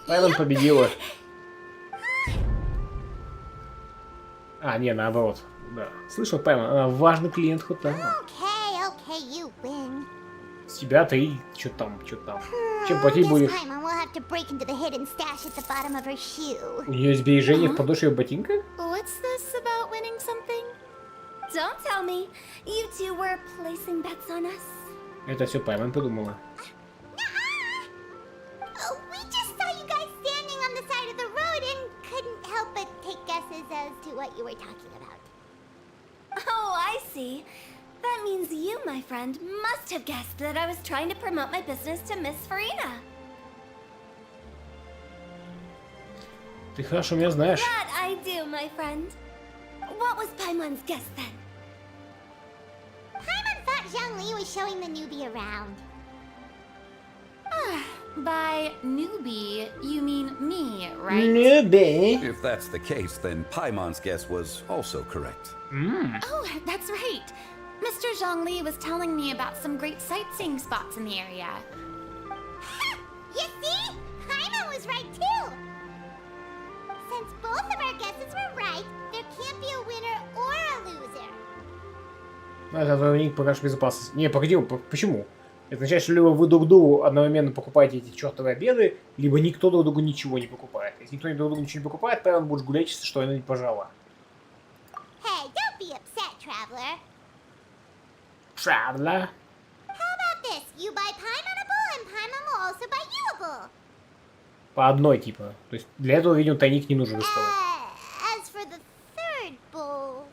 Паймон победила. А, не, наоборот. Да. Слышал, Паймон, она важный клиент хоть там. Okay, you win. С тебя ты, чё там. Чем платить будешь? Paimon will have to break into the hidden stash at the bottom of her shoe. У нее сбережения в подошве ботинка? What's this about winning something? Don't tell me. You two were placing bets on us. Это все Паймон придумала. We just saw you guys standing on the side of the road and couldn't help but take guesses as to what you were talking about. Oh, I see. That means you, my friend, must have guessed that I was trying to promote my business to Miss Farina. Ты хорошо меня знаешь. That I do, my friend. What was Paimon's guess then? Paimon thought Zhongli was showing the newbie around. By newbie, you mean me, right? Newbie. If that's the case, then Paimon's guess was also correct. Oh, that's right. Mr. Zhongli was telling me about some great sightseeing spots in the area. You see? Paimon was right too. Since both of our guesses were right, there can't be a winner or a loser. Это двойник покажешь безопасность. Не, погоди, почему? Это означает, что либо вы друг другу одновременно покупаете эти чертовы обеды, либо никто друг другу ничего не покупает. Если никто друг другу ничего не покупает, то он будет гулячиться, что она не пожала. Hey, don't be upset, traveler. Traveler? How about this? You buy Paimonable, and Paimon will also buy youable. По одной, типа. То есть для этого, видимо, тайник не нужно доставать. As for the third bowl...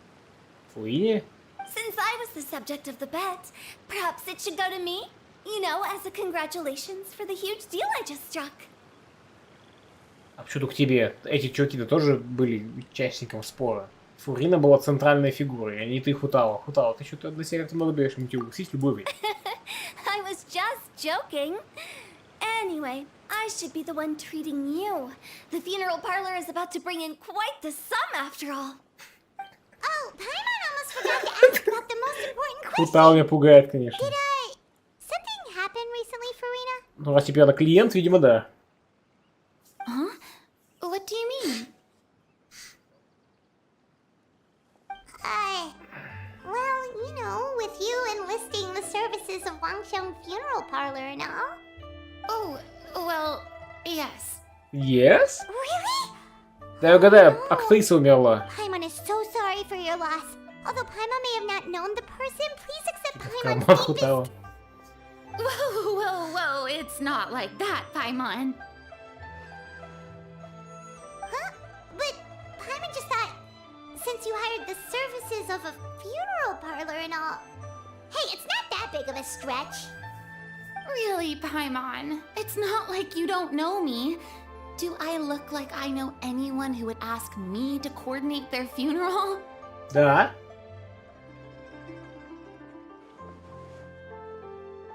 Фуине? Since I was the subject of the bet, perhaps it should go to me? You know, as a congratulations for the huge deal I just struck. А почему только тебе? Эти чуваки-то тоже были участником спора. Фурина была центральной фигурой, а не ты Хутао. Хутао, ты что-то для себя много берешь, мы тебя угостить любой вид. I was just joking. Anyway, I should be the one treating you. The funeral parlor is about to bring in quite the sum after all. Oh, Paimon almost forgot to ask about the most important question. Хутао меня пугает, конечно. Did something happen recently, Farina? Ну, раз теперь она клиент, видимо, да. Huh? What do you mean? with you enlisting the services of Wangsheng Funeral Parlor and all. Oh, well, yes. Yes? Really? Да я угадаю, актриса умерла. Paimon is so sorry for your loss. Although Paimon may have not known the person, please accept Paimon's Карман хватало. Whoa, it's not like that, Paimon. Huh? But Paimon just thought, since you hired the services of a funeral parlor and all. Hey, it's not that big of a stretch. Really, Paimon? It's not like you don't know me. Do I look like I know anyone who would ask me to coordinate their funeral? Да.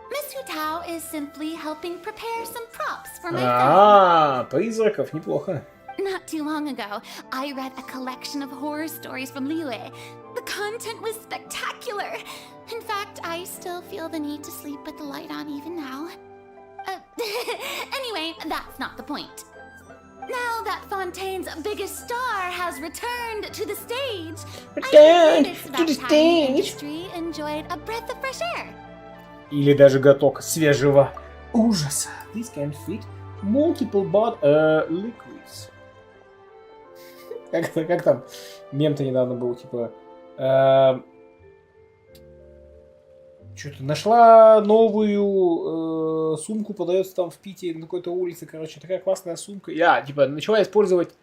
Miss Hutao is simply helping prepare some props for my film. Призраков, неплохо. Not too long ago, I read a collection of horror stories from Liyue. The content was spectacular. In fact, I still feel the need to sleep with the light on even now. Anyway, that's not the point. Now that Fontaine's biggest star has returned to the stage, I think it's about time the industry enjoyed a breath of fresh air. Или даже глоток свежего ужаса. This can fit multiple liquids. Как там мем-то недавно был, типа... Что-то нашла новую сумку, продается там в Питере на какой-то улице, короче, такая классная сумка. Я, типа, начала использовать...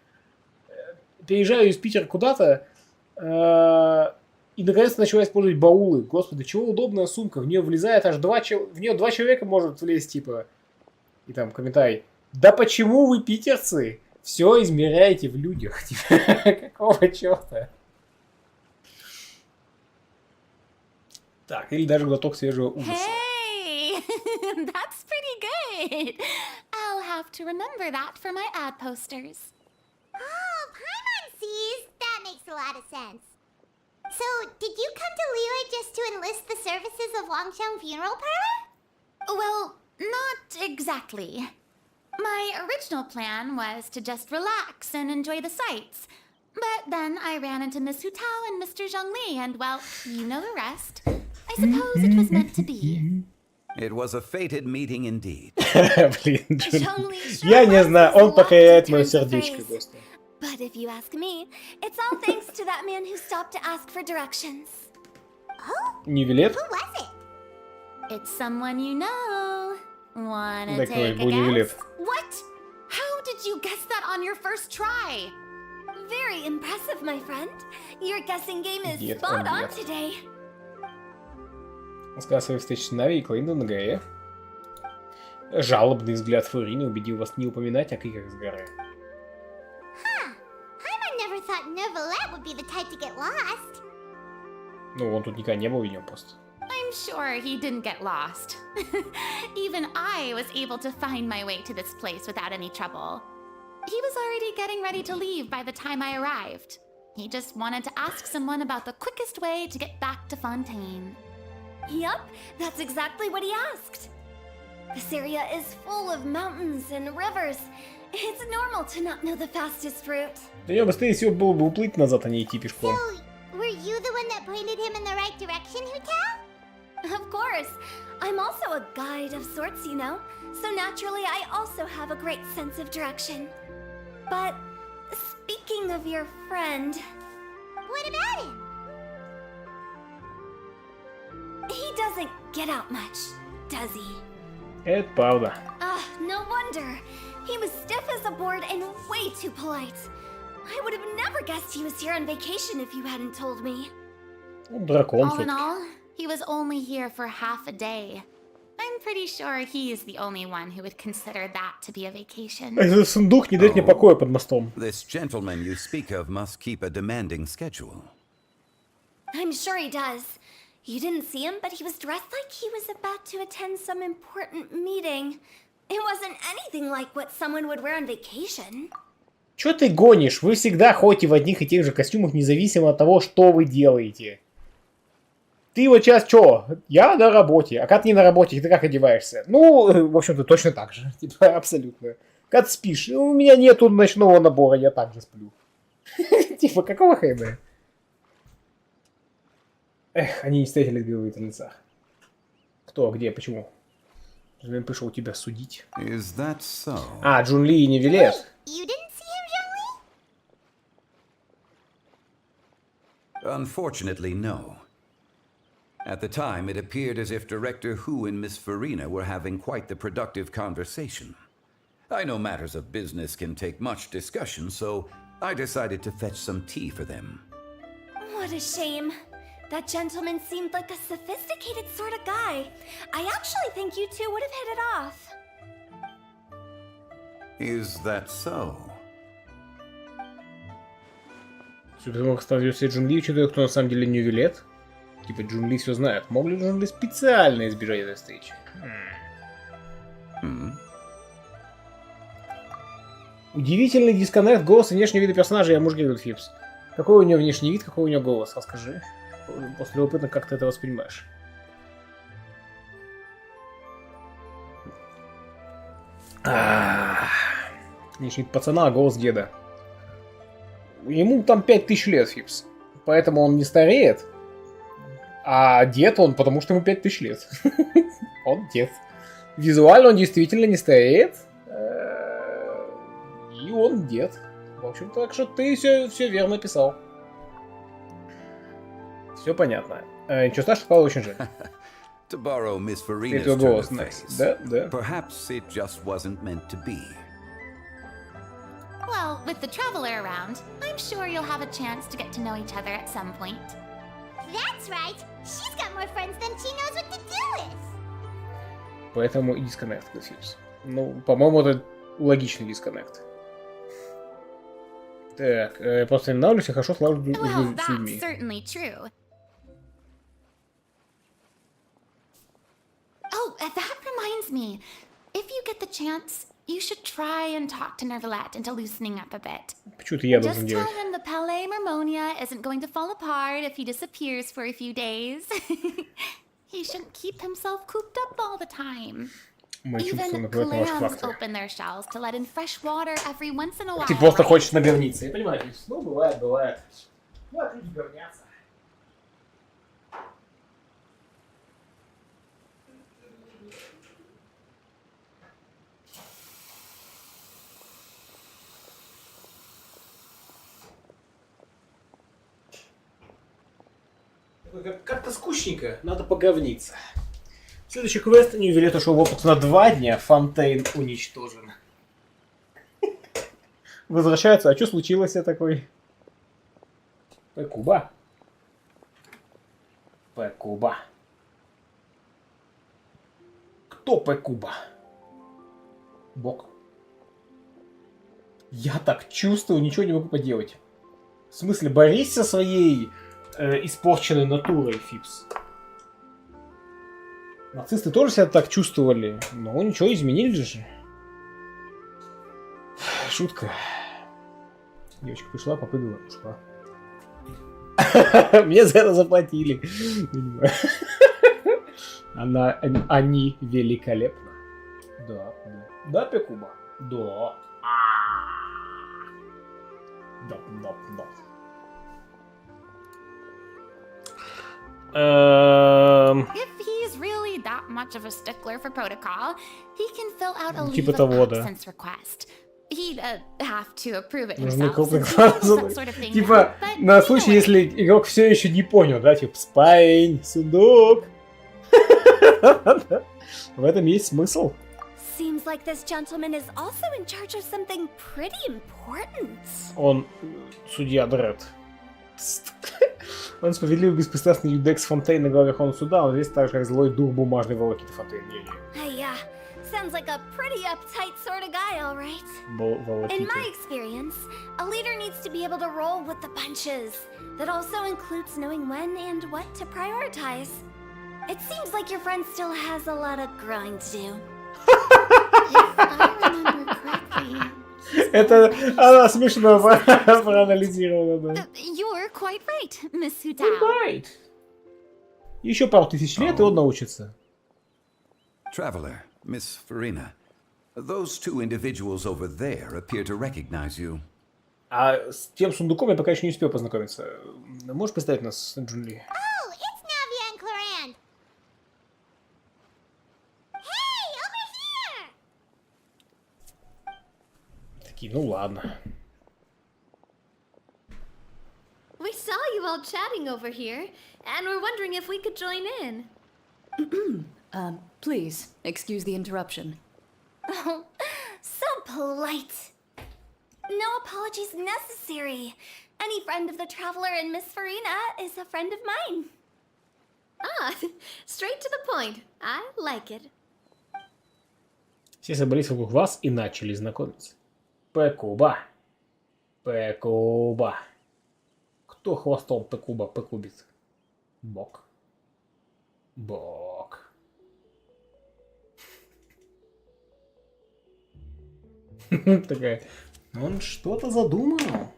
Переезжаю из Питера куда-то, и наконец-то начала использовать баулы. Господи, чего удобная сумка, в нее влезает аж в нее 2 человека может влезть, типа. И там комментарий. Да почему вы, питерцы, все измеряете в людях? Какого черта? Так, или даже глоток свежего ужаса. Hey, that's pretty good. I'll have to remember that for my ad posters. Oh, Paimon sees. That makes a lot of sense. So, did you come to Liyue just to enlist the services of Wangsheng Funeral Parlor? Well, not exactly. My original plan was to just relax and enjoy the sights. But then I ran into Miss Hutao and Mr. Zhongli, and well, you know the rest. I suppose it was meant to be. It was a fated meeting indeed. Блин, я не знаю, он покоряет мое сердечко, просто. But if you ask me, it's all thanks to that man who stopped to ask for directions. Oh? Нивелет? Who was it? It's someone you know. Wanna Так, take a Нивелет. guess? What? How did you guess that on your first try? Very impressive, my friend. Your guessing game is Нет, spot он on нет. today. Сказал своей встрече с Нави и Клейндон на горе. Жалобный взгляд Фурины убедил вас не упоминать о криках с горы. Huh. Paimon never thought Neuvillette would be the type to get lost. Ну, он тут никогда не был, видимо, просто. I'm sure he didn't get lost. Even I was able to find my way to this place without any trouble. He was already getting ready to leave by the time I arrived. He just wanted to ask someone about the quickest way to get back to Fontaine. Yup, that's exactly what he asked. This area is full of mountains and rivers. It's normal to not know the fastest route. Да не, быстрее всего было бы уплыть назад, а не идти пешком. So, were you the one that pointed him in the right direction, Hutao? Of course. I'm also a guide of sorts, you know. So naturally, I also have a great sense of direction. But speaking of your friend... What about him? He doesn't get out much, does he? Это правда. No wonder. He was stiff as a board and way too polite. I would have never guessed he was here on vacation if you hadn't told me. Дракон All in всё-таки. all, he was only here for half a day. I'm pretty sure he is the only one who would consider that to be a vacation. Этот сундук не дает мне покоя под мостом. This gentleman you speak of must keep a demanding schedule. I'm sure he does. You didn't see him, but he was dressed like he was about to attend some important meeting. It wasn't anything like what someone would wear on vacation. Чё ты гонишь? Вы всегда ходите в одних и тех же костюмах, независимо от того, что вы делаете. Ты вот сейчас чё? Я на работе. А когда ты не на работе, ты как одеваешься? Ну, в общем-то, точно так же. Типа, абсолютно. Когда ты спишь, у меня нету ночного набора, я так же сплю. Типа, какого хрена? Эх, они не встретились в белых лицах. Кто, где, почему? Я пришел тебя судить. Is that so? А, Джун Ли и Невилет. You didn't see him, Zhongli? Unfortunately, no. At the time, it appeared as if Director Hu and Miss Farina were having quite the productive conversation. I know matters of business can take much discussion, so I decided to fetch some tea for them. What a shame. That gentleman seemed like a sophisticated sort of guy. I actually think you two would have hit it off. Is that so? Потому что остается Джун Ли, учитывая, кто на самом деле Невилет. Типа Джун Ли все знает. Мог ли Джун Ли специально избежать этой встречи? Удивительный дисконнект голоса и внешнего вида персонажа, я муж говорит Фипс. Какой у него внешний вид, какой у него голос? Расскажи. После любопытно, как ты это воспринимаешь. Внешний вид пацана, а голос деда. Ему там 5000 лет, Фипс. Поэтому он не стареет. А дед он, потому что ему 5000 лет. Он дед. Визуально он действительно не стареет. И он дед. В общем, так что ты все верно писал. Все понятно. Ничего страшного, Павел, очень жаль. To borrow Miss Farina's turn голос, of nice. phrase, Да. perhaps it just wasn't meant to be. Well, with the traveler around, I'm sure you'll have a chance to get to know each other at some point. That's right. She's got more friends than she knows what to do with. Поэтому и дисконнект, Фипс. Ну, по-моему, это логичный дисконнект. Так, я просто не нравлюсь, я хорошо слажу с людьми. That's certainly true. Oh, that reminds me. If you get the chance, you should try and talk to Nervalet into loosening up a bit. Почему-то я Just должен tell делать. him the Palais Mermonia isn't going to fall apart if he disappears for a few days. He shouldn't keep himself cooped up all the time. Even clams open their shells to let in fresh water every once in a while. Ты просто хочешь наговниться. Я понимаю, ну, бывает. Бывает, люди говнятся. Как-то скучненько, надо поговниться. Следующий квест. Невилет ушел в опыт на 2 дня. Фонтейн уничтожен. Возвращается. А что случилось я такой? П-куба. П-куба. Кто П-куба? Бог. Я так чувствую, ничего не могу поделать. В смысле, борись со своей испорченной натурой, Фипс. Нацисты тоже себя так чувствовали, но ничего, изменили же. Шутка. Девочка пришла, попрыгала, ушла. Мне за это заплатили. Они великолепны. Да. Да, Пекуба? Да. Да. If he's really that much of a stickler for protocol, he can fill out a leave of absence request. He'd have to approve it himself. Типа, на случай, если игрок все еще не понял, да, типа, спайн, судок. В этом есть смысл. Seems like this gentleman is also in charge of something pretty important. Он судья Дред. Он справедливый беспристрастный юдекс Фонтейн на главе Верховного суда, он весь так же, как злой дух бумажной волокиты Фонтейн. Yeah, sounds like a pretty uptight sort of guy, all right. In my experience, a leader needs to be able to roll with the punches. That also includes knowing when and what to prioritize. It seems like your friend still has a lot of growing to do. If I remember correctly. Это она смешно проанализировала, да. You're quite right, Miss Hudao. Right. Еще пару тысяч лет, и он научится. Traveler, Miss Farina, those two individuals over there appear to recognize you. А с тем сундуком я пока еще не успел познакомиться. Можешь представить нас, Джун Ли? Oh, it's Такие, ну ладно. We saw you all chatting over here, and we're wondering if we could join in. Please, excuse the interruption. Oh, so polite. No apologies necessary. Any friend of the Traveler and Miss Farina is a friend of mine. Ah, straight to the point. I like it. Все собрались вокруг вас и начали знакомиться. Пекуба. Пекуба. Кто хвостом Пекуба пекубит? Бог. Бог. Такая. Он что-то задумал.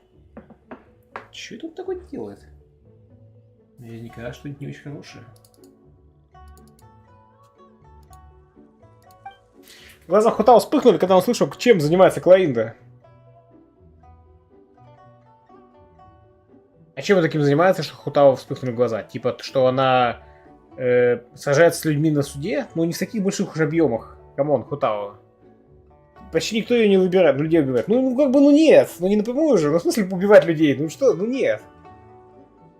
Что тут такое делает? Наверняка что-нибудь не очень хорошее. Глаза Хотао вспыхнули, когда он услышал, чем занимается Клоинда. А чем он таким занимается, что Хотао вспыхнули глаза? Типа, что она сажается с людьми на суде? Ну, не в таких больших уж объемах. Камон, Хотао. Почти никто ее не выбирает, людей убивает. Ну, как бы, ну нет, ну не напрямую же. Ну, в смысле, убивать людей? Ну что, ну нет.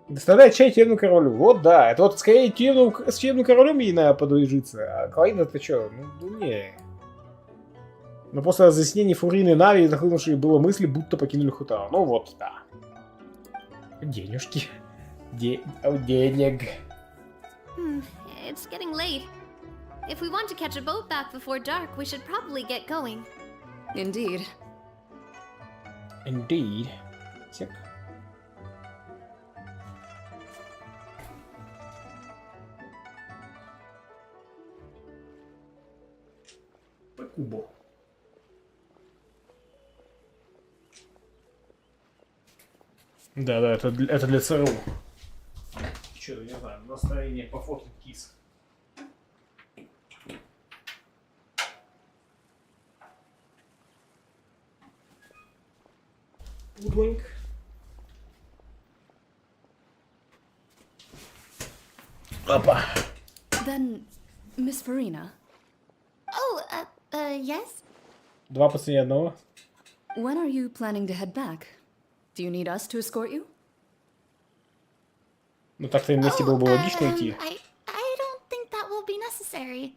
Доставляет чай темному королю. Вот да, это вот скорее с темным королем ей надо подружиться. А Клоинда-то что? Ну не. Но после разъяснений Фурины и Нави, нахлынувшие было мысли, будто покинули Хотао. Ну вот, да. Денежки. Денег. It's getting late. If we want to catch a boat back before dark, we should probably get going. Indeed. Indeed. Сек. Пекубо. Да, это для ЦРУ. Что-то, не знаю, настроение по фото кис. Удвоник. Опа. Then, Miss Farina. Oh, yes? Два по цене одного. When are you planning to head back? Do you need us to escort you? Ну так-то им вместе было бы логично идти. I don't think that will be necessary.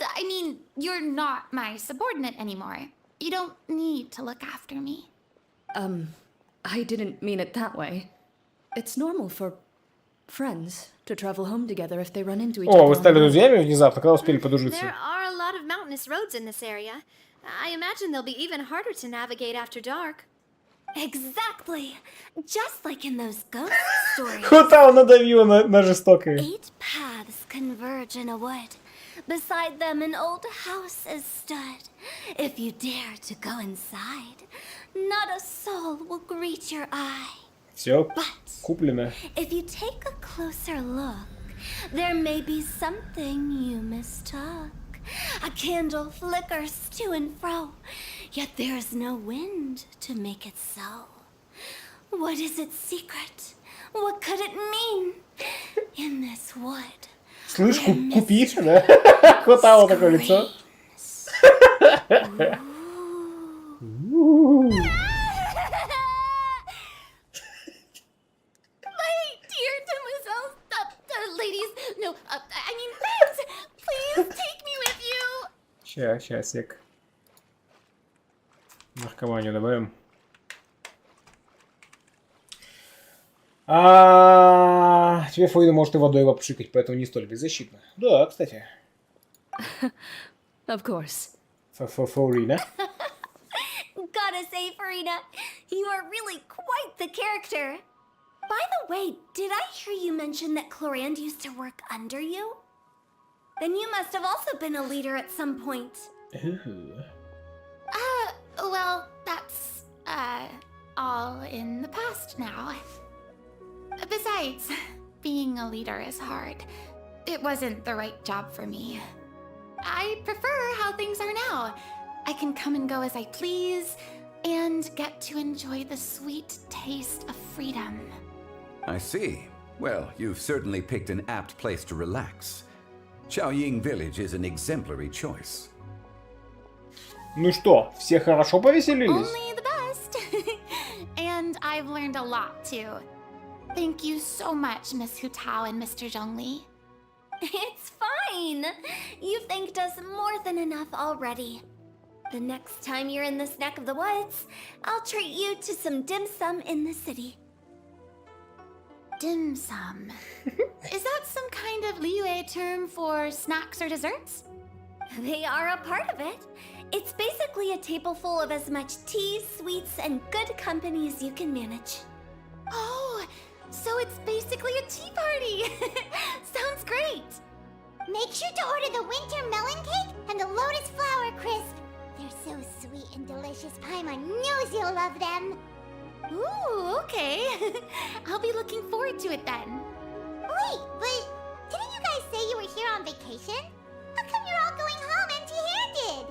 I mean, you're not my subordinate anymore. You don't need to look after me. I didn't mean it that way. It's normal for friends to travel home together if they run into each other. О, вы стали друзьями внезапно, когда успели подружиться? There are a lot of mountainous roads in this area. I imagine they'll be even harder to navigate after dark. Exactly. Just like in those ghost stories. Хотао надавила на жестокое. 8 paths converge in a wood. Beside them an old house is stood. If you dare to go inside, not a soul will greet your eye. Все куплено. If you take a closer look, there may be something you mistook. A candle flickers to and fro, yet there's no wind to make it so. What is its secret? What could it mean? In this wood. Слышь, купи, да? Хотао такое лицо. Ladies, no, I mean, please take me with you. Сейчас, сек. Наркоманию добавим. Тебе Фаина может и водой обшикать, поэтому не столь беззащитно. Да, кстати. Of course. Фаурина. Gotta say, Farina, you are really quite the character. By the way, did I hear you mention that Clorand used to work under you? Then you must have also been a leader at some point. Ooh. Well, that's, all in the past now. Besides, being a leader is hard. It wasn't the right job for me. I prefer how things are now. I can come and go as I please, and get to enjoy the sweet taste of freedom. I see. Well, you've certainly picked an apt place to relax. Xiaoying Village is an exemplary choice. Ну что, все хорошо повеселились? Only the best. And I've learned a lot too. Thank you so much, Miss Hu Tao and Mr. Zhongli. It's fine. You thanked us more than enough already. The next time you're in this neck of the woods, I'll treat you to some dim sum in the city. Dim sum. Is that some kind of Liyue term for snacks or desserts? They are a part of it. It's basically a table full of as much tea, sweets, and good company as you can manage. Oh, so it's basically a tea party. Sounds great. Make sure to order the winter melon cake and the lotus flower crisp. They're so sweet and delicious, Paimon knows you'll love them. Ooh, okay. I'll be looking forward to it then. Wait, but didn't you guys say you were here on vacation? How come you're all going home empty-handed?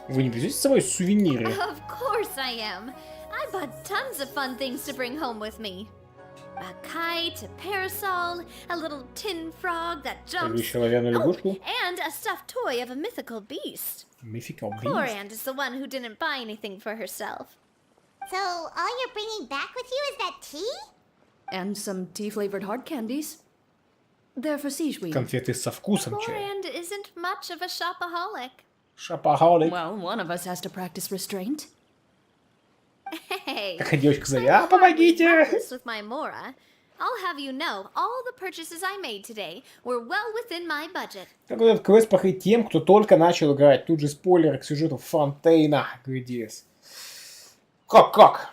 Вы не привезете с собой сувениры? Of course I am. I bought tons of fun things to bring home with me. A kite, a parasol, a little tin frog that jumps, and a stuffed toy of a mythical beast. Mythical beast? Coriand is the one who didn't buy anything for herself. So, all you're bringing back with you is that tea? And some tea-flavored hard candies. They're for Sijui. Конфеты со вкусом чая. Coriand isn't much of a shopaholic. Shopaholic. Well, one of us has to practice restraint. Hey, Такая девочка зовет, помогите! with my Mora, I'll have you know, all the purchases I made today were well within my budget. Так вот этот квест проходит тем, кто только начал играть. Тут же спойлеры к сюжету Фонтейна. Гридис. Как?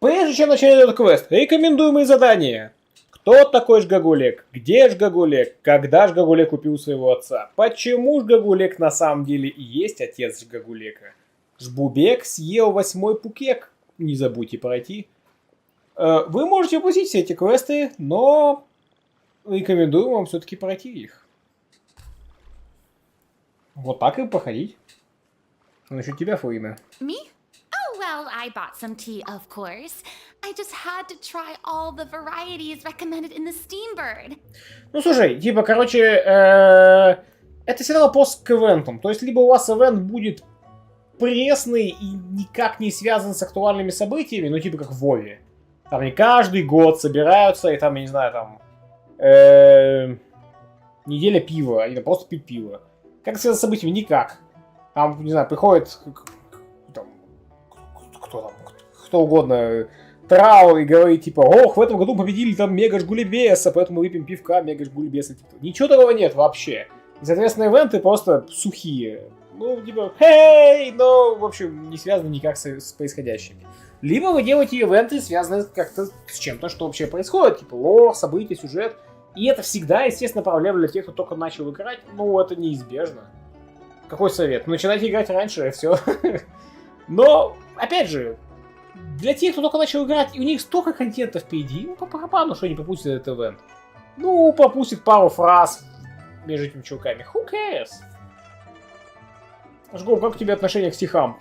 Прежде чем начать этот квест, рекомендуемые задания. Кто такой Жгагулек? Где Жгагулек? Когда Жгагулек убил своего отца? Почему Жгагулек на самом деле и есть отец Жгагулека? Жбубек съел 8-й пукек. Не забудьте пройти. Вы можете упустить все эти квесты, но рекомендую вам все-таки пройти их. Вот так и походить. Насчет тебя, Фаина. Me? Oh, well, I bought some tea, of course. I just had to try all the varieties recommended in the Steambird. Ну, слушай, типа, короче, это всегда вопрос к ивентам. То есть, либо у вас ивент будет пресный и никак не связан с актуальными событиями, ну, типа, как в Вове. Там они каждый год собираются, и там, я не знаю, там, неделя пива, или просто пить пиво. Как связано с событиями? Никак. Там, не знаю, приходит там, кто угодно, Трау, и говорит, типа, ох, в этом году победили там Мега Жгули Беса, поэтому выпьем пивка Мега Жгули Беса. Типа. Ничего такого нет вообще. И, соответственно, ивенты просто сухие. Ну, типа, хей, но, в общем, не связаны никак с происходящими. Либо вы делаете ивенты, связанные как-то с чем-то, что вообще происходит. Типа, лор, события, сюжет. И это всегда, естественно, проблема для тех, кто только начал играть. Ну, это неизбежно. Какой совет? Начинайте играть раньше, и все. Но, опять же, для тех, кто только начал играть, и у них столько контента впереди, ну, по барабану, что они пропустят этот ивент. Ну, пропустит пару фраз между этими чуваками. Who cares? Жгов, как у тебя отношение к стихам?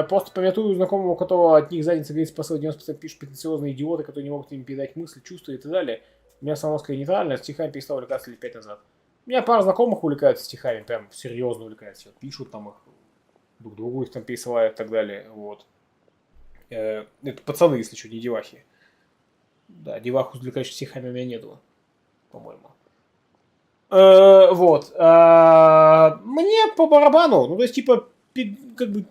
Просто пометую знакомого, у которого от них задница говорит, спасал 90% пишут претенциозные идиоты, которые не могут им передать мысли, чувства и так далее. У меня сама скорее нейтральная, стихами перестал увлекаться лет 5 назад. У меня пара знакомых увлекаются стихами, прям серьезно увлекаются. Пишут там их, друг другу их там пересылают и так далее. Вот. Это пацаны, если что, не девахи. Да, деваху, увлекающих стихами у меня нету, по-моему. Вот. Мне по барабану. Ну, то есть, типа, как бы...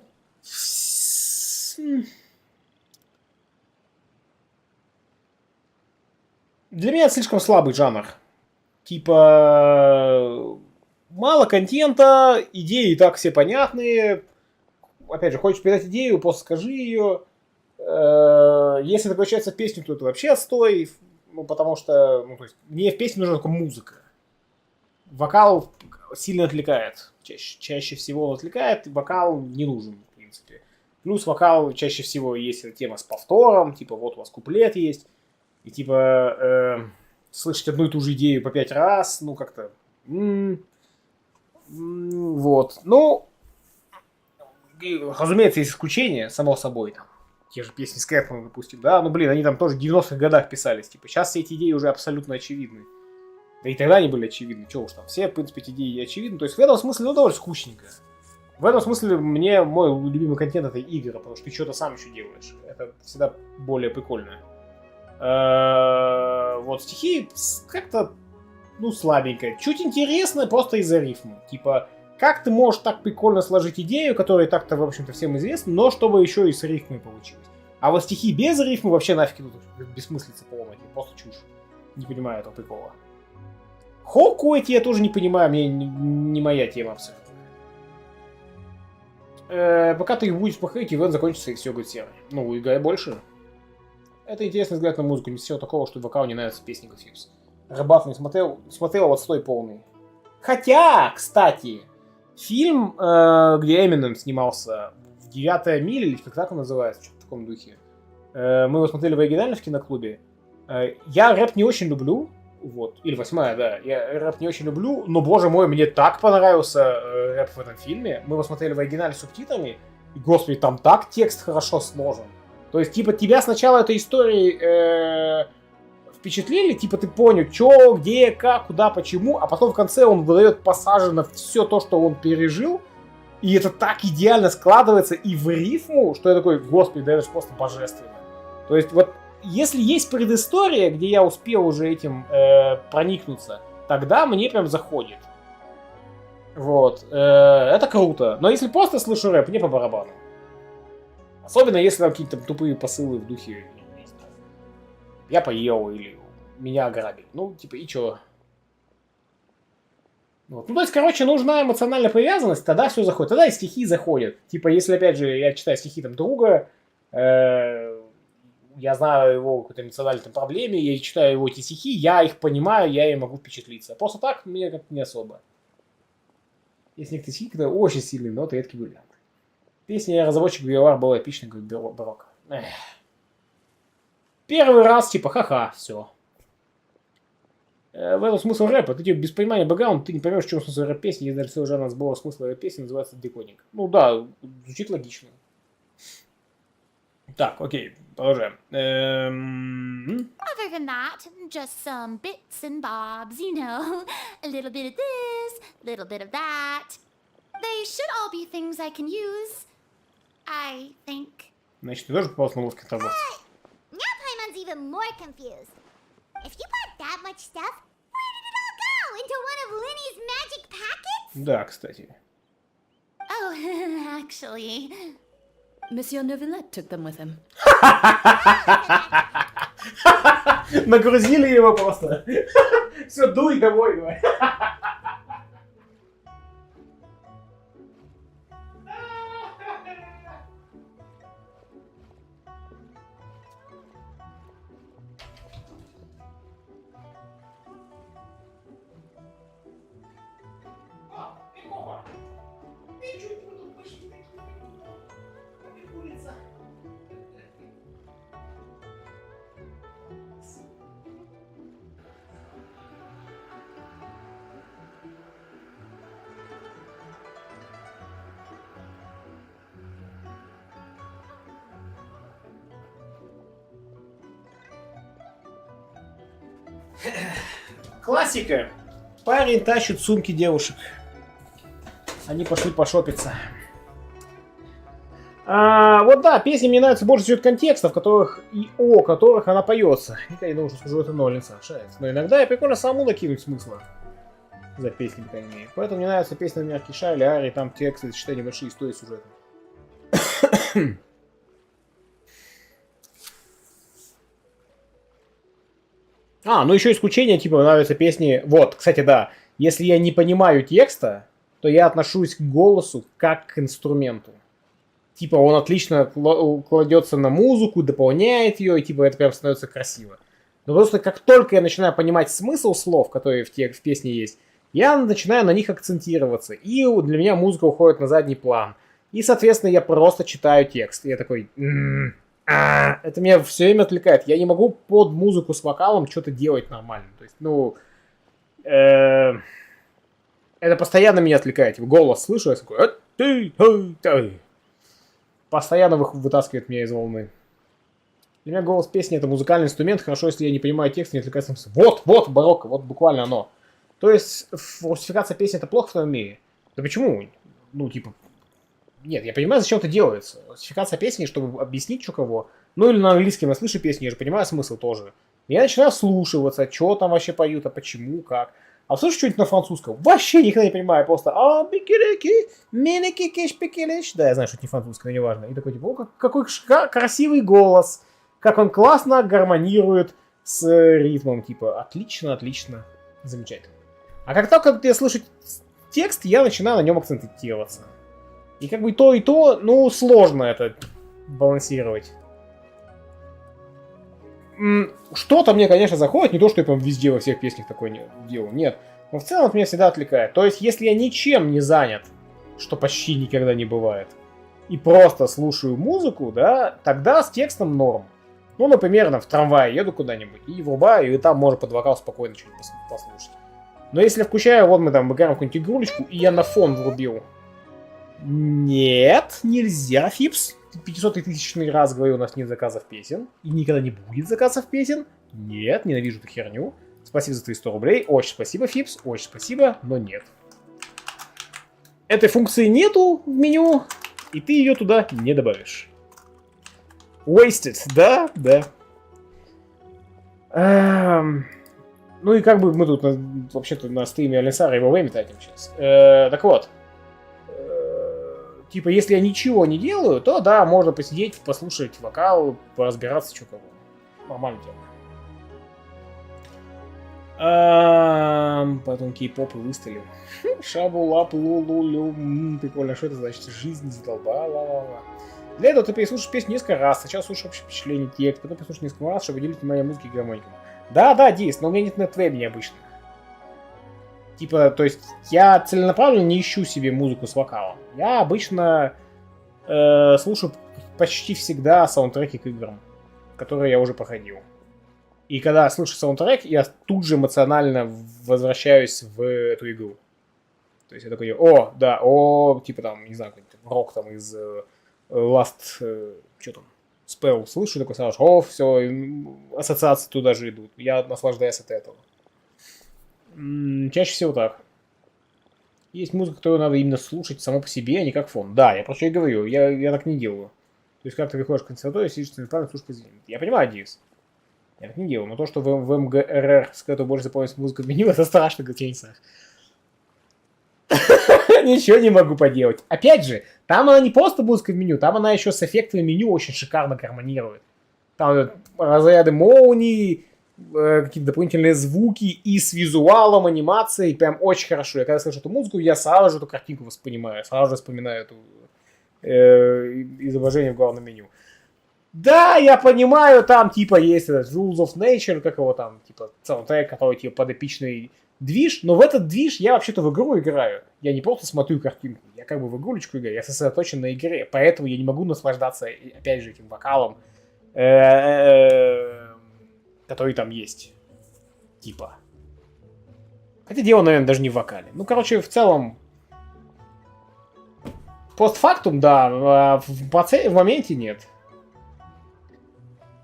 Для меня это слишком слабый жанр. Типа... Мало контента, идеи и так все понятные. Опять же, хочешь передать идею, просто скажи ее. Если это превращается в песню, то это вообще отстой. Ну, потому что... Ну, то есть, мне в песне нужна только музыка. Вокал сильно отвлекает. Чаще всего он отвлекает, и вокал не нужен, в принципе. Плюс вокал чаще всего есть эта тема с повтором, типа вот у вас куплет есть, и типа слышать одну и ту же идею по 5 раз, ну как-то... Вот. Ну, разумеется, есть исключения, само собой, там. Те же песни Скрэпа, допустим, да, ну блин, они там тоже в 90-х годах писались, типа сейчас все эти идеи уже абсолютно очевидны. Да и тогда они были очевидны, чего уж там. Все, в принципе, эти идеи очевидны. То есть в этом смысле, ну, довольно скучненько. В этом смысле мне мой любимый контент — это игры, потому что ты что-то сам еще делаешь. Это всегда более прикольно. Вот стихи как-то, ну, слабенько. Чуть интересно просто из-за рифма. Типа, как ты можешь так прикольно сложить идею, которая так-то, в общем-то, всем известна, но чтобы еще и с рифмой получилось. А вот стихи без рифмы вообще нафиг идут. Бессмыслица полная. Просто чушь. Не понимаю этого прикола. Хоку эти я тоже не понимаю. Мне не моя тема абсолютно. Пока ты их будешь походить, ивент закончится и все будет серый. Ну, играй больше. Это интересный взгляд на музыку. Не всего такого, что в ВК не нравятся песни Госфипс. Рыбав не смотрел. Смотрел вот отстой полный. Хотя, кстати, фильм, где Эминем снимался в 9 миле, или как так он называется, что-то в таком духе. Мы его смотрели в оригинале в киноклубе. Я рэп не очень люблю. Вот. Или 8-я, да. Я рэп не очень люблю, но, боже мой, мне так понравился рэп в этом фильме. Мы его смотрели в оригинале с субтитрами, и, господи, там так текст хорошо сложен. То есть, типа, тебя сначала этой историей впечатлили, типа, ты понял, чё, где, как, куда, почему, а потом в конце он выдает пассажи на все то, что он пережил, и это так идеально складывается и в рифму, что я такой, господи, да это же просто божественно. То есть, вот, если есть предыстория, где я успел уже этим проникнуться, тогда мне прям заходит. Вот. Это круто. Но если просто слышу рэп, мне по барабану. Особенно если там какие-то тупые посылы в духе, не знаю, я поел или меня ограбили. Ну, типа, и чё? Вот. Ну, то есть, короче, нужна эмоциональная привязанность, тогда все заходит. Тогда и стихи заходят. Типа, если, опять же, я читаю стихи там друга, я знаю его какой-то эмоциональной там проблеме, я читаю его эти стихи, я их понимаю, я им могу впечатлиться. Просто так мне как-то не особо. Есть некоторые стихи, которые очень сильные, но это редкий вариант. Песня «Разработчик BioWare» была эпичной, как барок. Первый раз, типа, ха-ха, все. В этом смысл рэпа. Ты, типа, без понимания бэкграунда, ты не поймешь, в чем смысл рэп-песни, если даже целый жанр сбора смысла рэп-песни называется декодинг. Ну да, звучит логично. Так, окей, продолжаем. Other than that, just some bits and bobs, you know. A little bit of this, a little bit of that. They should all be things I can use, I think. Значит, ты тоже попался на ловких торговцев. Now Paimon's even more confused. If you bought that much stuff, where did it all go? Into one of Linny's magic packets? Да, кстати. Oh, actually... Monsieur Neuvillette took them with him. Нагрузили его просто. Все, дуй домой, давай. Классика. Парень тащит сумки девушек. Они пошли пошопиться. Вот да, песни мне нравятся больше за счет контекста, в которых и о которых она поется. Никогда не думал, что скажу это ноль, совершается. Но иногда я прикольно саму накинуть смысла за песни, по крайней мере. Поэтому мне нравится песня, например, Киша или Ари, там тексты, читать небольшие истории сюжета. Ну еще исключение, типа, нравятся песни... Вот, кстати, да. Если я не понимаю текста, то я отношусь к голосу как к инструменту. Типа, он отлично кладется на музыку, дополняет ее, и типа, это прям становится красиво. Но просто как только я начинаю понимать смысл слов, которые в песне есть, я начинаю на них акцентироваться. И для меня музыка уходит на задний план. И, соответственно, я просто читаю текст. И я такой... Это меня все время отвлекает. Я не могу под музыку с вокалом что-то делать нормально. То есть, ну... Это постоянно меня отвлекает. Голос слышу, я такой... Постоянно вытаскивает меня из волны. Для меня голос песни это музыкальный инструмент, хорошо, если я не понимаю текст, не отвлекаюсь на смысл. Вот, барокко, вот буквально оно. То есть, фальсификация песни это плохо в твоем мире? Да почему? Ну, типа, нет, я понимаю, зачем это делается. Фальсификация песни, чтобы объяснить, что кого. Ну, или на английском я слышу песни, я же понимаю смысл тоже. Я начинаю слушаться, что там вообще поют, а почему, как. А слушаю что-нибудь на французском, вообще никогда не понимаю, просто бикелики, миникикиш, пикелиш. Да, я знаю, что это не французское, но неважно. И такой, типа, какой красивый голос, как он классно гармонирует с ритмом, типа, отлично, отлично, замечательно. А как только я слышу текст, я начинаю на нем акцентироваться. И как бы и то, ну, сложно это балансировать. Что-то мне, конечно, заходит, не то, что я прям везде во всех песнях такое делаю, нет. Но в целом это меня всегда отвлекает. То есть, если я ничем не занят, что почти никогда не бывает, и просто слушаю музыку, да, тогда с текстом норм. Ну, например, в трамвае еду куда-нибудь и врубаю, и там можно под вокал спокойно что-нибудь послушать. Но если я включаю, вот мы там играем какую-нибудь игрулечку, и я на фон врубил. Нет, нельзя, Фипс. 500-тысячный раз говорю, у нас нет заказов песен. И никогда не будет заказов песен. Нет, ненавижу эту херню. Спасибо за твои 100 рублей. Очень спасибо, Фипс. Очень спасибо, но нет. Этой функции нету в меню, и ты ее туда не добавишь. Wasted, да? Да. Ну и как бы мы тут вообще-то на стриме Алисара его время тратим сейчас. Так вот. Типа, если я ничего не делаю, то да, можно посидеть, послушать вокал, поразбираться, что кого. Нормально дело. Потом кей-поп и выстрелил. Шабулап, лулулю. Прикольно, что это значит? Жизнь задолбала. Для этого ты переслушаешь песню несколько раз. Сначала слушаешь общее впечатление текста, потом переслушаешь несколько раз, чтобы выделить внимание музыки и гармоникам. Да, Дис, но у меня нет нет-времени обычно. Типа, то есть, я целенаправленно не ищу себе музыку с вокалом. Я обычно слушаю почти всегда саундтреки к играм, которые я уже проходил. И когда слышу саундтрек, я тут же эмоционально возвращаюсь в эту игру. То есть я такой, типа там, не знаю, какой-то рок там из Last, что там, Spell, слышу, такой сразу, все, ассоциации туда же идут. Я наслаждаюсь от этого. Чаще всего так. Есть музыка, которую надо именно слушать само по себе, а не как фон. Да, я про что и говорю, я так не делаю. То есть, как ты выходишь в консерваторию, сидишь целенаправленно, слушаешь произведение. Я понимаю, Дивс. Я так не делаю. Но то, что в МГРР, с которой больше запомнится музыка в меню, это страшно, как тенниса. Ничего не могу поделать. Опять же, там она не просто музыка в меню, там она еще с эффектами меню очень шикарно гармонирует. Там разряды молний, какие-то дополнительные звуки и с визуалом, анимацией, прям очень хорошо. Я когда слышу эту музыку, я сразу же эту картинку воспринимаю, сразу же вспоминаю это изображение в главном меню. Да, я понимаю, там типа есть этот Rules of Nature, как его там, типа саундтрек, который типа под эпичный движ, но в этот движ я вообще-то в игру играю. Я не просто смотрю картинку, я как бы в игрулечку играю, я сосредоточен на игре, поэтому я не могу наслаждаться, опять же, этим вокалом, который там есть. Типа. Хотя дело, наверное, даже не в вокале. Ну, короче, в целом, постфактум, да, в моменте нет.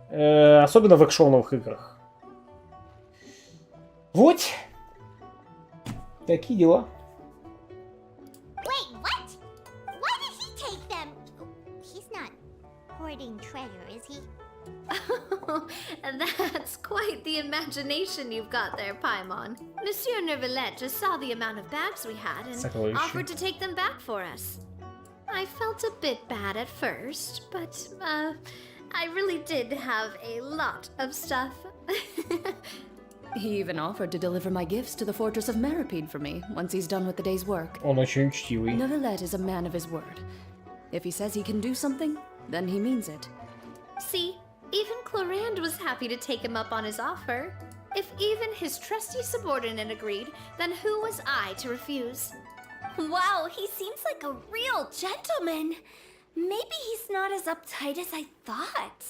Особенно в экшоновых играх. Вот. Такие дела. Wait, what? Why did he take them? He's not hoarding treasure, is he? That's quite the imagination you've got there, Paimon. Monsieur Neuvillette just saw the amount of bags we had and offered to take them back for us. I felt a bit bad at first, but, I really did have a lot of stuff. He even offered to deliver my gifts to the fortress of Meripede for me once he's done with the day's work. Он очень учтивый. Neuvillette is a man of his word. If he says he can do something, then he means it. See, even Clorand was happy to take him up on his offer. If even his trusty subordinate agreed, then who was I to refuse? Wow, he seems like a real gentleman. Maybe he's not as uptight as I thought.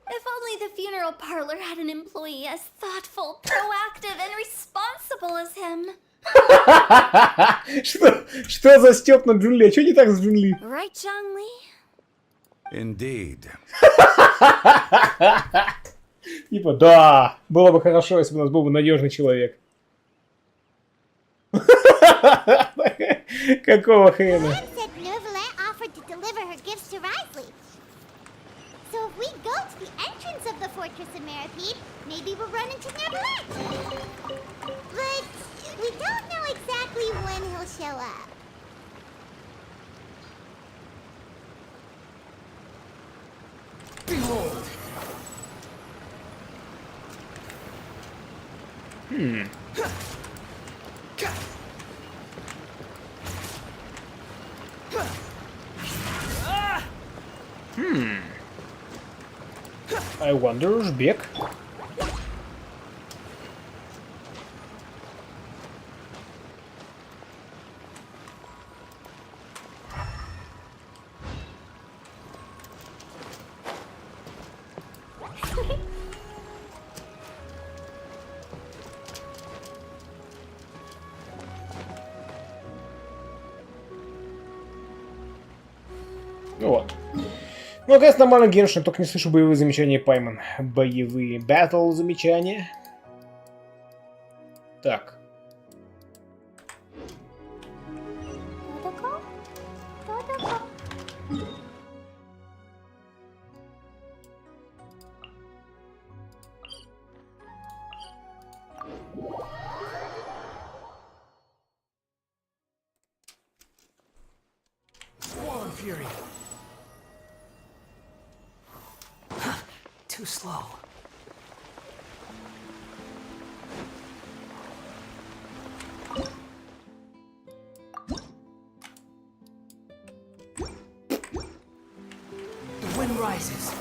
If only the funeral parlor had an employee as thoughtful, proactive, and responsible as him. Что за стёб на Джунли? А что не так с Джунли? Right, Zhongli? Indeed. Типа, да, было бы хорошо, если бы у нас был бы надежный человек. Какого хрена? Said Neuvillette offered to deliver her gifts to Risley. So if we go to the entrance of the Fortress of Meripede, maybe we'll run into Neuvillette. But we don't know exactly when he'll show up. Behold! I wonder, бег. Ну вот. Ну, наконец, нормально Геншин, только не слышу боевые замечания Пайман. Боевые баттл замечания. Так. Swarm Fury. Too slow. The wind rises.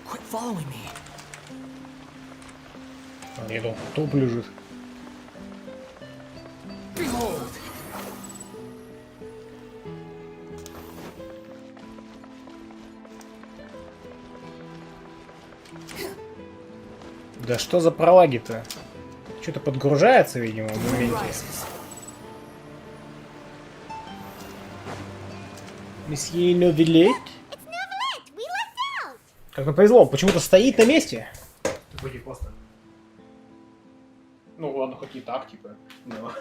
Quit following me. Я думал, топ лежит. Behold! Да что за пролаги-то? Что-то подгружается, видимо, в моменте. Месье Неувиллет? Как нам повезло, он почему-то стоит на месте. Вроде просто. Ну ладно, хоть и так, типа. Но...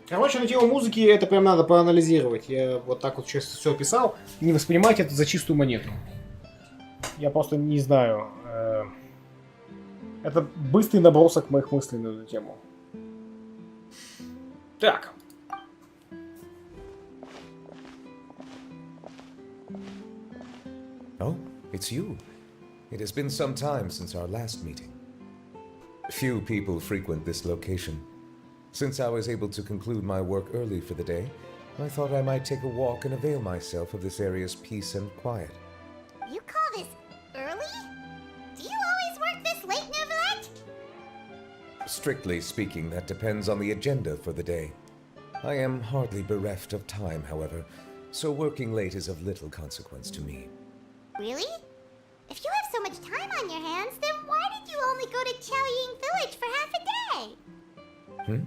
Короче, на тему музыки это прям надо проанализировать. Я вот так вот сейчас все описал. Не воспринимайте это за чистую монету. Я просто не знаю. Это быстрый набросок моих мыслей на эту тему. Так. Oh, it's you. It has been some time since our last meeting. Few people frequent this location. Since I was able to conclude my work early for the day, I thought I might take a walk and avail myself of this area's peace and quiet. You call this early? Do you always work this late, Neuvillette? Strictly speaking, that depends on the agenda for the day. I am hardly bereft of time, however, so working late is of little consequence to me. Really? If you have so much time on your hands, then why did you only go to Chaoying Village for half a day?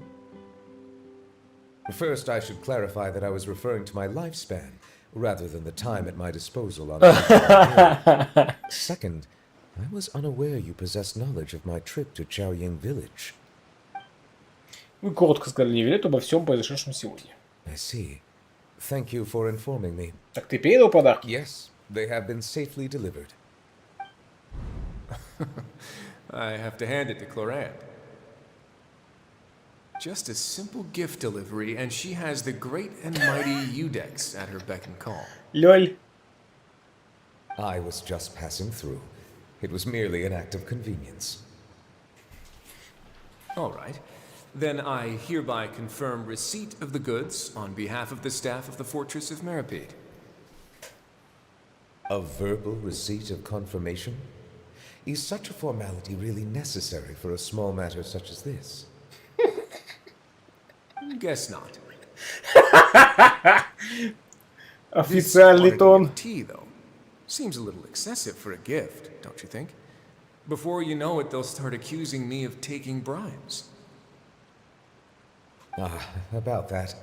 First, I should clarify that I was referring to my lifespan, rather than the time at my disposal on a Second, I was unaware you possessed knowledge of my trip to Chaoying Village. Вы коротко сказали Неувиллету обо всем произошедшем сегодня. I see. Thank you for informing me. Так ты передал подарки? Yes, they have been safely delivered. I have to hand it to Clorant. Just a simple gift delivery, and she has the great and mighty Udex at her beck and call. Lol. I was just passing through. It was merely an act of convenience. All right. Then I hereby confirm receipt of the goods on behalf of the staff of the Fortress of Meripede. A verbal receipt of confirmation? Is such a formality really necessary for a small matter such as this? Guess not. Официальный тон. Tea, though, seems a little excessive for a gift, don't you think? Before you know it, they'll start accusing me of taking bribes. About that.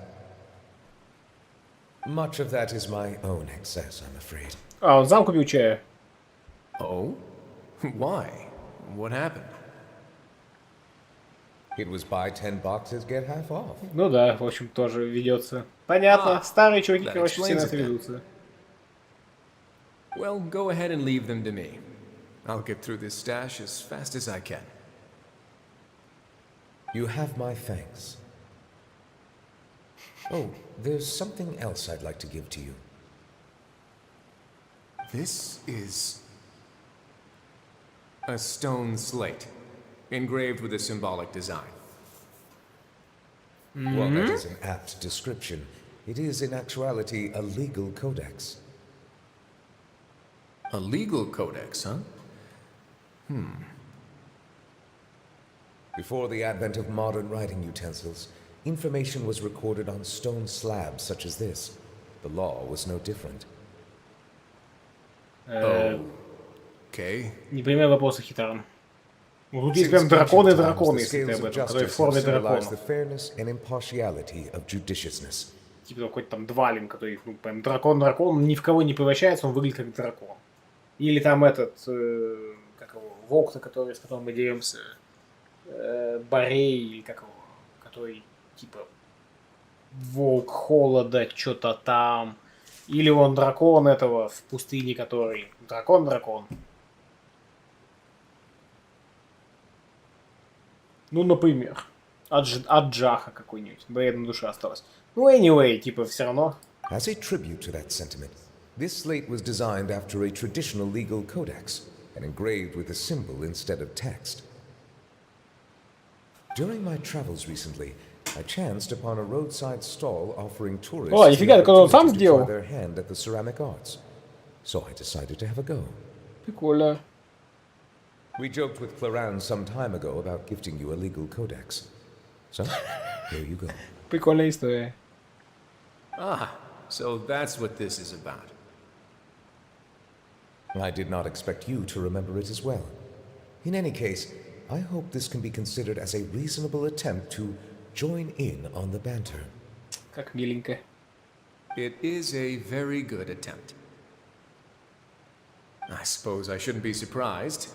Much of that is my own excess, I'm afraid. А, он сам купил чая. Oh? Why? What happened? It was buy 10 boxes, get half off. Ну да, в общем, тоже ведется. Понятно, старые чуваки, короче, все на это ведутся. Well, go ahead and leave them to me. I'll get through this stash as fast as I can. You have my thanks. Oh, there's something else I'd like to give to you. This is a stone slate, engraved with a symbolic design. While that is an apt description, it is in actuality a legal codex. A legal codex, huh? Before the advent of modern writing utensils, information was recorded on stone slabs such as this. The law was no different. Okay. Не понимаю вопроса, Хитаран. Ну, тут есть прям драконы, если ты об этом, которые в форме драконов. Типа какой-то там Двалин, который, ну, прям дракон, ни в кого не превращается, он выглядит как дракон. Или там этот, как его, волк, с которым мы деремся, Борей, или как его, который, типа, волк холода, что-то там. Или он дракон этого в пустыне, который... Дракон. Ну, например. От Джаха какой-нибудь. Блин, на душе осталось. Ну, anyway, типа, все равно. As a tribute to that sentiment, this slate was designed after a traditional legal codex and engraved with a symbol instead of text. During my travels recently, I chanced upon a roadside stall offering tourists О, нифига, так он сам to сделал. try their hand at the ceramic arts. So I decided to have a go. Прикольно. We joked with Claran some time ago about gifting you a legal codex. So, here you go. Прикольная история. So that's what this is about. I did not expect you to remember it as well. In any case, I hope this can be considered as a reasonable attempt to join in on the banter. Как миленько. It is a very good attempt. I suppose I shouldn't be surprised.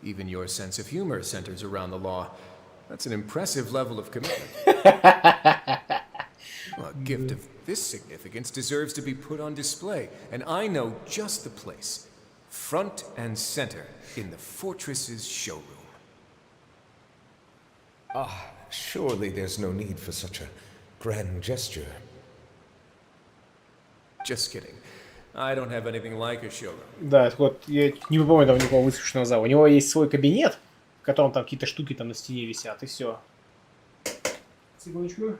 Even your sense of humor centers around the law. That's an impressive level of commitment. A gift of this significance deserves to be put on display, and I know just the place. Front and center in the fortress's showroom. Surely there's no need for such a grand gesture. Just kidding. I don't have anything like a showroom. Да, вот я не помню там никакого выскочного зала. У него есть свой кабинет, в котором там какие-то штуки там на стене висят, и все. Секундочку.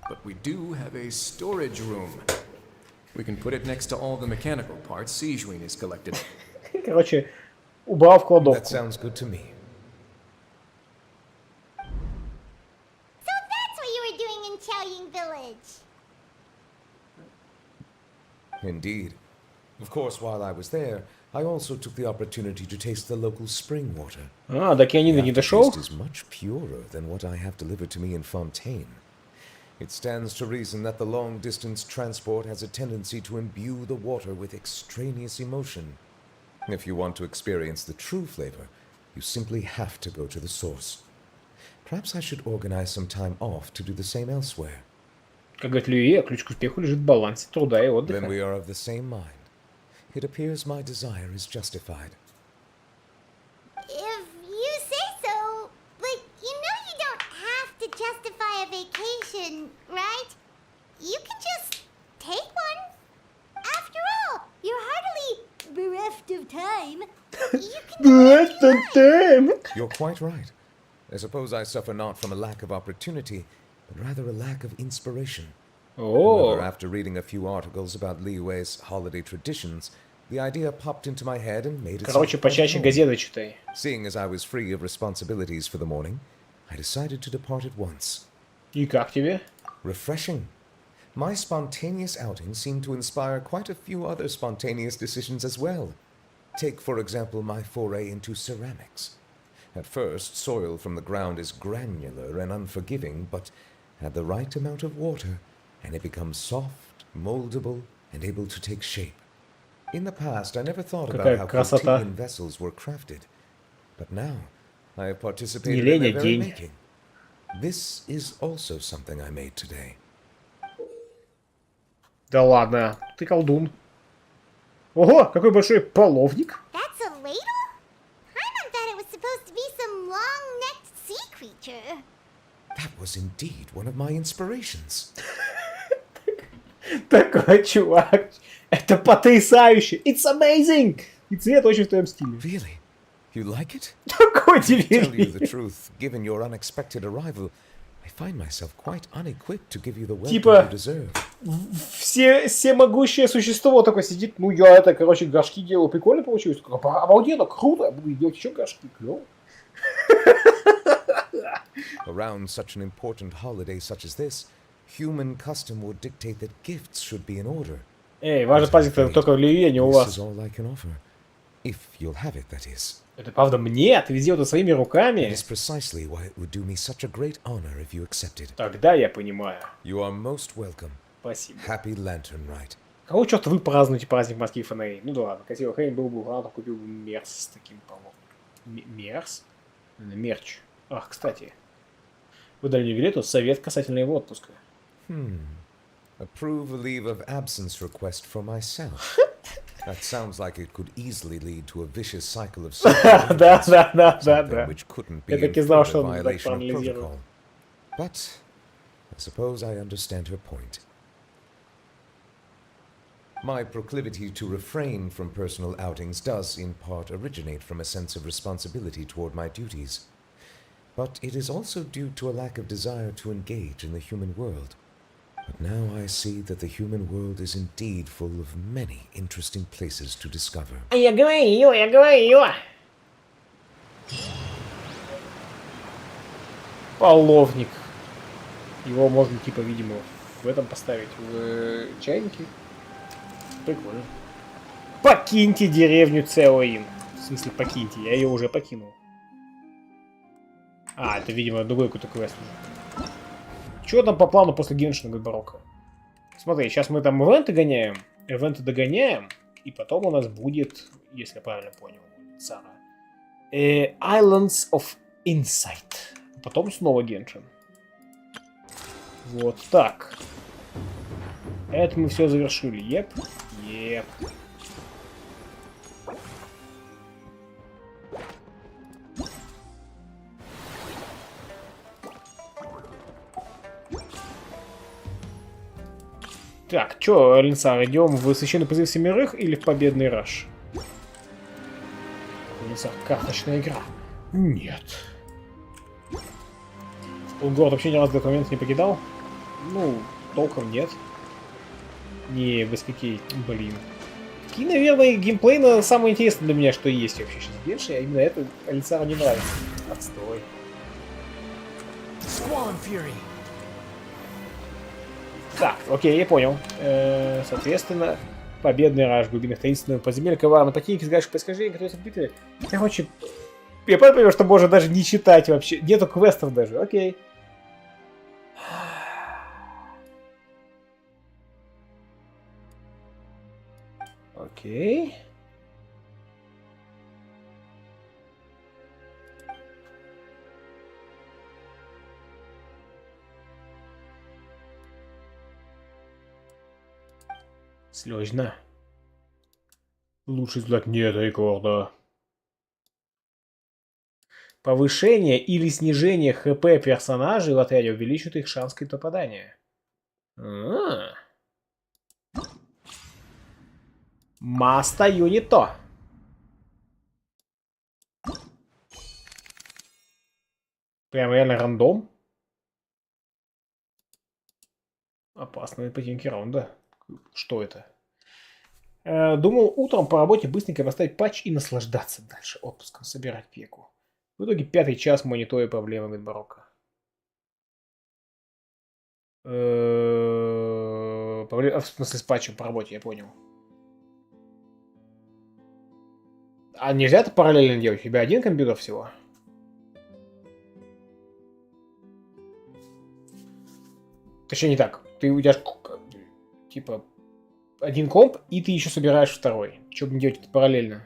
But we do have a storage room. We can put it next to all the mechanical parts Sijuin has collected. Короче, убрал в кладовку. That sounds good to me. So that's what you were doing in Chaoying Village. Indeed. Of course, while I was there, I also took the opportunity to taste the local spring water. До Кианида не дошел? The aftertaste is much purer than what I have delivered to me in Fontaine. It stands to reason that the long-distance transport has a tendency to imbue the water with extraneous emotion. If you want to experience the true flavor, you simply have to go to the source. Perhaps I should organize some time off to do the same elsewhere. Как говорит Люи, ключ к успеху лежит в балансе труда и отдыха. Then we are of the same mind. It appears my desire is justified. If you say so, but you know you don't have to justify a vacation, right? You can just You're quite right. I suppose I suffer not from a lack of opportunity, but rather a lack of inspiration. However, after reading a few articles about Li Wei's holiday traditions, the idea popped into my head and made itself Короче, почаще газеты читай. Seeing as I was free of responsibilities for the morning, I decided to depart at once. И как тебе? Refreshing. My spontaneous outing seemed to inspire quite a few other spontaneous decisions as well. Take, for example, my foray into ceramics. At first, soil from the ground is granular and unforgiving, but add the right amount of water, and it becomes soft, moldable, and able to take shape. In the past, I never thought about how Protean vessels were crafted, but now I have participated in their very making. This is also something I made today. Да ладно, ты колдун. Ого, какой большой половник. That's a ladle? Paimon thought it was supposed to be some long-necked sea creature. That was indeed one of my inspirations. Такой чувак. Это потрясающе. It's amazing. И цвет очень в твоем стиле. Really? You like it? Такой To tell you the удивительный. truth, given your unexpected arrival, I find myself quite unequipped to give you the welcome Типа, you deserve. всемогущее существо такое сидит. Ну, я это, короче, горшки делаю. Прикольно получилось. Обалденно, круто. Буду делать еще горшки. Клево. Around such an important holiday such as this, human custom would dictate that gifts should be in order. Эй, важный праздник только в Ливии, а не у This вас. is all I can offer. If you'll have it, that is. Это правда мне? Ты сделал это своими That руками? is precisely why it would do me such a great honor if you accepted. Тогда я понимаю. You are most welcome. Спасибо. Happy Lantern Rite. Кого черт вы празднуете праздник морских фонарей? Ну да ладно, красивый хрень был бы рад, купил бы мерс с таким полом. Мерс? Мерч. Ах, кстати. Выдали мне билету совет касательно его отпуска. Approve a leave of absence request for myself. That sounds like it could easily lead to a vicious cycle of Да, да, something which couldn't be Я так и знал, inferred что a он так violation of проанализировал. protocol. But I suppose I understand her point. My proclivity to refrain from personal outings does, in part, originate from a sense of responsibility toward my duties. But it is also due to a lack of desire to engage in the human world. But now I see that the human world is indeed full of many interesting places to discover. Я говорю. Половник. Его можно, типа, видимо, в этом поставить, в чайнике. Прикольно. Покиньте деревню Цеоин. В смысле, покиньте, я ее уже покинул. А, это, видимо, другой какой-то квест уже. Чего там по плану после Геншина Барокко? Смотри, сейчас мы там эвенты догоняем, и потом у нас будет, если я правильно понял, Сара, Islands of Insight. Потом снова Геншин. Вот так. Это мы все завершили. Еп. Так, чё, Линсар, идем в священный призыв семерых или в победный раш? Линсар, карточная игра. Нет. Он город вообще ни разу до этого момента не покидал? Ну, толком нет. Не, без какие, блин. Какие, наверное, геймплейно самое интересное для меня, что есть вообще сейчас в Генши, а именно это Линсару не нравится. Отстой. Так, окей, я понял. Соответственно, победный раш глубинных таинственного подземелья, коварный противник из гашек происхождения, которые битвы. Короче, я понимаю, что можно даже не читать вообще. Нету квестов даже, окей. Окей. Сложно. Лучше сделать нет рекорда. Повышение или снижение ХП персонажей в отряде увеличивает их шанс к попаданию. Маста Юнито. Прям реально рандом. Опасные поединки раунда. Что это? Думал утром по работе быстренько поставить патч и наслаждаться дальше отпуском, собирать пеку. В итоге 5-й час мониторю проблемы Винбарока. В смысле с патчем по работе, я понял. А нельзя это параллельно делать? У тебя один компьютер всего? Точнее не так. У тебя типа один комп, и ты еще собираешь второй. Что бы делать это параллельно?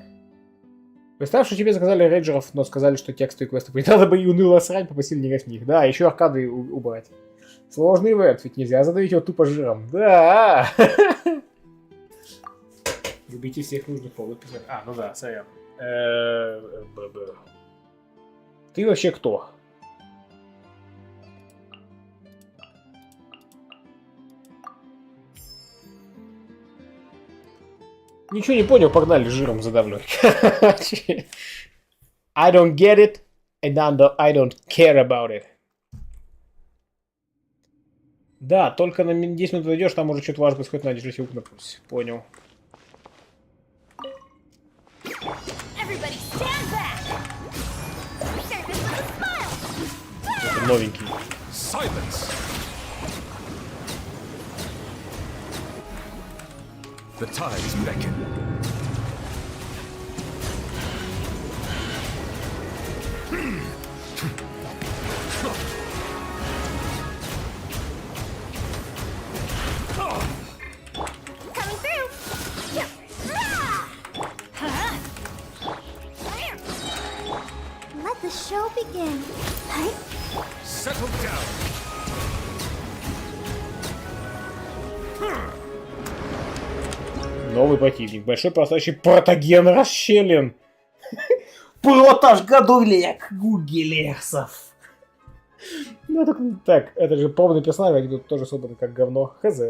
Представь, что тебе заказали рейнджеров, но сказали, что текстовые квесты не надо бы и уныло срать, попросили не играть в них. Да, еще аркады убрать. Сложный ивент, ведь нельзя задавить его тупо жиром. Да! Любите всех нужных поводов писать. А, ну да, сорян. Ты вообще кто? Ничего не понял, погнали жиром задавлю. I don't get it, and I don't care about it. Да, только на 10 минут дойдешь, там уже что-то важное происходит, надежись его напусть. Понял. Это новенький. Silence. The tides beckon. Coming through. Let the show begin. Settle down. Новый противник. Большой простающий протоген расщелин. Протаж гугелесов. Ну так, это же пробный персонаж, они тут тоже собраны как говно. Хз.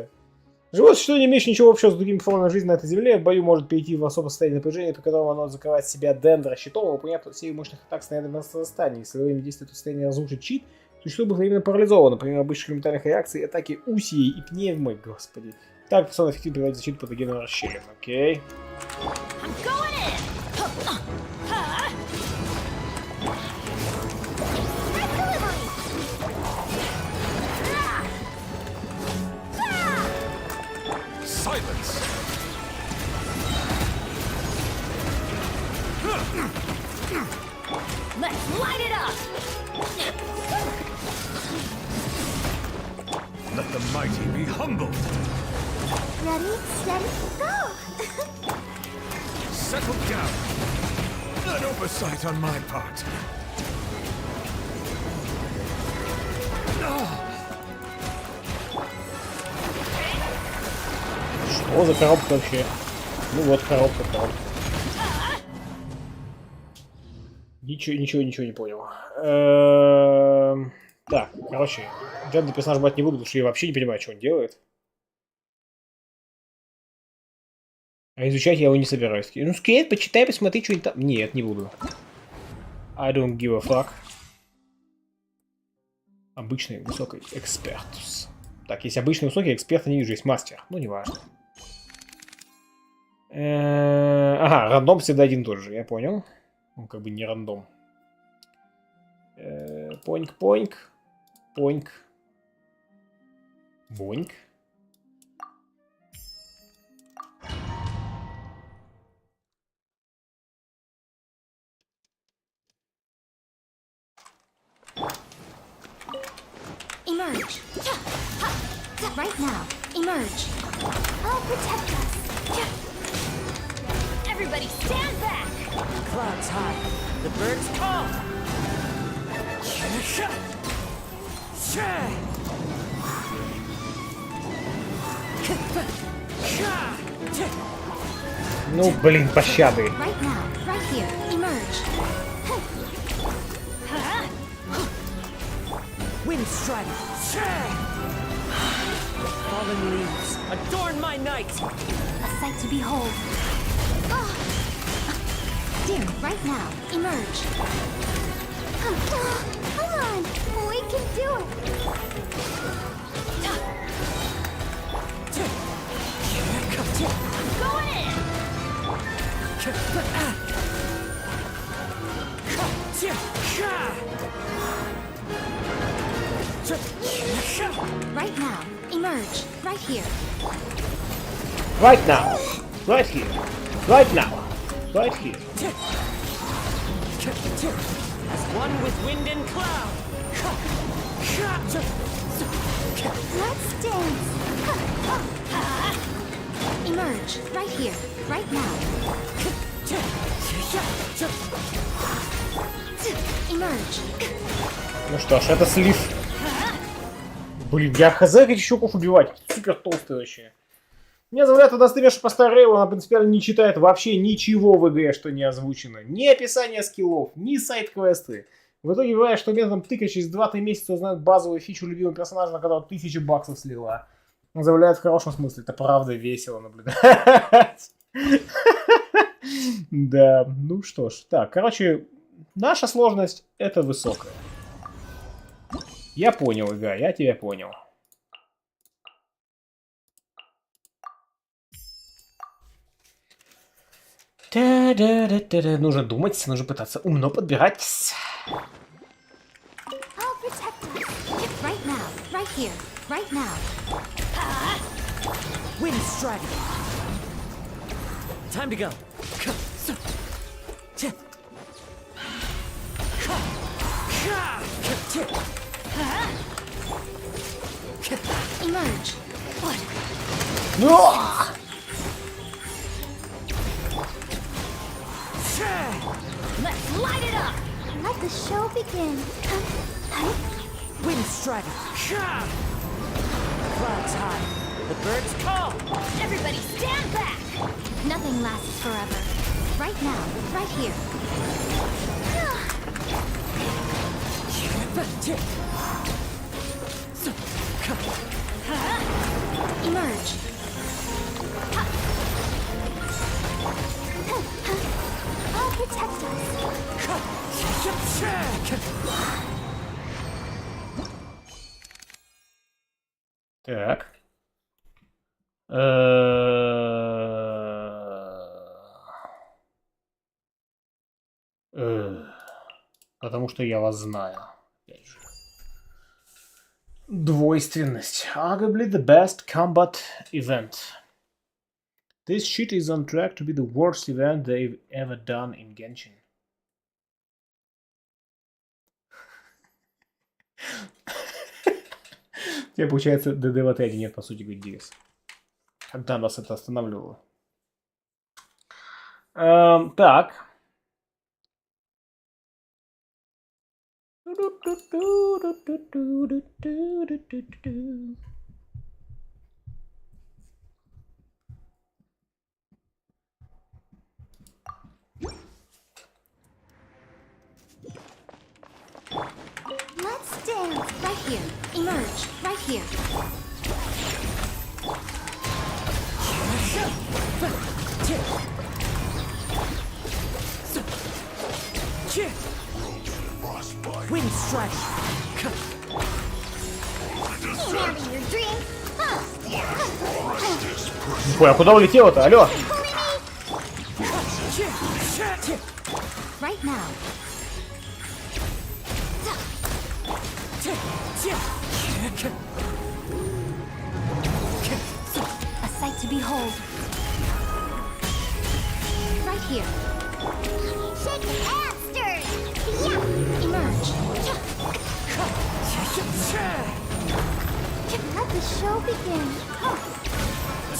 Живое существо, не имеющее ничего общего с другими формами жизни на этой земле, в бою может перейти в особое состояние напряжения, при котором оно закрывает себя дендро-щитом и выполняет серию мощных атак с снарядами на расстоянии. Если во время действия это состояние разрушит щит, существо будет временно парализовано, например, обычных элементарных реакций, атаки усии и пневмы, господи. Так персонаж эффективно приводит защиту патогенного расщелина. Окей. Silence. Let's light it up. Let the mighty be humbled. Ready, steady, go. Settle down. An oversight on my part. Что за коробка вообще? Ну вот коробка. Ничего не понял. Так, короче, данный персонаж брать не буду, потому что я вообще не понимаю, что он делает. А изучать я его не собираюсь. Ну, скейт, почитай, посмотри, что там. Нет, не буду. I don't give a fuck. Обычный высокий экспертус. Так, есть обычный высокий эксперт, не вижу, есть мастер. Ну, неважно. Ага, рандом всегда один тот же, я понял. Он как бы не рандом. Поньк. Боньк. Emerge. Right now. Emerge. I'll protect us. Everybody stand back. Clouds high. The birds call. Ну, блин, пощады. Right now. Right here. Emerge. Wind strike. Fallen leaves. Adorn my night. A sight to behold. Dim, right now. Emerge. Come on. Emerge right here. Right now. Right here. Right now. Right here. As one with wind and cloud. Let's dance. Emerge right here, right now. Emerge. Ну что ж, это слив. Блин, я хз этих щуков убивать. Супер толстый вообще. Меня забавляет, когда стримишь по Старрейлу, она принципиально не читает вообще ничего в игре, что не озвучено. Ни описание скиллов, ни сайт-квесты. В итоге бывает, что методом тыка через 2-3 месяца узнают базовую фичу любимого персонажа, на которого 1000 баксов слила. Забавляет в хорошем смысле. Это правда весело наблюдать. Да, ну что ж. Так, короче, наша сложность это высокая. Я понял, игра, я тебя понял. Нужно думать, нужно пытаться умно подбирать. Right now, right here, right now. Wind strike. Time to go. Emerge. What? Let's light it up! Let the show begin. Wind strike. Clouds high. The birds call. Everybody stand back! Nothing lasts forever. Right now, right here. Emerge. I'll protect us. Так. Потому что я вас знаю. Опять же. Двойственность. Arguably the best combat event. This shit is on track to be the worst event they've ever done in Genshin. Теперь, получается, ДД в отряде нет, по сути, говорит Дирис. Когда нас это останавливало? Так. Let's dance right here. Emerge right here. Wind strike. Having your drink? Ой, а куда улетело-то? Алло! Right now. A sight to behold. Right here. Shake and stir! Yeah! Emerge. Let the show begin.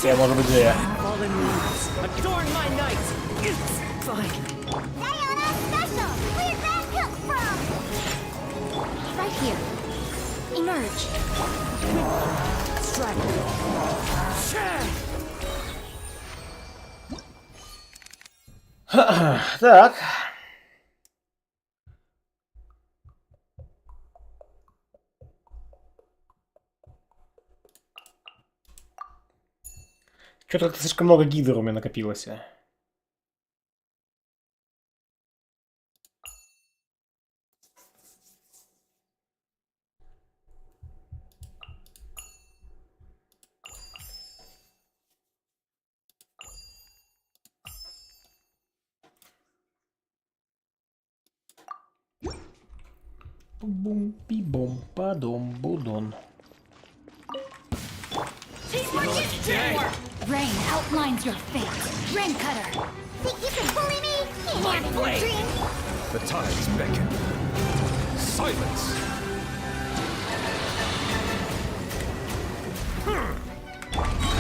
Я, может быть, зря. Fallen leaves. Adorn my night. It's fine. Diana Special! Where'd that come from? Right here. Emerge. Strike. Так. Что-то слишком много гидр у меня накопилось. Бум-пи-бом, падом, будон. Rain outlines your fate. Rain cutter. Think you can bully me? Can't have your dream. The tides beckon. Silence!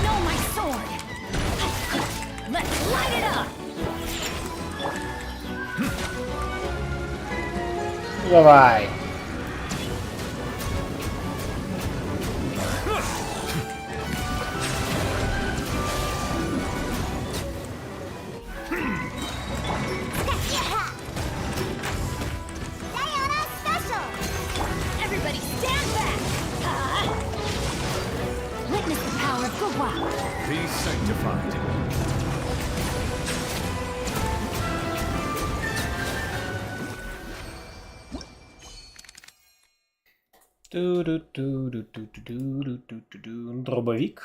Know my sword. Let's light it up. Давай. Everybody stand back. Witness the power of Gugwa. Be sanctified. Дробовик.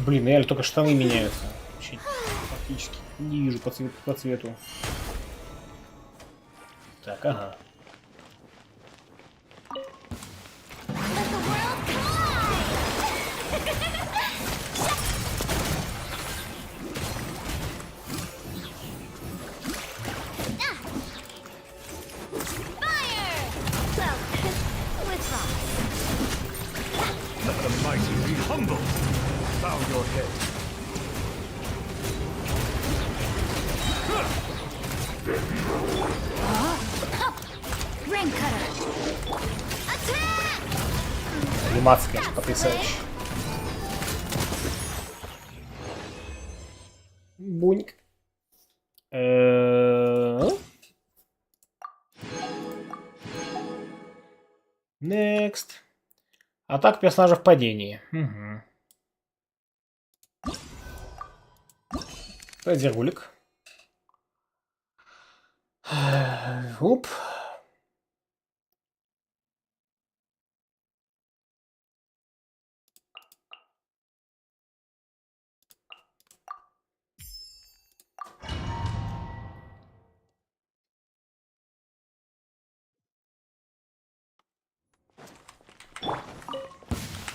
Блин, реально только штаны меняются. Вообще практически не вижу по цвету. Так, ага. Let the mighty be humble. Bow your head. Rain cutter. Attack! Анимация, конечно, потрясающая. Буньк. Next. Атака персонажа в падении. Угу. Зергулик. Оп.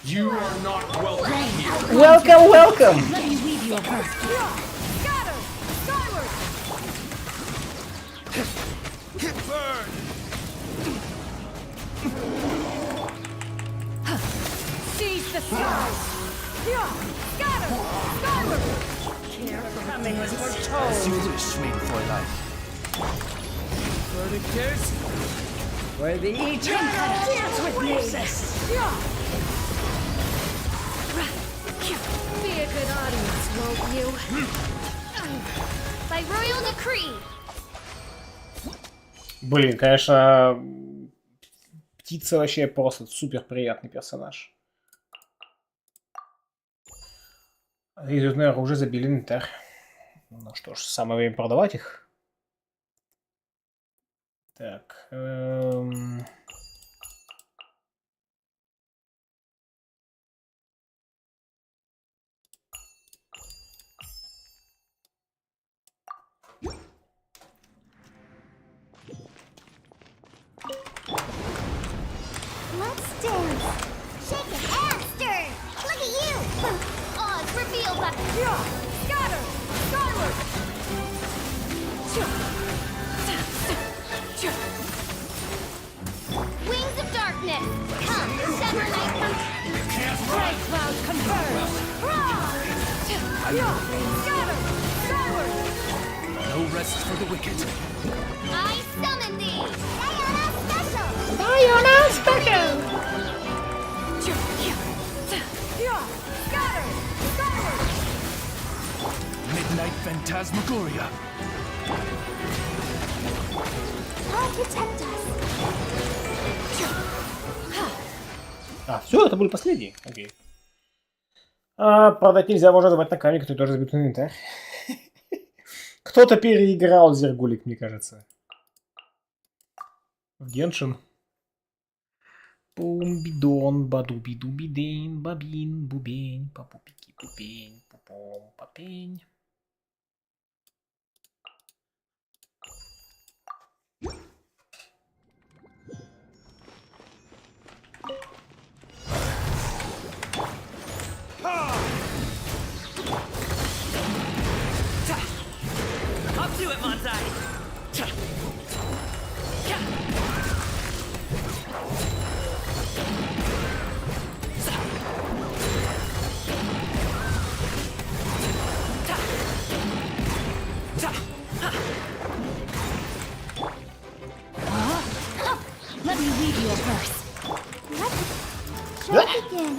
You are not welcome here. Welcome, welcome. Let me weave you a verse. Scatter! Skyward! Burn! Seize the skies! Scatter! Skyward! Coming as we're told. As you wish, made for life. Verdict is... For the eternal dance with me! Be a good audience, won't you? By royal decree. Блин, конечно, птица вообще просто супер приятный персонаж. Резервное оружие забили инвентарь. Ну что ж, самое время продавать их. Так. Let's dance! Shake it and stir! Look at you! Oz revealed that. Scatter! Skyward! Wings of darkness. Come, Shadow Knight. Bright cloud converge! Scatter! Skyward! No rest for the wicked. I summon thee. Diana Special! Scatter! Skyward! Midnight Phantasmagoria. I'll protect us. А, все, это были последние. Окей. Продать нельзя, можно забрать на камень, который тоже забит в инвентарь. Кто-то переиграл Зергулик, мне кажется. В Геншин. Бум-бидон, баду-биду-бидень, бабин, бубень, папупики, пупень, пупом, попень. Up to it, Monzai! Let me read you a verse. What? Show it again.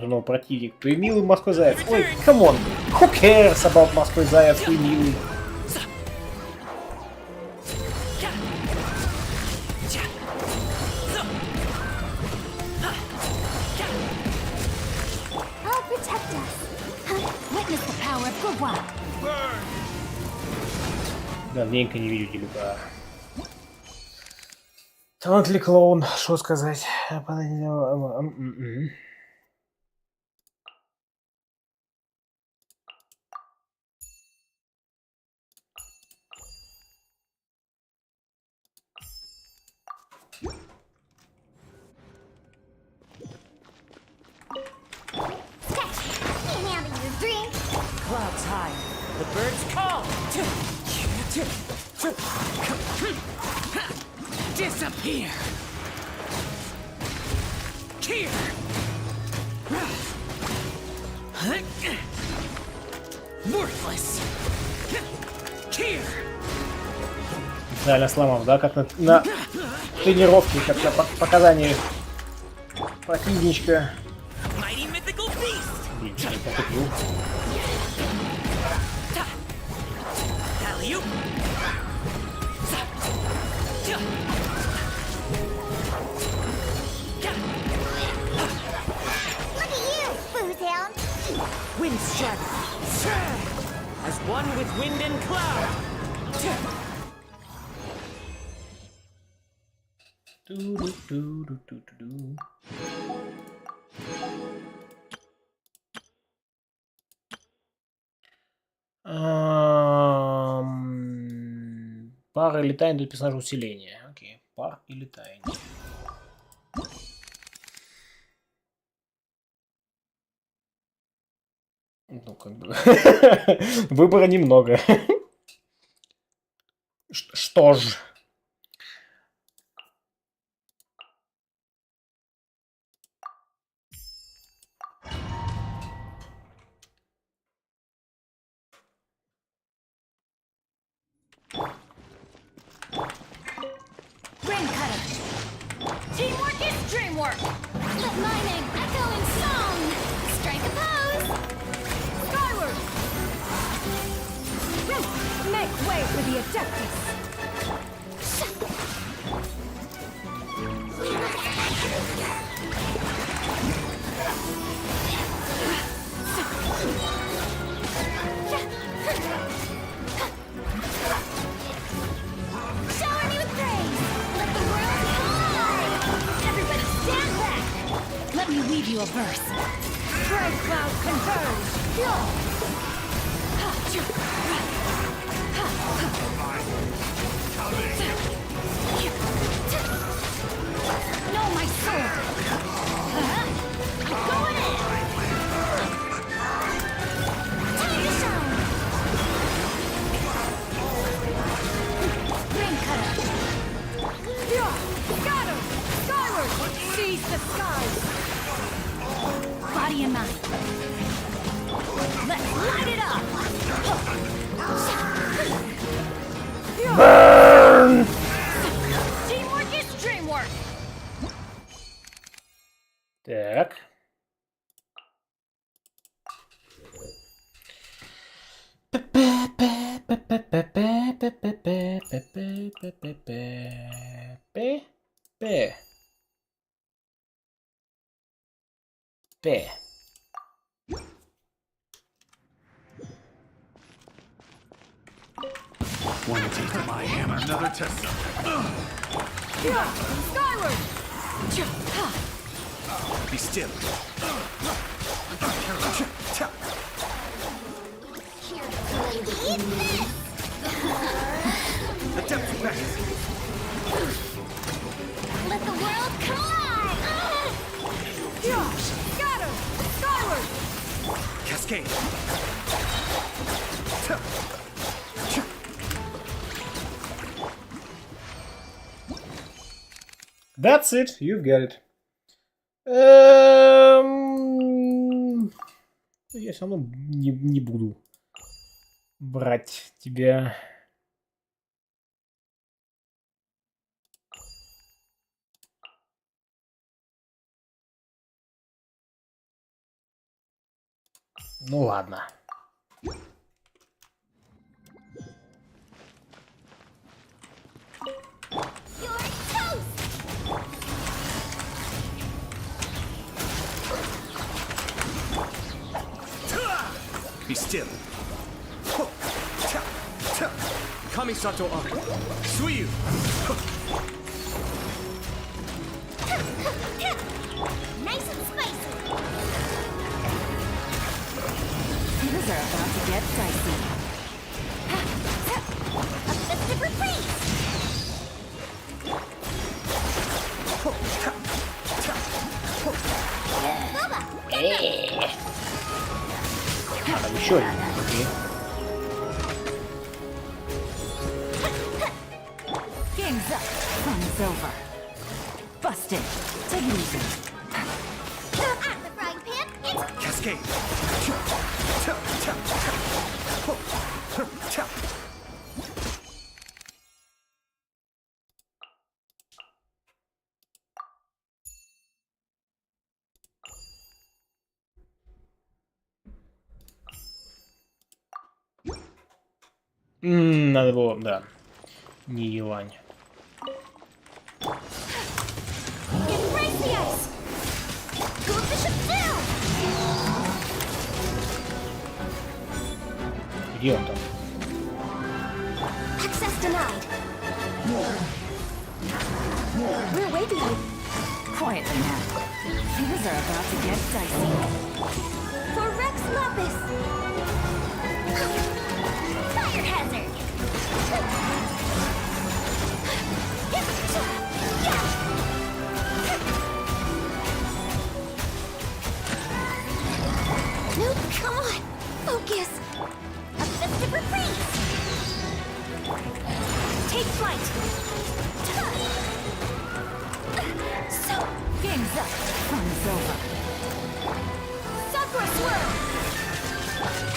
Ну, противник. Твой милый морской заяц. Ой, камон. Who cares about морской заяц, твой милый? I'll protect us. Witness the power of good one. Давненько не видел Делюка. Талантливый клоун, что сказать. Clouds high. The birds call. Disappear. Here. Worthless. Here. Реально сломал, да? Как на тренировке, как на показании противничка. Блин, я не покупил. Look at you, Foozhound. Winds shatter. As one with wind and cloud. Пар или тайна для персонажа усиления. Окей, пар или тайна. Ну, как бы... Выбора немного. Что ж... Ring cutter. Teamwork is dreamwork. Let my name echo in song. Strike a pose. Skyward. Make way for the Adeptus. Shower me with praise. Let the world collide. Everybody stand back. Let me weave you a verse. Bright clouds converge. Know my sword. Going in. Time to shine. Ring cutter. Scatter. Skyward. Seize the skies. Body and mind. Let's light it up. Want to take my hammer? Another test subject. Skyward! Be still. The depth back. Let the world collide! Scatter! Skyward! Cascade. That's it, you've got it. Я все равно не буду брать тебя. Ну ладно. Be still. Kamisato up. Suiyu. Nice and spicy! Things are about to get dicey. A festive reprise! Там еще один. Окей. Game's up. Fun's over. Busted. Take it easy. At the frying pan, it's Cascade. Надо было, да. Не елань. embrace the ice! Go bishop down! Где он там? Access denied. We're way behind. Quietly now. Things are about to get dicey. For Rex Lapis! Fire hazard! No, come on! Focus! A festive reprise! Take flight! So... Game's up. Fun's over. Sakura Swirl!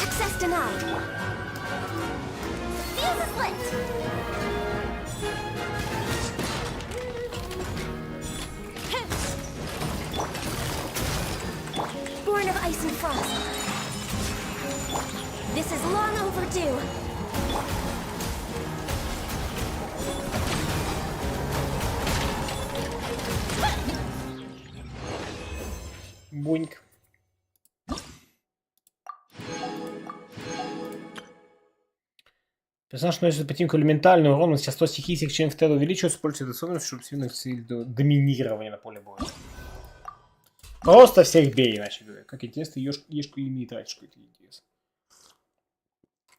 Access denied. Fuse is lit! Born of Ice and Frost. This is long overdue. Буньк. Персонаж наносит ботинку элементальный урон, частота стихии всех членов Теда увеличивается, используя способность, чтобы сильно усилить доминирование на поле боя. Просто всех бей, иначе говоря. Как интересно, ешку ими и тратишь какой-то интерес.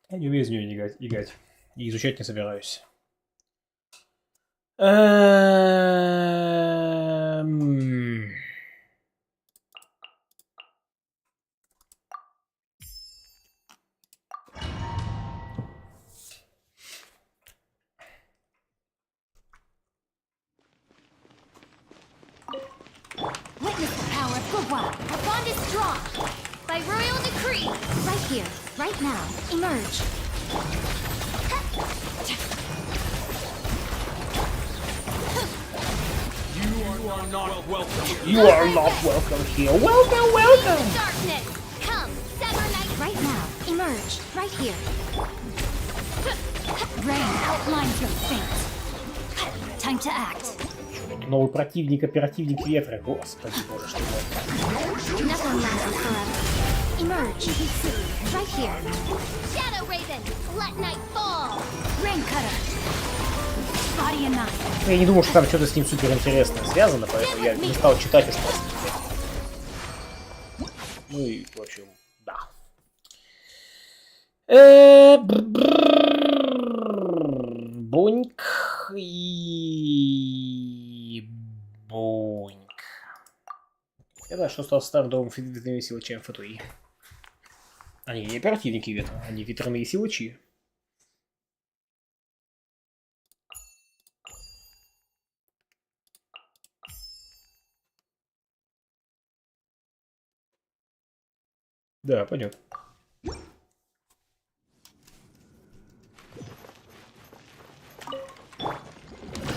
Я не умею из нее играть. И изучать не собираюсь. Witness the power of Gurwa. Our bond is strong. By royal decree. Right here, right now. Emerge. You are not welcome. You are not welcome here. Welcome, welcome. Darkness. Come. Sever night. Right now. Emerge. Right here. Rain outlines your fate. Time to act. Новый противник, оперативник ветра. Господи, боже, что это? Nothing lasts forever. Emerge. Right here. Shadow Raven, let night fall. Rain cutter. Body and knife. Я не думаю, что там что-то с ним супер интересное связано, поэтому я не стал читать уж просто. Ну и, в общем, да. Боньк и... Боньк. Я знаю, что стал старым домом ветряными силачами Фатуи. Они не оперативники ветра, они ветряные силачи. Да, пойдет.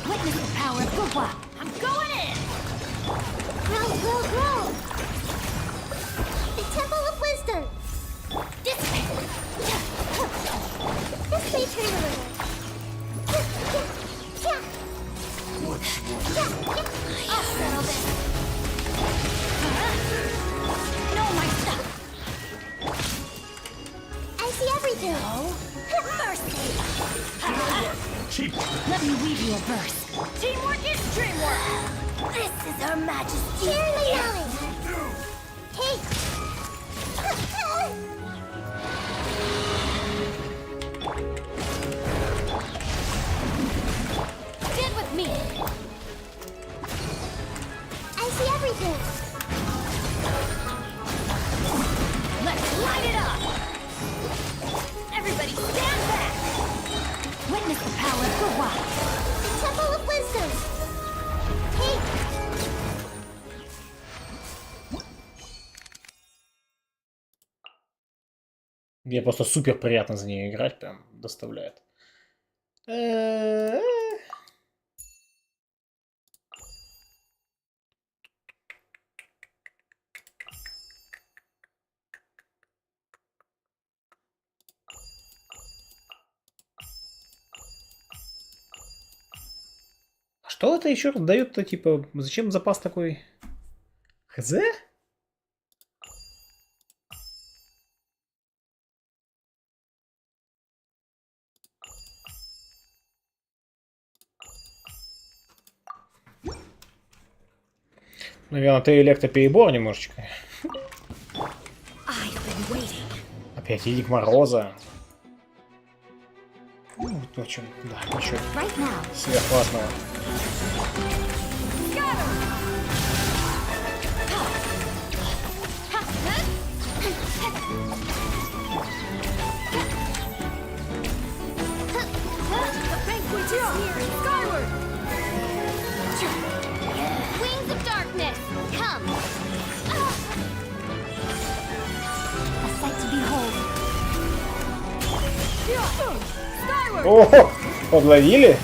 Witness the power of Gugwa. I'm going in. Grow, grow, grow. The Temple of Wisdom. This way. This may turn a little. I'll settle this. Know my stuff. I see everything. Mercy. Cheap. Let me weave you a verse. Teamwork is dreamwork. This is Her Majesty. Share my knowledge. Hey. Stand with me. I see everything. Let's light it up. Everybody stand back. Witness the power of Gugwa. The Temple of Wisdom. Hey. Мне просто супер приятно за нее играть, прям доставляет. Что это еще раз дает-то, типа, зачем запас такой? Хз? Наверное, ты электроперебор немножечко. Опять Едик Мороза. Ну, вот в общем, да, ничего сверхклассного. Wings of darkness, come. A sight to behold. О, подловили?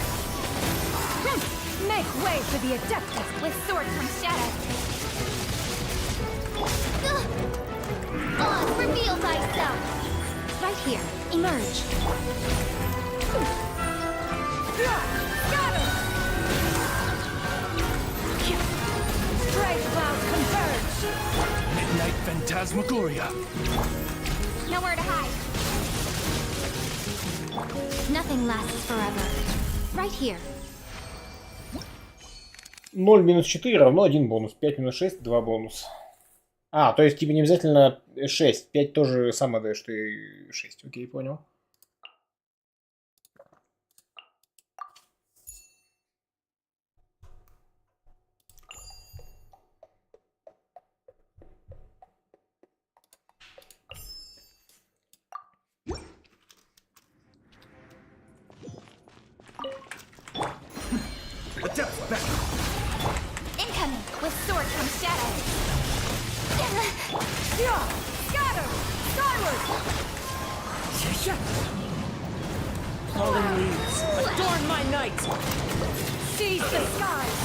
Make way for the Adeptus with sword from shadow. Oz, reveal thyself. Right here. Emerge. Stray clouds converge. Midnight Phantasmagoria. Nowhere to hide. Nothing lasts forever. Right here. 0 минус 4 равно 1 бонус. 5 минус 6, 2 бонус. А, то есть типа не обязательно 6. 5 тоже самое дает, что и 6. Окей, понял. Incoming with sword from shadow. Scatter! Skyward! Falling leaves, adorn my night. Seize the skies!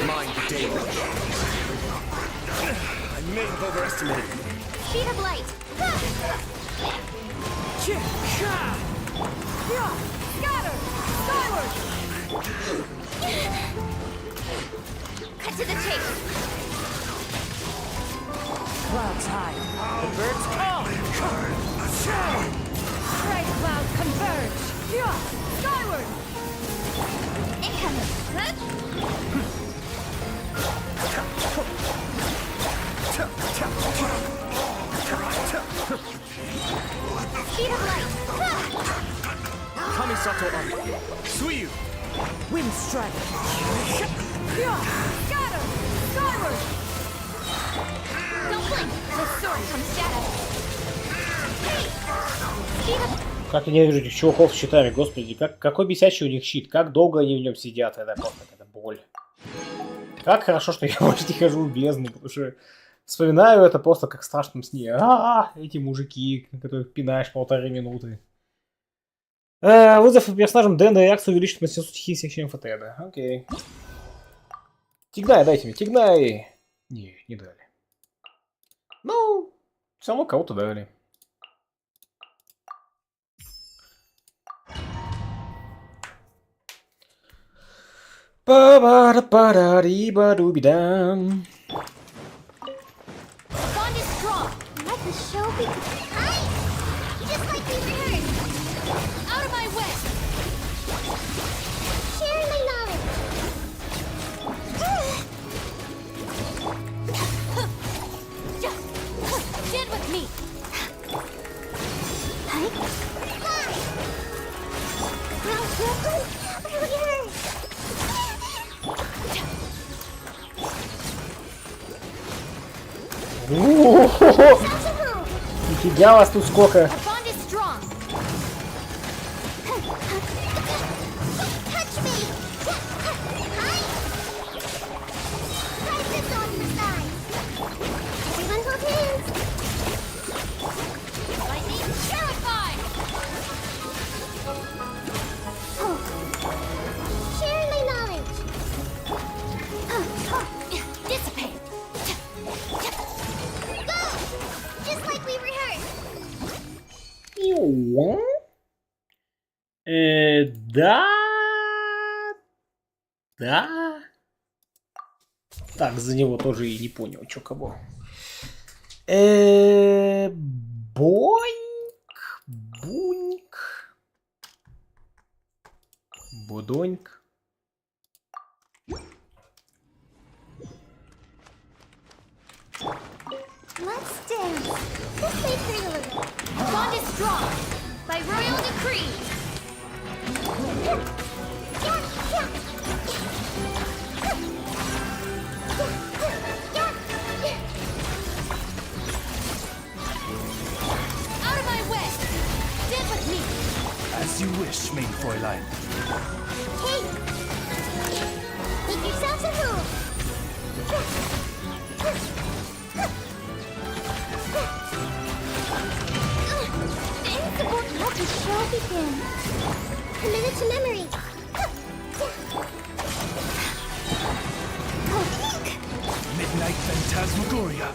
Mind the danger. I may have overestimated you. Speed of light, Scatter! Skyward! Cut to the chase. Clouds high. The birds call. Bright clouds converge. Skyward! Incoming. Speed of light. Kamisato up. Suiyu. Wind strike. Scatter! Skyward! Don't blink. The sword comes shadow. Hey! Speed of... Как я ненавижу этих чуваков с щитами, господи, какой бесячий у них щит, как долго они в нем сидят, это просто какая-то боль. Как хорошо, что я больше не хожу в бездну, потому что вспоминаю это просто как в страшном сне. Эти мужики, которых пинаешь 1,5 минуты. Вызов персонажем Дэна реакцию увеличит мастерство стихии всех членов отряда. Окей. Тигнай, дайте мне, Тигнай. Не дали. Ну, все равно кого-то дали. Ба-ба-да-ба-да-ри-ба-ду-би-дам. Bond is strong. Let the show begin. Hi! Just like we heard. Out of my way! Share my knowledge. Stand with me! Hi. Well, welcome earlier. Нифига вас тут сколько. Our bond is strong! Touch me. Hi. Try this on the side. Everyone hold hands. Lightning terrified! Oh. Share my knowledge. Dissipate! Go! Just like we rehearsed. Да. Да. Так, за него тоже и не понял, чё кого. Бойк. Буньк. Будоньк. Let's dance. This may hurt a little. Our bond is strong! By royal decree! Out of my way! Stand with me! As you wish, main Fräulein. Hey! Make yourselves at home. Invincible, let the show begin. Committed to memory. Midnight Phantasmagoria.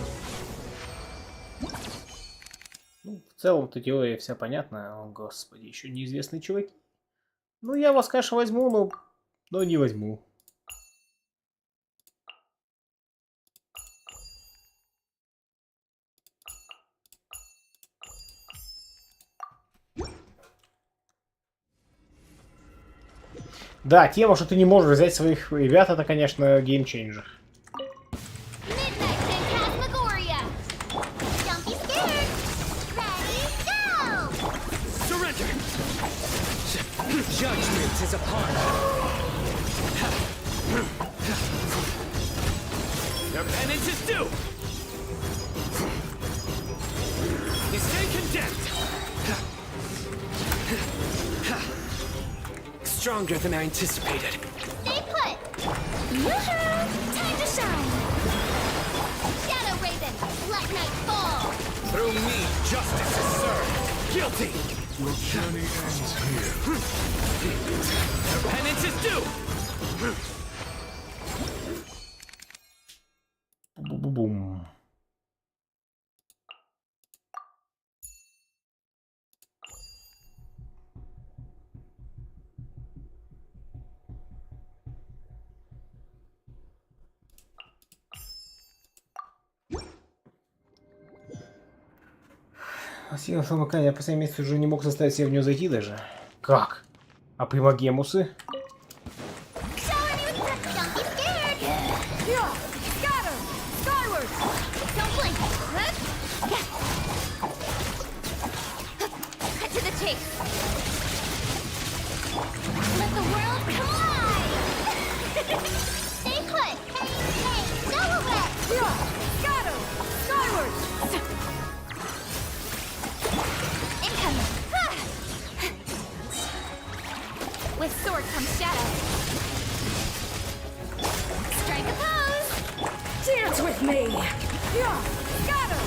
Ну, в целом-то теория вся понятна. О, господи, еще неизвестные чуваки. Ну, я вас, конечно, возьму, но не возьму. Да, тема, что ты не можешь взять своих ребят, это, конечно, геймчейнджер. Midnight Phantasmagoria. Don't be scared. Ready, go! Surrender! Judgment is upon you. Your penance is due! You stay condemned! Stronger than I anticipated. Stay put. Time to shine! Shadow Raven, let night fall. Through me, justice is served. Guilty! Your journey ends here. Your penance is due! Бу-бу-бум. Сила Фомака, я последний месяц уже не мог заставить себя в нее зайти даже. Как? А примагемусы? Let the world collide! Stay put! Hey, go away! Scatter! Skyward! Incoming! With sword comes shadow. Strike a pose! Dance with me! Scatter!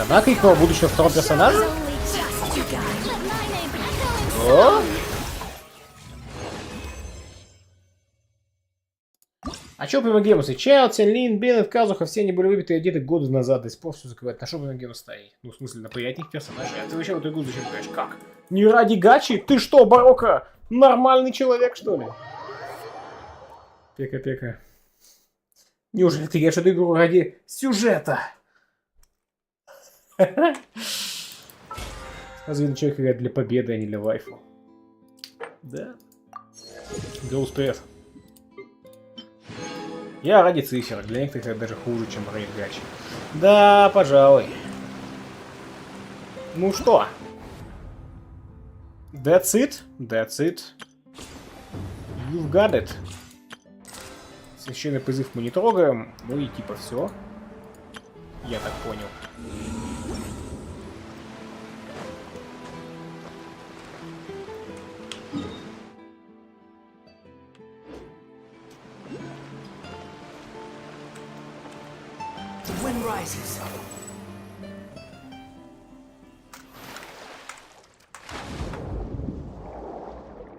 Она крикнула будущего второго персонажа? О? А чё примагемусы? Чайлд, Лин, Беннет, Казуха, все они были выбиты и одеты годы назад, до сих пор все закрывают. На что примагемус стоит? Ну, в смысле, на приятных персонажей. А ты вообще в эту игру зачем играешь? Как? Не ради гачи? Ты что, Барокко? Нормальный человек, что ли? Пека. Неужели ты играешь эту игру ради сюжета? Разве человек играет для победы, а не для вайфу? Да. Гоус, привет. Я ради цифр. Для некоторых это даже хуже, чем ради гачи. Да, пожалуй. Ну что? That's it. That's it. You've got it. Священный призыв мы не трогаем. Ну и типа все. Я так понял. The wind rises.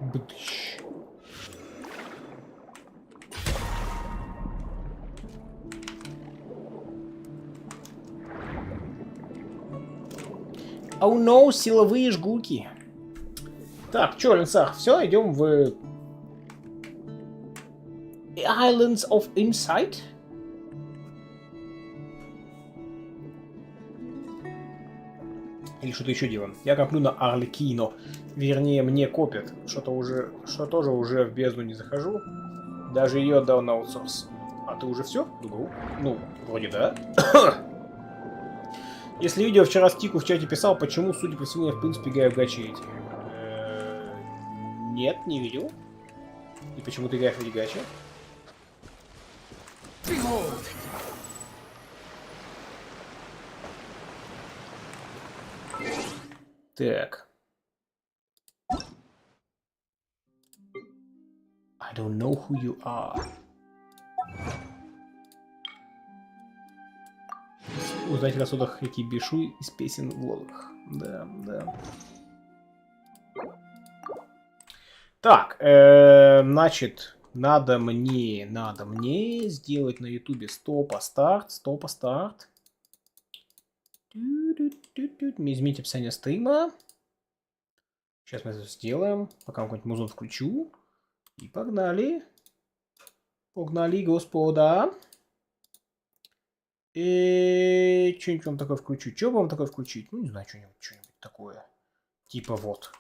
Бдыщ. Oh no, силовые жгуки. Так, чё, Ленсах, все, идем в Islands of Insight. Или что-то еще делаем. Я коплю на Арлекино. Вернее, мне копят. Что-то же уже в бездну не захожу. Даже ее отдал на аутсорс. А ты уже все? Ну, вроде да. Если видео вчера Стику в чате писал, почему, судя по всему, я в принципе играю в гачи эти. Нет, не видел. И почему ты играешь в эти гачи? Так. I don't know who you are. Узнать о рассудах реки Бишуй из песен в лодах. Да. Так, значит, надо мне сделать на ютубе стопа-старт. Изменить описание стрима. Сейчас мы это сделаем. Пока какой-нибудь музон включу. И погнали. Погнали, господа. И что-нибудь вам такое включу. Что вам такое включить? Ну, не знаю, что-нибудь такое. Типа вот.